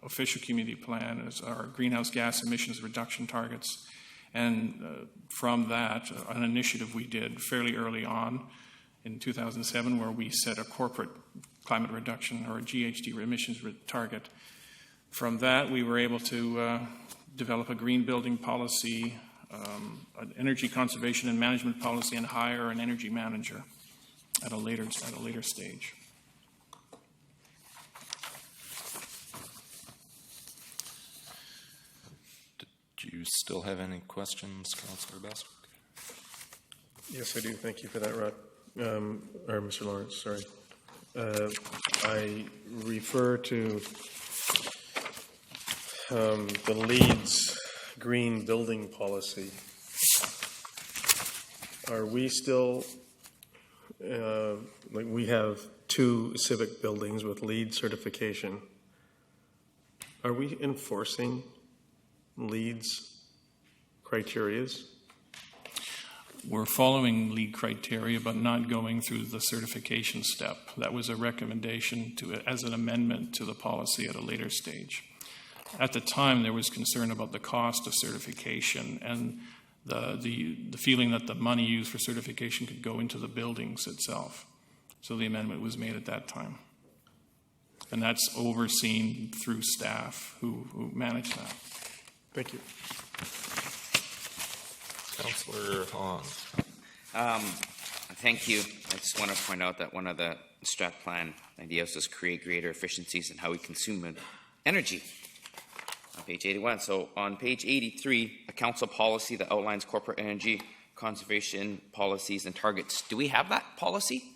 official community plan is our greenhouse gas emissions reduction targets. And from that, an initiative we did fairly early on in 2007 where we set a corporate climate reduction or a GHG emissions target. From that, we were able to develop a green building policy, an energy conservation and management policy, and hire an energy manager at a later stage. Do you still have any questions, Councillor Bestwick? Yes, I do. Thank you for that, Rod. Or Mr. Lawrence, sorry. I refer to the Leeds green building policy. Are we still, like we have 2 civic buildings with LEED certification. Are we enforcing LEED's criterias? We're following LEED criteria, but not going through the certification step. That was a recommendation as an amendment to the policy at a later stage. At the time, there was concern about the cost of certification and the feeling that the money used for certification could go into the buildings itself. So the amendment was made at that time. And that's overseen through staff who manage that. Thank you. Councillor Hong. Thank you. I just want to point out that one of the strat plan ideas is create greater efficiencies in how we consume energy. On page 81. So on page 83, a council policy that outlines corporate energy conservation policies and targets. Do we have that policy?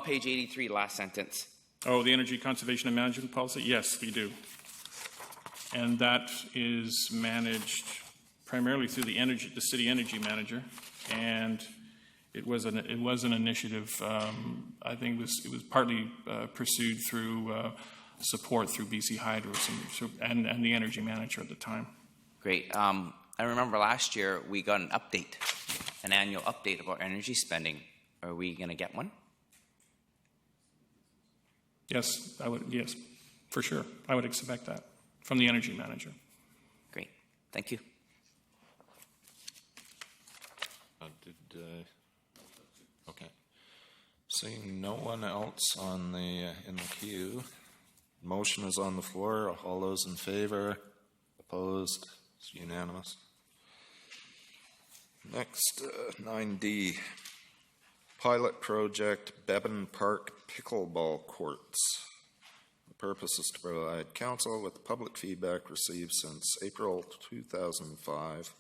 Page 83, last sentence. Oh, the energy conservation and management policy? Yes, we do. And that is managed primarily through the city energy manager. And it was an initiative. I think it was partly pursued through support through BC Hydro and the energy manager at the time. Great. I remember last year we got an annual update about energy spending. Are we going to get one? Yes, I would. Yes, for sure. I would expect that from the energy manager. Great. Thank you. Okay. Seeing no one else in the queue, motion is on the floor. All those in favor? Opposed? It's unanimous. Next, 9D. Pilot project Bevan Park Pickleball Courts. The purpose is to provide council with public feedback received since April 2005.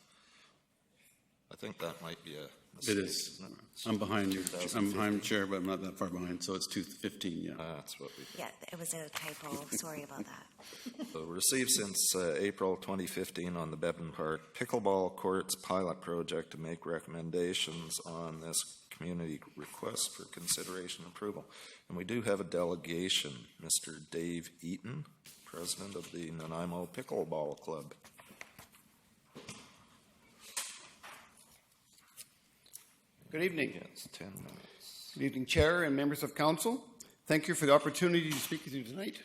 I think that might be a mistake. It is. I'm behind you. I'm behind Chair, but I'm not that far behind, so it's 215, yeah. That's what we. Yeah, it was a typo. Sorry about that. So received since April 2015 on the Bevan Park Pickleball Courts pilot project to make recommendations on this community request for consideration and approval. And we do have a delegation, Mr. Dave Eaton, president of the Nanaimo Pickleball Club. Good evening. Yes, 10 minutes. Good evening, Chair and members of Council. Thank you for the opportunity to speak with you tonight.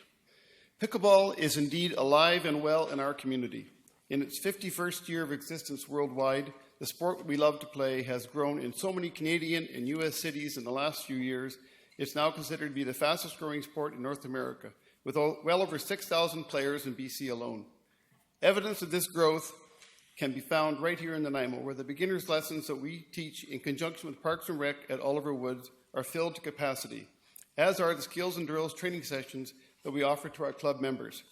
Pickleball is indeed alive and well in our community. In its 51st year of existence worldwide, the sport we love to play has grown in so many Canadian and U.S. cities in the last few years. It's now considered to be the fastest growing sport in North America, with well over 6,000 players in BC alone. Evidence of this growth can be found right here in Nanaimo, where the beginners' lessons that we teach in conjunction with Parks and Rec at Oliver Woods are filled to capacity, as are the skills and drills training sessions that we offer to our club members.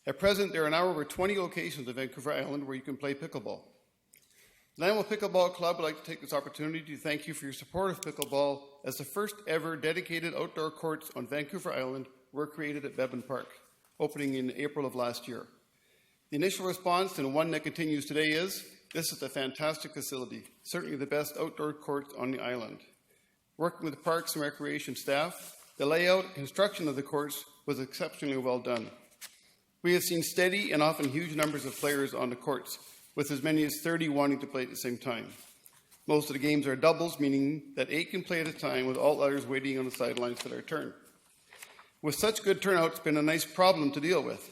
At present, there are now over 20 locations on Vancouver Island where you can play pickleball. The Nanaimo Pickleball Club would like to take this opportunity to thank you for your support of pickleball, as the first ever dedicated outdoor courts on Vancouver Island were created at Bevan Park, opening in April of last year. The initial response, and one that continues today, is this is a fantastic facility, certainly the best outdoor courts on the island. Working with the Parks and Recreation staff, the layout and construction of the courts was exceptionally well done. We have seen steady and often huge numbers of players on the courts, with as many as 30 wanting to play at the same time. Most of the games are doubles, meaning that 8 can play at a time, with all others waiting on the sidelines for their turn. With such good turnout, it's been a nice problem to deal with.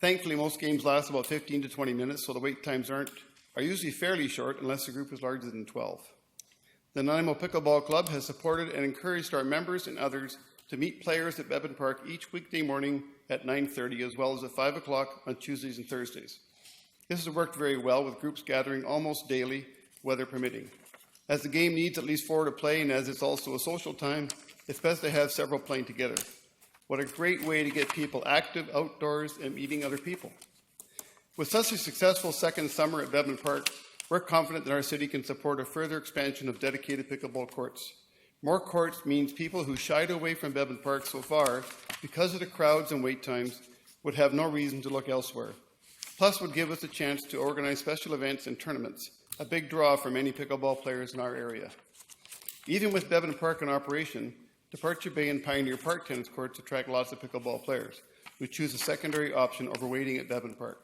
Thankfully, most games last about 15 to 20 minutes, so the wait times are usually fairly short unless the group is larger than 12. The Nanaimo Pickleball Club has supported and encouraged our members and others to meet players at Bevan Park each weekday morning at 9:30, as well as at 5 o'clock on Tuesdays and Thursdays. This has worked very well, with groups gathering almost daily, weather permitting. As the game needs at least 4 to play, and as it's also a social time, it's best to have several playing together. What a great way to get people active outdoors and meeting other people. With such a successful second summer at Bevan Park, we're confident that our city can support a further expansion of dedicated pickleball courts. More courts means people who shied away from Bevan Park so far because of the crowds and wait times would have no reason to look elsewhere. Plus would give us a chance to organize special events and tournaments, a big draw for many pickleball players in our area. Even with Bevan Park in operation, Departure Bay and Pioneer Park tennis courts attract lots of pickleball players who choose a secondary option over waiting at Bevan Park.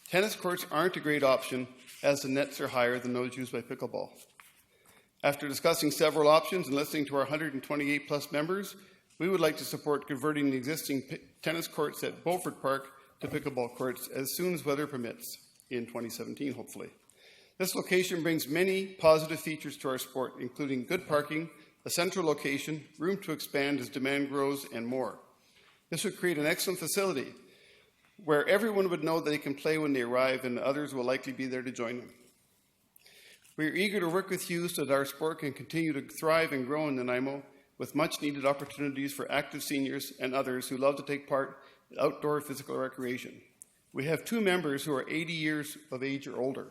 Tennis courts aren't a great option, as the nets are higher than those used by pickleball. After discussing several options and listening to our 128 plus members, we would like to support converting the existing tennis courts at Beaufort Park to pickleball courts as soon as weather permits, in 2017, hopefully. This location brings many positive features to our sport, including good parking, a central location, room to expand as demand grows, and more. This would create an excellent facility where everyone would know that they can play when they arrive, and others will likely be there to join them. We are eager to work with you so that our sport can continue to thrive and grow in Nanaimo, with much-needed opportunities for active seniors and others who love to take part in outdoor physical recreation. We have 2 members who are 80 years of age or older,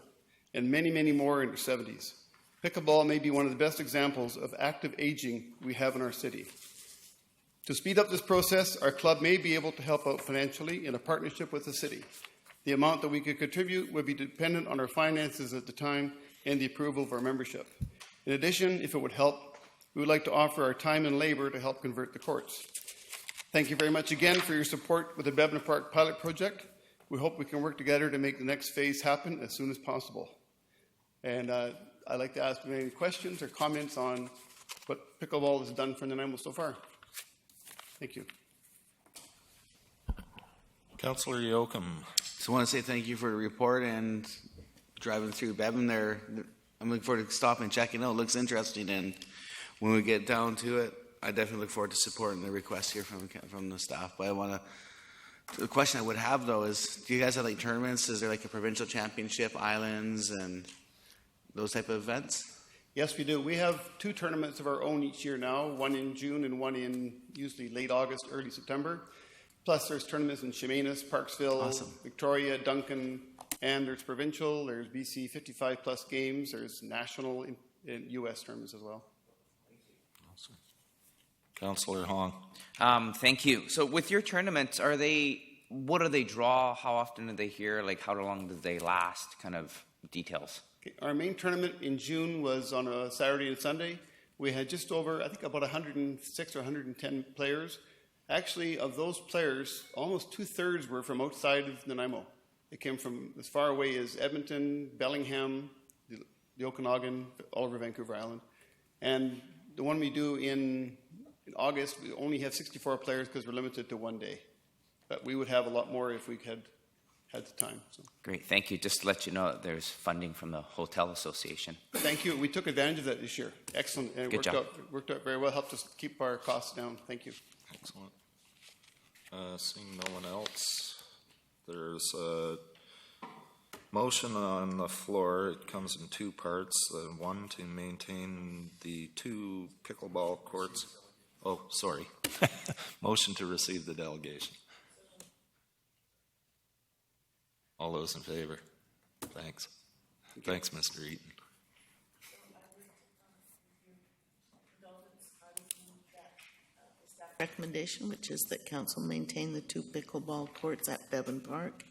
and many, many more in their 70s. Pickleball may be one of the best examples of active aging we have in our city. To speed up this process, our club may be able to help out financially in a partnership with the city. The amount that we could contribute would be dependent on our finances at the time and the approval of our membership. In addition, if it would help, we would like to offer our time and labor to help convert the courts. Thank you very much again for your support with the Bevan Park pilot project. We hope we can work together to make the next phase happen as soon as possible. And I'd like to ask if any questions or comments on what pickleball has done for Nanaimo so far. Thank you. Councillor Yoakum. So I want to say thank you for the report and driving through Bevan there. I'm looking forward to stopping and checking out. It looks interesting, and when we get down to it, I definitely look forward to supporting the request here from the staff. But the question I would have though is, do you guys have like tournaments? Is there like a provincial championship, islands, and those type of events? Yes, we do. We have 2 tournaments of our own each year now, one in June and one in usually late August, early September. Plus there's tournaments in Chemainus, Parksville, awesome. Victoria, Duncan, and there's provincial, there's BC 55 plus games, there's national and US tournaments as well. Awesome. Councillor Hong. Thank you. So with your tournaments, what do they draw? How often are they here? Like how long do they last? Kind of details. Okay. Our main tournament in June was on a Saturday and Sunday. We had just over, I think about 106 or 110 players. Actually, of those players, almost 2/3 were from outside of Nanaimo. They came from as far away as Edmonton, Bellingham, the Okanagan, all over Vancouver Island. And the one we do in August, we only have 64 players because we're limited to 1 day. But we would have a lot more if we had the time. So. Great, thank you. Just to let you know that there's funding from the Hotel Association. Thank you. We took advantage of that this year. Excellent. And Good job. Worked out very well. Helped us keep our costs down. Thank you. Excellent. Seeing no one else, there's a motion on the floor. It comes in 2 parts. One, to maintain the 2 pickleball courts. Oh, sorry. Motion to receive the delegation. All those in favor? Thanks. Thanks, Mr. Eaton. Recommendation, which is that council maintain the 2 pickleball courts at Bevan Park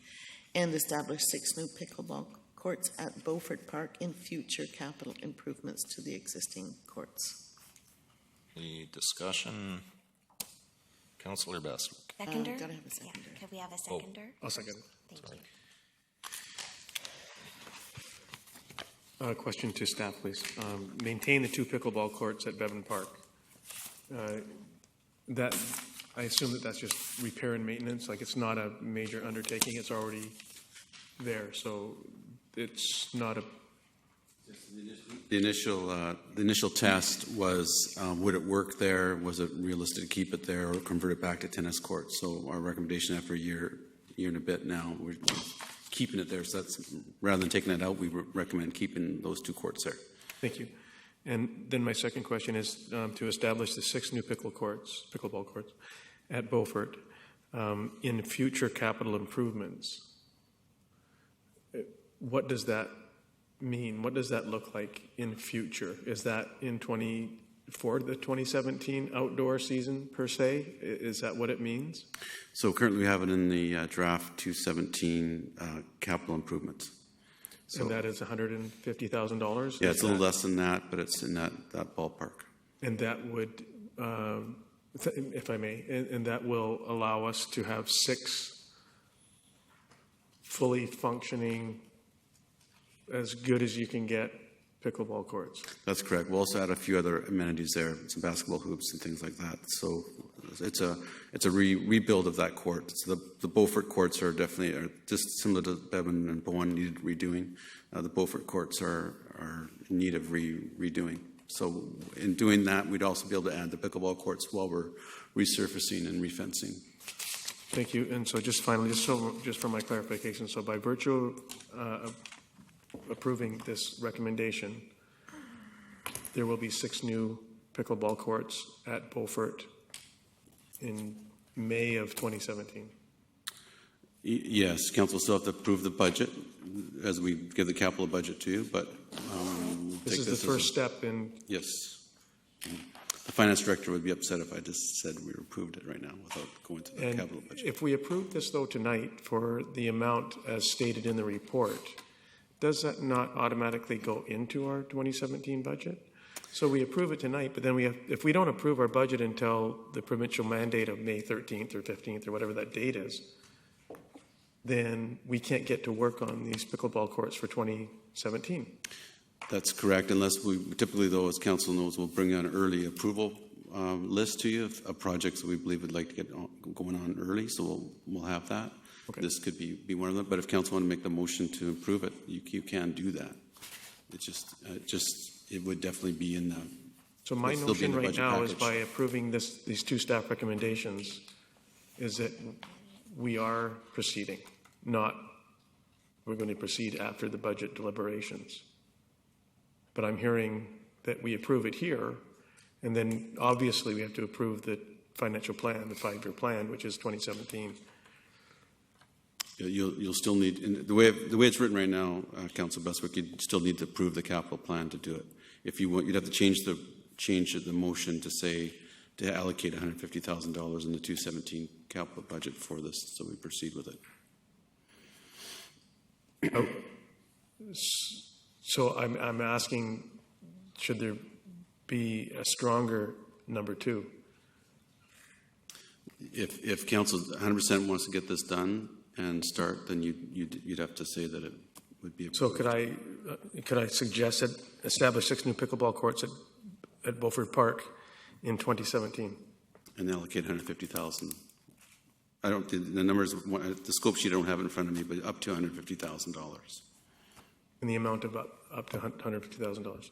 and establish 6 new pickleball courts at Beaufort Park in future capital improvements to the existing courts. Any discussion? Councillor Bestwick. Seconder? Gotta have a seconder. Yeah. Could we have a seconder? I'll second. Thank Sorry. you. Question to staff, please. Maintain the 2 pickleball courts at Bevan Park. That, I assume that that's just repair and maintenance, like it's not a major undertaking, it's already there, so it's not a... The initial test was, would it work there? Was it realistic to keep it there or convert it back to tennis courts? So our recommendation after a year and a bit now, we're keeping it there. So that's, rather than taking it out, we recommend keeping those 2 courts there. Thank you. And then my second question is to establish the 6 new pickleball courts at Beaufort in future capital improvements. What does that mean? What does that look like in future? Is that for the 2017 outdoor season per se? Is that what it means? So currently we have it in the draft 217 capital improvements. So, and that is $150,000? Yeah, it's a little less than that, but it's in that ballpark. And that would, if I may, and that will allow us to have 6 fully functioning, as good as you can get pickleball courts. That's correct. We'll also add a few other amenities there, some basketball hoops and things like that. So it's a rebuild of that court. So the Beaufort courts are definitely just similar to Bevan and Bowen needed redoing. The Beaufort courts are in need of redoing. So in doing that, we'd also be able to add the pickleball courts while we're resurfacing and refencing. Thank you. And so just finally, just for my clarification, so by virtue of approving this recommendation, there will be 6 new pickleball courts at Beaufort in May of 2017. Yes, council still have to approve the budget as we give the capital budget to you, but this is the first step in. Yes. The finance director would be upset if I just said we approved it right now without going to the capital budget. If we approve this though tonight for the amount as stated in the report, does that not automatically go into our 2017 budget? So we approve it tonight, but then if we don't approve our budget until the provincial mandate of May 13th or 15th or whatever that date is, then we can't get to work on these pickleball courts for 2017. That's correct, unless we typically, though, as council knows, we'll bring an early approval list to you of projects that we believe would like to get going on early, so we'll have that. Okay. This could be one of them, but if council want to make the motion to approve it, you can do that. It would definitely be in the. So my notion right now is by approving these 2 staff recommendations, is that we are proceeding, not we're going to proceed after the budget deliberations. But I'm hearing that we approve it here, and then obviously we have to approve the financial plan, the 5-year plan, which is 2017. You'll still need, in the way it's written right now, Council Bestwick, you'd still need to approve the capital plan to do it. If you want, you'd have to change the motion to say to allocate $150,000 in the 2017 capital budget for this, so we proceed with it. So I'm asking, should there be a stronger number 2? If council 100% wants to get this done and start, then you'd have to say that it would be approved. So could I suggest that establish 6 new pickleball courts at Beaufort Park in 2017? And allocate $150,000. I don't think the numbers, the scope sheet I don't have it in front of me, but up to $150,000. In the amount of up to $150,000.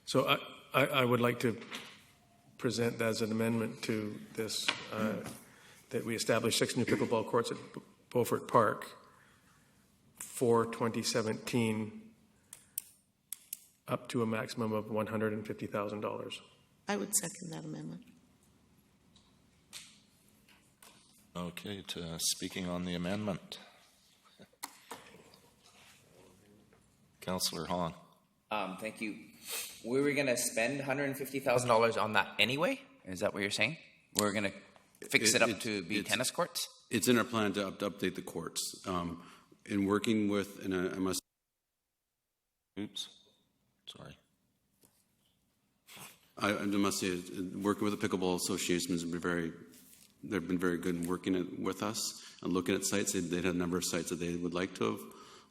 So I would like to present that as an amendment to this, that we establish 6 new pickleball courts at Beaufort Park for 2017 up to a maximum of $150,000. I would second that amendment. Okay, speaking on the amendment. Councillor Hahn. Thank you. We were going to spend $150,000 on that anyway? Is that what you're saying? We're going to fix it up to be tennis courts? It's in our plan to update the courts. In working with, and I must. Oops. Sorry. I must say, working with the Pickleball Association has been they've been very good in working with us and looking at sites. They'd had a number of sites that they would like to have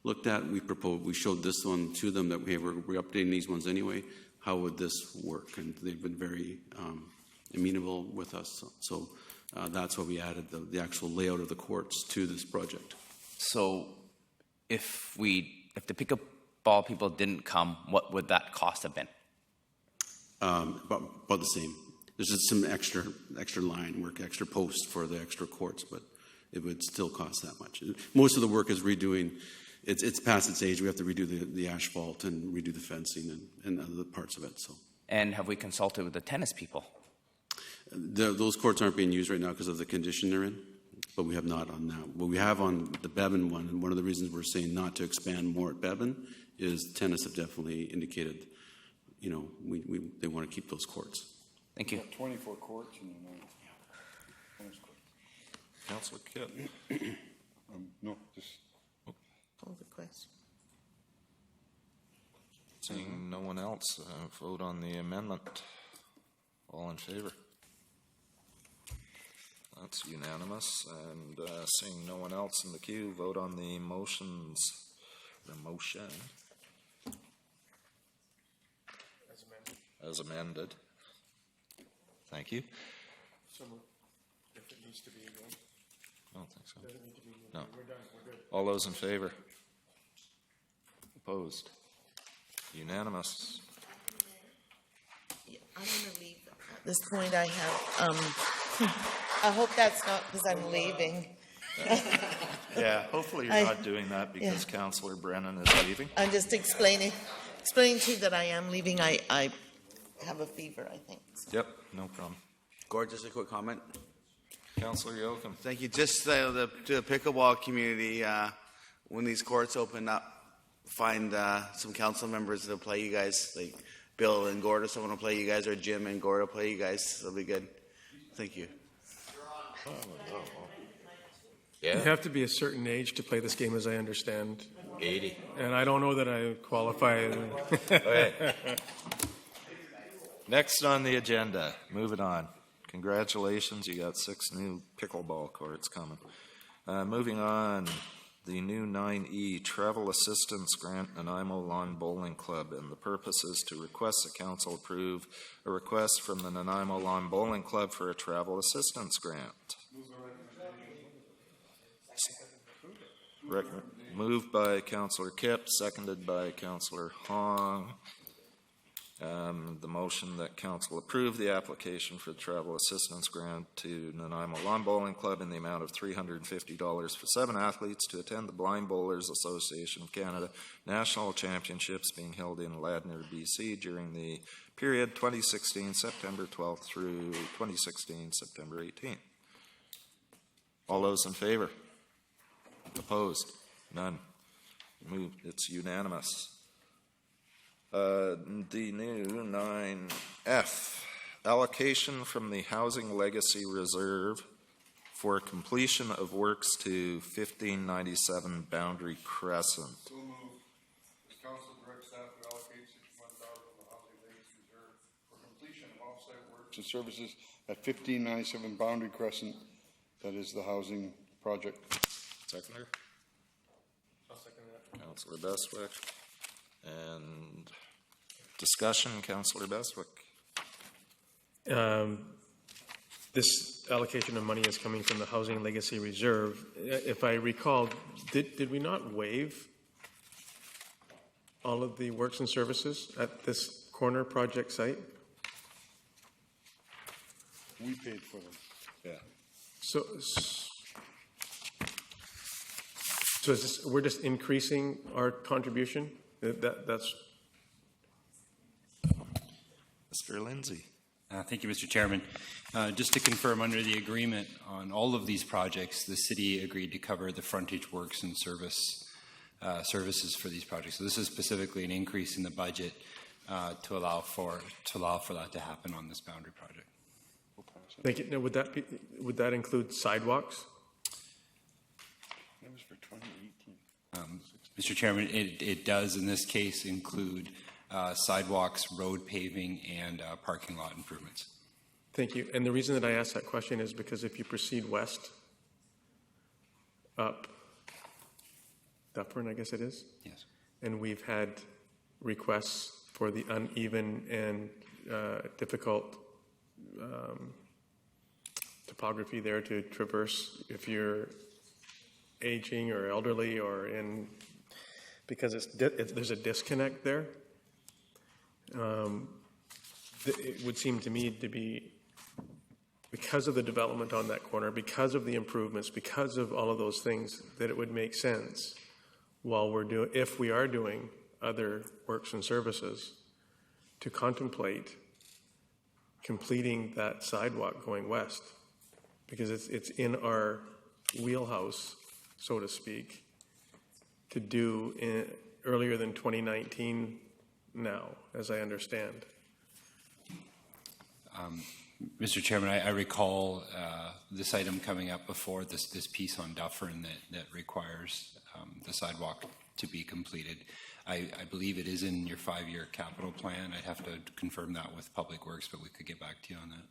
looked at. We showed this one to them that we're updating these ones anyway. How would this work? And they've been very amenable with us. So that's why we added the actual layout of the courts to this project. So if the pickleball people didn't come, what would that cost have been? About the same. There's just some extra line work, extra posts for the extra courts, but it would still cost that much. Most of the work is redoing. It's past its age. We have to redo the asphalt and redo the fencing and other parts of it. So. And have we consulted with the tennis people? Those courts aren't being used right now because of the condition they're in, but we have not on that. What we have on the Bevan one, and one of the reasons we're saying not to expand more at Bevan is tennis have definitely indicated, they want to keep those courts. Thank you. 24 courts in the tennis court. Councillor Kitt. No, just. Call the question. Seeing no one else, vote on the amendment. All in favor? That's unanimous. And seeing no one else in the queue, vote on the motion. As amended. Thank you. So if it needs to be again. I don't think so. Doesn't need to be again. No. We're done. We're good. All those in favor? Opposed? Unanimous. Yeah, I'm going to leave at this point. I have. I hope that's not because I'm leaving. Yeah, hopefully you're not doing that because Councillor Brennan is leaving. I'm just explaining to you that I am leaving. I have a fever, I think. Yep, no problem. Gord, just a quick comment. Councillor Yoakum. Thank you. Just to the pickleball community, when these courts open up, find some council members to play you guys, like Bill and Gord or someone will play you guys, or Jim and Gord will play you guys. It'll be good. Thank you. You have to be a certain age to play this game, as I understand. 80. And I don't know that I qualify. Okay. Next on the agenda, moving on. Congratulations, you got 6 new pickleball courts coming. Moving on, the new 9E Travel Assistance Grant, Nanaimo Lawn Bowling Club, and the purpose is to request the council approve a request from the Nanaimo Lawn Bowling Club for a travel assistance grant. Moved by Councillor Kipp, seconded by Councillor Hong. The motion that council approve the application for the travel assistance grant to Nanaimo Lawn Bowling Club in the amount of $350 for 7 athletes to attend the Blind Bowlers Association of Canada National Championships being held in Ladner, BC during the period 2016 September 12th through 2016 September 18th. All those in favor? Opposed? None. Moved. It's unanimous. The new 9F, allocation from the Housing Legacy Reserve for completion of works to 1597 Boundary Crescent. So moved. This council directs staff to allocate $61,000 from the Housing Legacy Reserve for completion of off-site works and services at 1597 Boundary Crescent. That is the housing project. Seconder? I'll second that. Councillor Bestwick. And discussion, Councillor Bestwick. This allocation of money is coming from the Housing Legacy Reserve. If I recall, did we not waive all of the works and services at this corner project site? We paid for them. Yeah. So is this, we're just increasing our contribution? That's Mr. Lindsay. Thank you, Mr. Chairman. Just to confirm, under the agreement on all of these projects, the city agreed to cover the frontage works and service services for these projects. So this is specifically an increase in the budget to allow for that to happen on this boundary project. Thank you. Now, would that include sidewalks? That was for 2018. Mr. Chairman, it does in this case include sidewalks, road paving, and parking lot improvements. Thank you. And the reason that I asked that question is because if you proceed west, up Dufferin, I guess it is? Yes. And we've had requests for the uneven and difficult topography there to traverse if you're aging or elderly or in, because there's a disconnect there. It would seem to me to be, because of the development on that corner, because of the improvements, because of all of those things, that it would make sense while if we are doing other works and services, to contemplate completing that sidewalk going west, because it's in our wheelhouse, so to speak, to do earlier than 2019 now, as I understand. Mr. Chairman, I recall this item coming up before, this piece on Dufferin that requires the sidewalk to be completed. I believe it is in your 5-year capital plan. I'd have to confirm that with Public Works, but we could get back to you on that.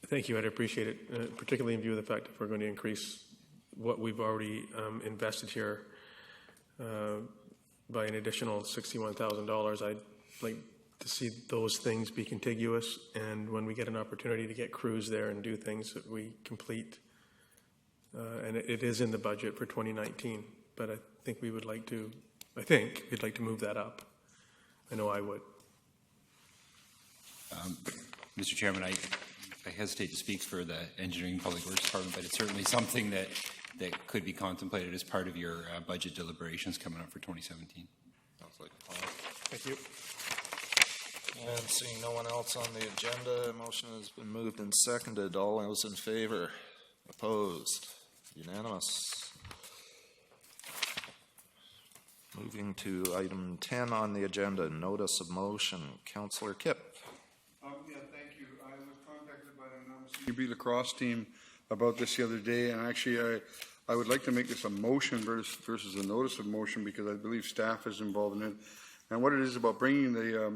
Thank you. I'd appreciate it, particularly in view of the fact that we're going to increase what we've already invested here by an additional $61,000. I'd like to see those things be contiguous, and when we get an opportunity to get crews there and do things that we complete, and it is in the budget for 2019, but I think we'd like to move that up. I know I would. Mr. Chairman, I hesitate to speak for the Engineering and Public Works Department, but it's certainly something that could be contemplated as part of your budget deliberations coming up for 2017. Sounds like a plan. Thank you. And seeing no one else on the agenda, a motion has been moved and seconded. All those in favor? Opposed? Unanimous. Moving to item 10 on the agenda, notice of motion. Councillor Kipp. Yeah, thank you. I was contacted by the Senior B lacrosse team about this the other day, and actually I would like to make this a motion versus a notice of motion, because I believe staff is involved in it. And what it is about bringing the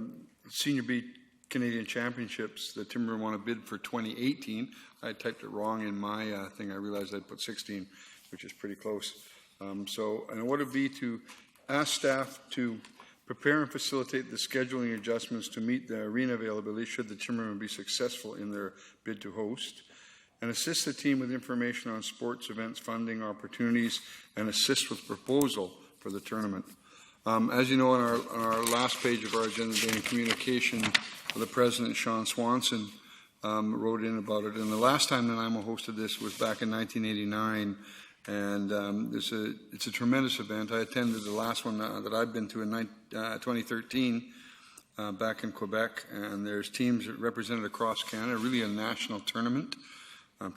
Senior B Canadian Championships, the Timber won a bid for 2018. I typed it wrong in my thing. I realized I'd put 16, which is pretty close. And what it would be to ask staff to prepare and facilitate the scheduling adjustments to meet the arena availability should the Timbermen be successful in their bid to host, and assist the team with information on sports events, funding opportunities, and assist with proposal for the tournament. As you know, on our last page of our agenda today in communication, the President, Sean Swanson, wrote in about it. And the last time Nanaimo hosted this was back in 1989. And it's a tremendous event. I attended the last one that I've been to in 2013 back in Quebec. And there's teams represented across Canada, really a national tournament.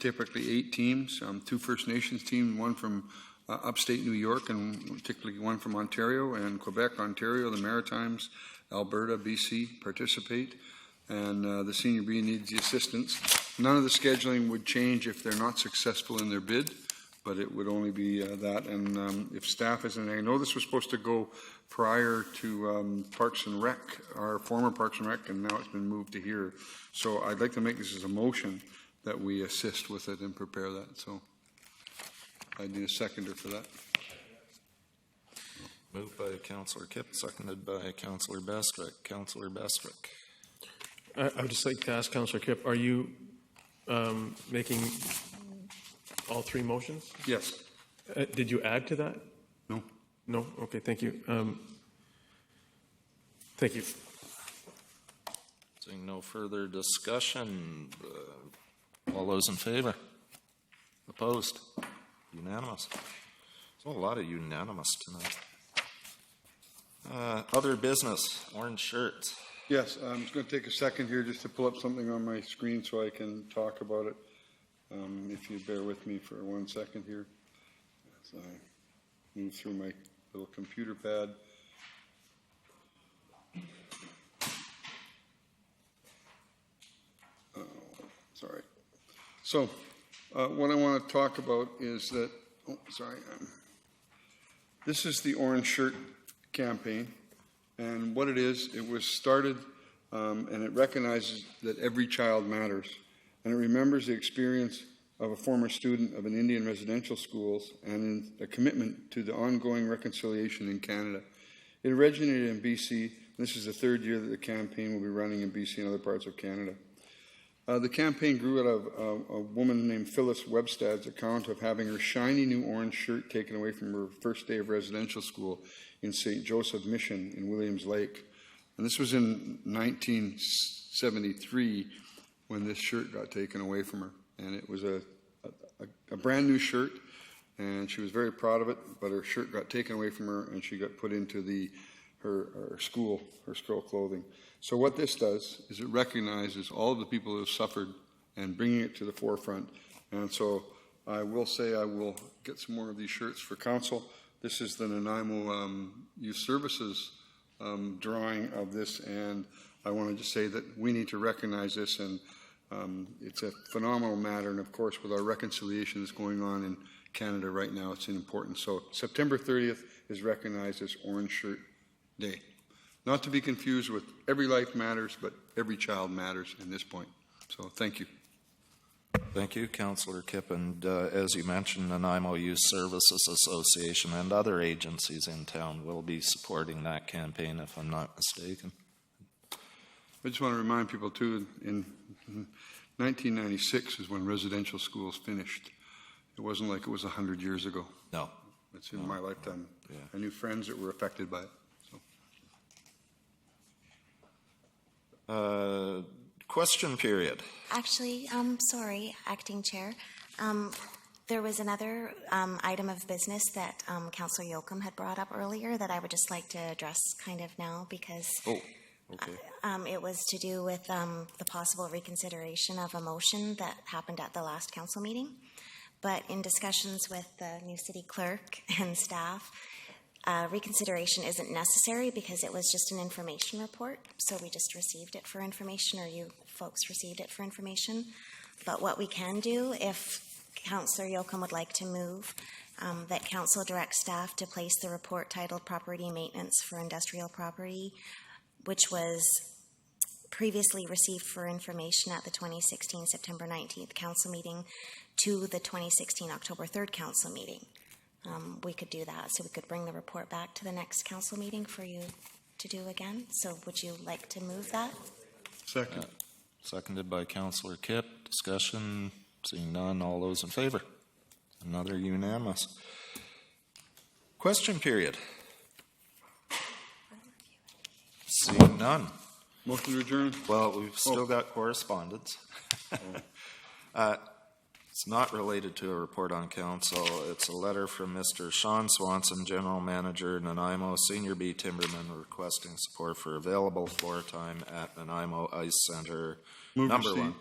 Typically 8 teams, 2 First Nations teams, 1 from upstate New York, and particularly 1 from Ontario, and Quebec, Ontario, the Maritimes, Alberta, BC participate, and the Senior B needs the assistance. None of the scheduling would change if they're not successful in their bid, but it would only be that. And if staff isn't, I know this was supposed to go prior to Parks and Rec, our former Parks and Rec, and now it's been moved to here. So I'd like to make this as a motion that we assist with it and prepare that. So I need a seconder for that. Moved by Councillor Kipp, seconded by Councillor Bestwick. Councillor Bestwick. I would just like to ask Councillor Kipp, are you making all 3 motions? Yes. Did you add to that? No. No? Okay, thank you. Thank you. Seeing no further discussion, all those in favor? Opposed? Unanimous. There's a lot of unanimous tonight. Other business, orange shirts. Yes, I'm just going to take a second here just to pull up something on my screen so I can talk about it. If you bear with me for 1 second here. As I move through my little computer pad. Oh, sorry. So, what I want to talk about is that, this is the Orange Shirt campaign, and what it is, it was started, and it recognizes that every child matters, and it remembers the experience of a former student of an Indian residential schools and a commitment to the ongoing reconciliation in Canada. It originated in BC. This is the third year that the campaign will be running in BC and other parts of Canada. The campaign grew out of a woman named Phyllis Webstad's account of having her shiny new orange shirt taken away from her first day of residential school in St. Joseph Mission in Williams Lake. And this was in 1973 when this shirt got taken away from her. And it was a brand new shirt, and she was very proud of it, but her shirt got taken away from her and she got put into her school clothing. So what this does is it recognizes all of the people who have suffered and bringing it to the forefront. And so I will say I will get some more of these shirts for council. This is the Nanaimo Youth Services drawing of this, and I wanted to say that we need to recognize this, and it's a phenomenal matter, and of course with our reconciliation that's going on in Canada right now, it's important. So September 30th is recognized as Orange Shirt Day. Not to be confused with Every Life Matters, but Every Child Matters in this point. So thank you. Thank you, Councillor Kipp. And as you mentioned, the Nanaimo Youth Services Association and other agencies in town will be supporting that campaign, if I'm not mistaken. I just want to remind people, too, in 1996 is when residential schools finished. It wasn't like it was 100 years ago. No. It's in my lifetime. Yeah. I knew friends that were affected by it. So. Question period. Actually, sorry, Acting Chair. There was another item of business that Councillor Yoakum had brought up earlier that I would just like to address kind of now because it was to do with the possible reconsideration of a motion that happened at the last council meeting. But in discussions with the new city clerk and staff, reconsideration isn't necessary because it was just an information report. So we just received it for information, or you folks received it for information. But what we can do, if Councillor Yoakum would like to move, that council directs staff to place the report titled Property Maintenance for Industrial Property, which was previously received for information at the 2016 September 19th council meeting to the 2016 October 3rd council meeting. We could do that, so we could bring the report back to the next council meeting for you to do again. So would you like to move that? Second. Seconded by Councillor Kipp. Discussion. Seeing none, all those in favor? Another unanimous. Question period. Seeing none. Motion to adjourn. Well, we've still got correspondence. It's not related to a report on council. It's a letter from Mr. Sean Swanson, General Manager, Nanaimo, Senior B Timberman, requesting support for available floor time at Nanaimo Ice Center. Move Number receipt.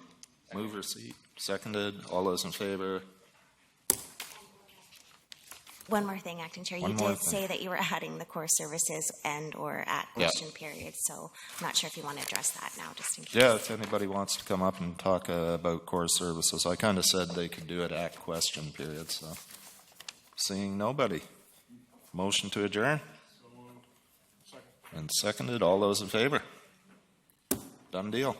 1. Move receipt. Seconded. All those in favor? One more thing, Acting Chair. You did say that you were adding the core services and or at question period, so I'm not sure if you want to address that now, just in case. Yeah, if anybody wants to come up and talk about core services, I kind of said they could do it at question period, so. Seeing nobody. Motion to adjourn? And seconded. All those in favor? Done deal.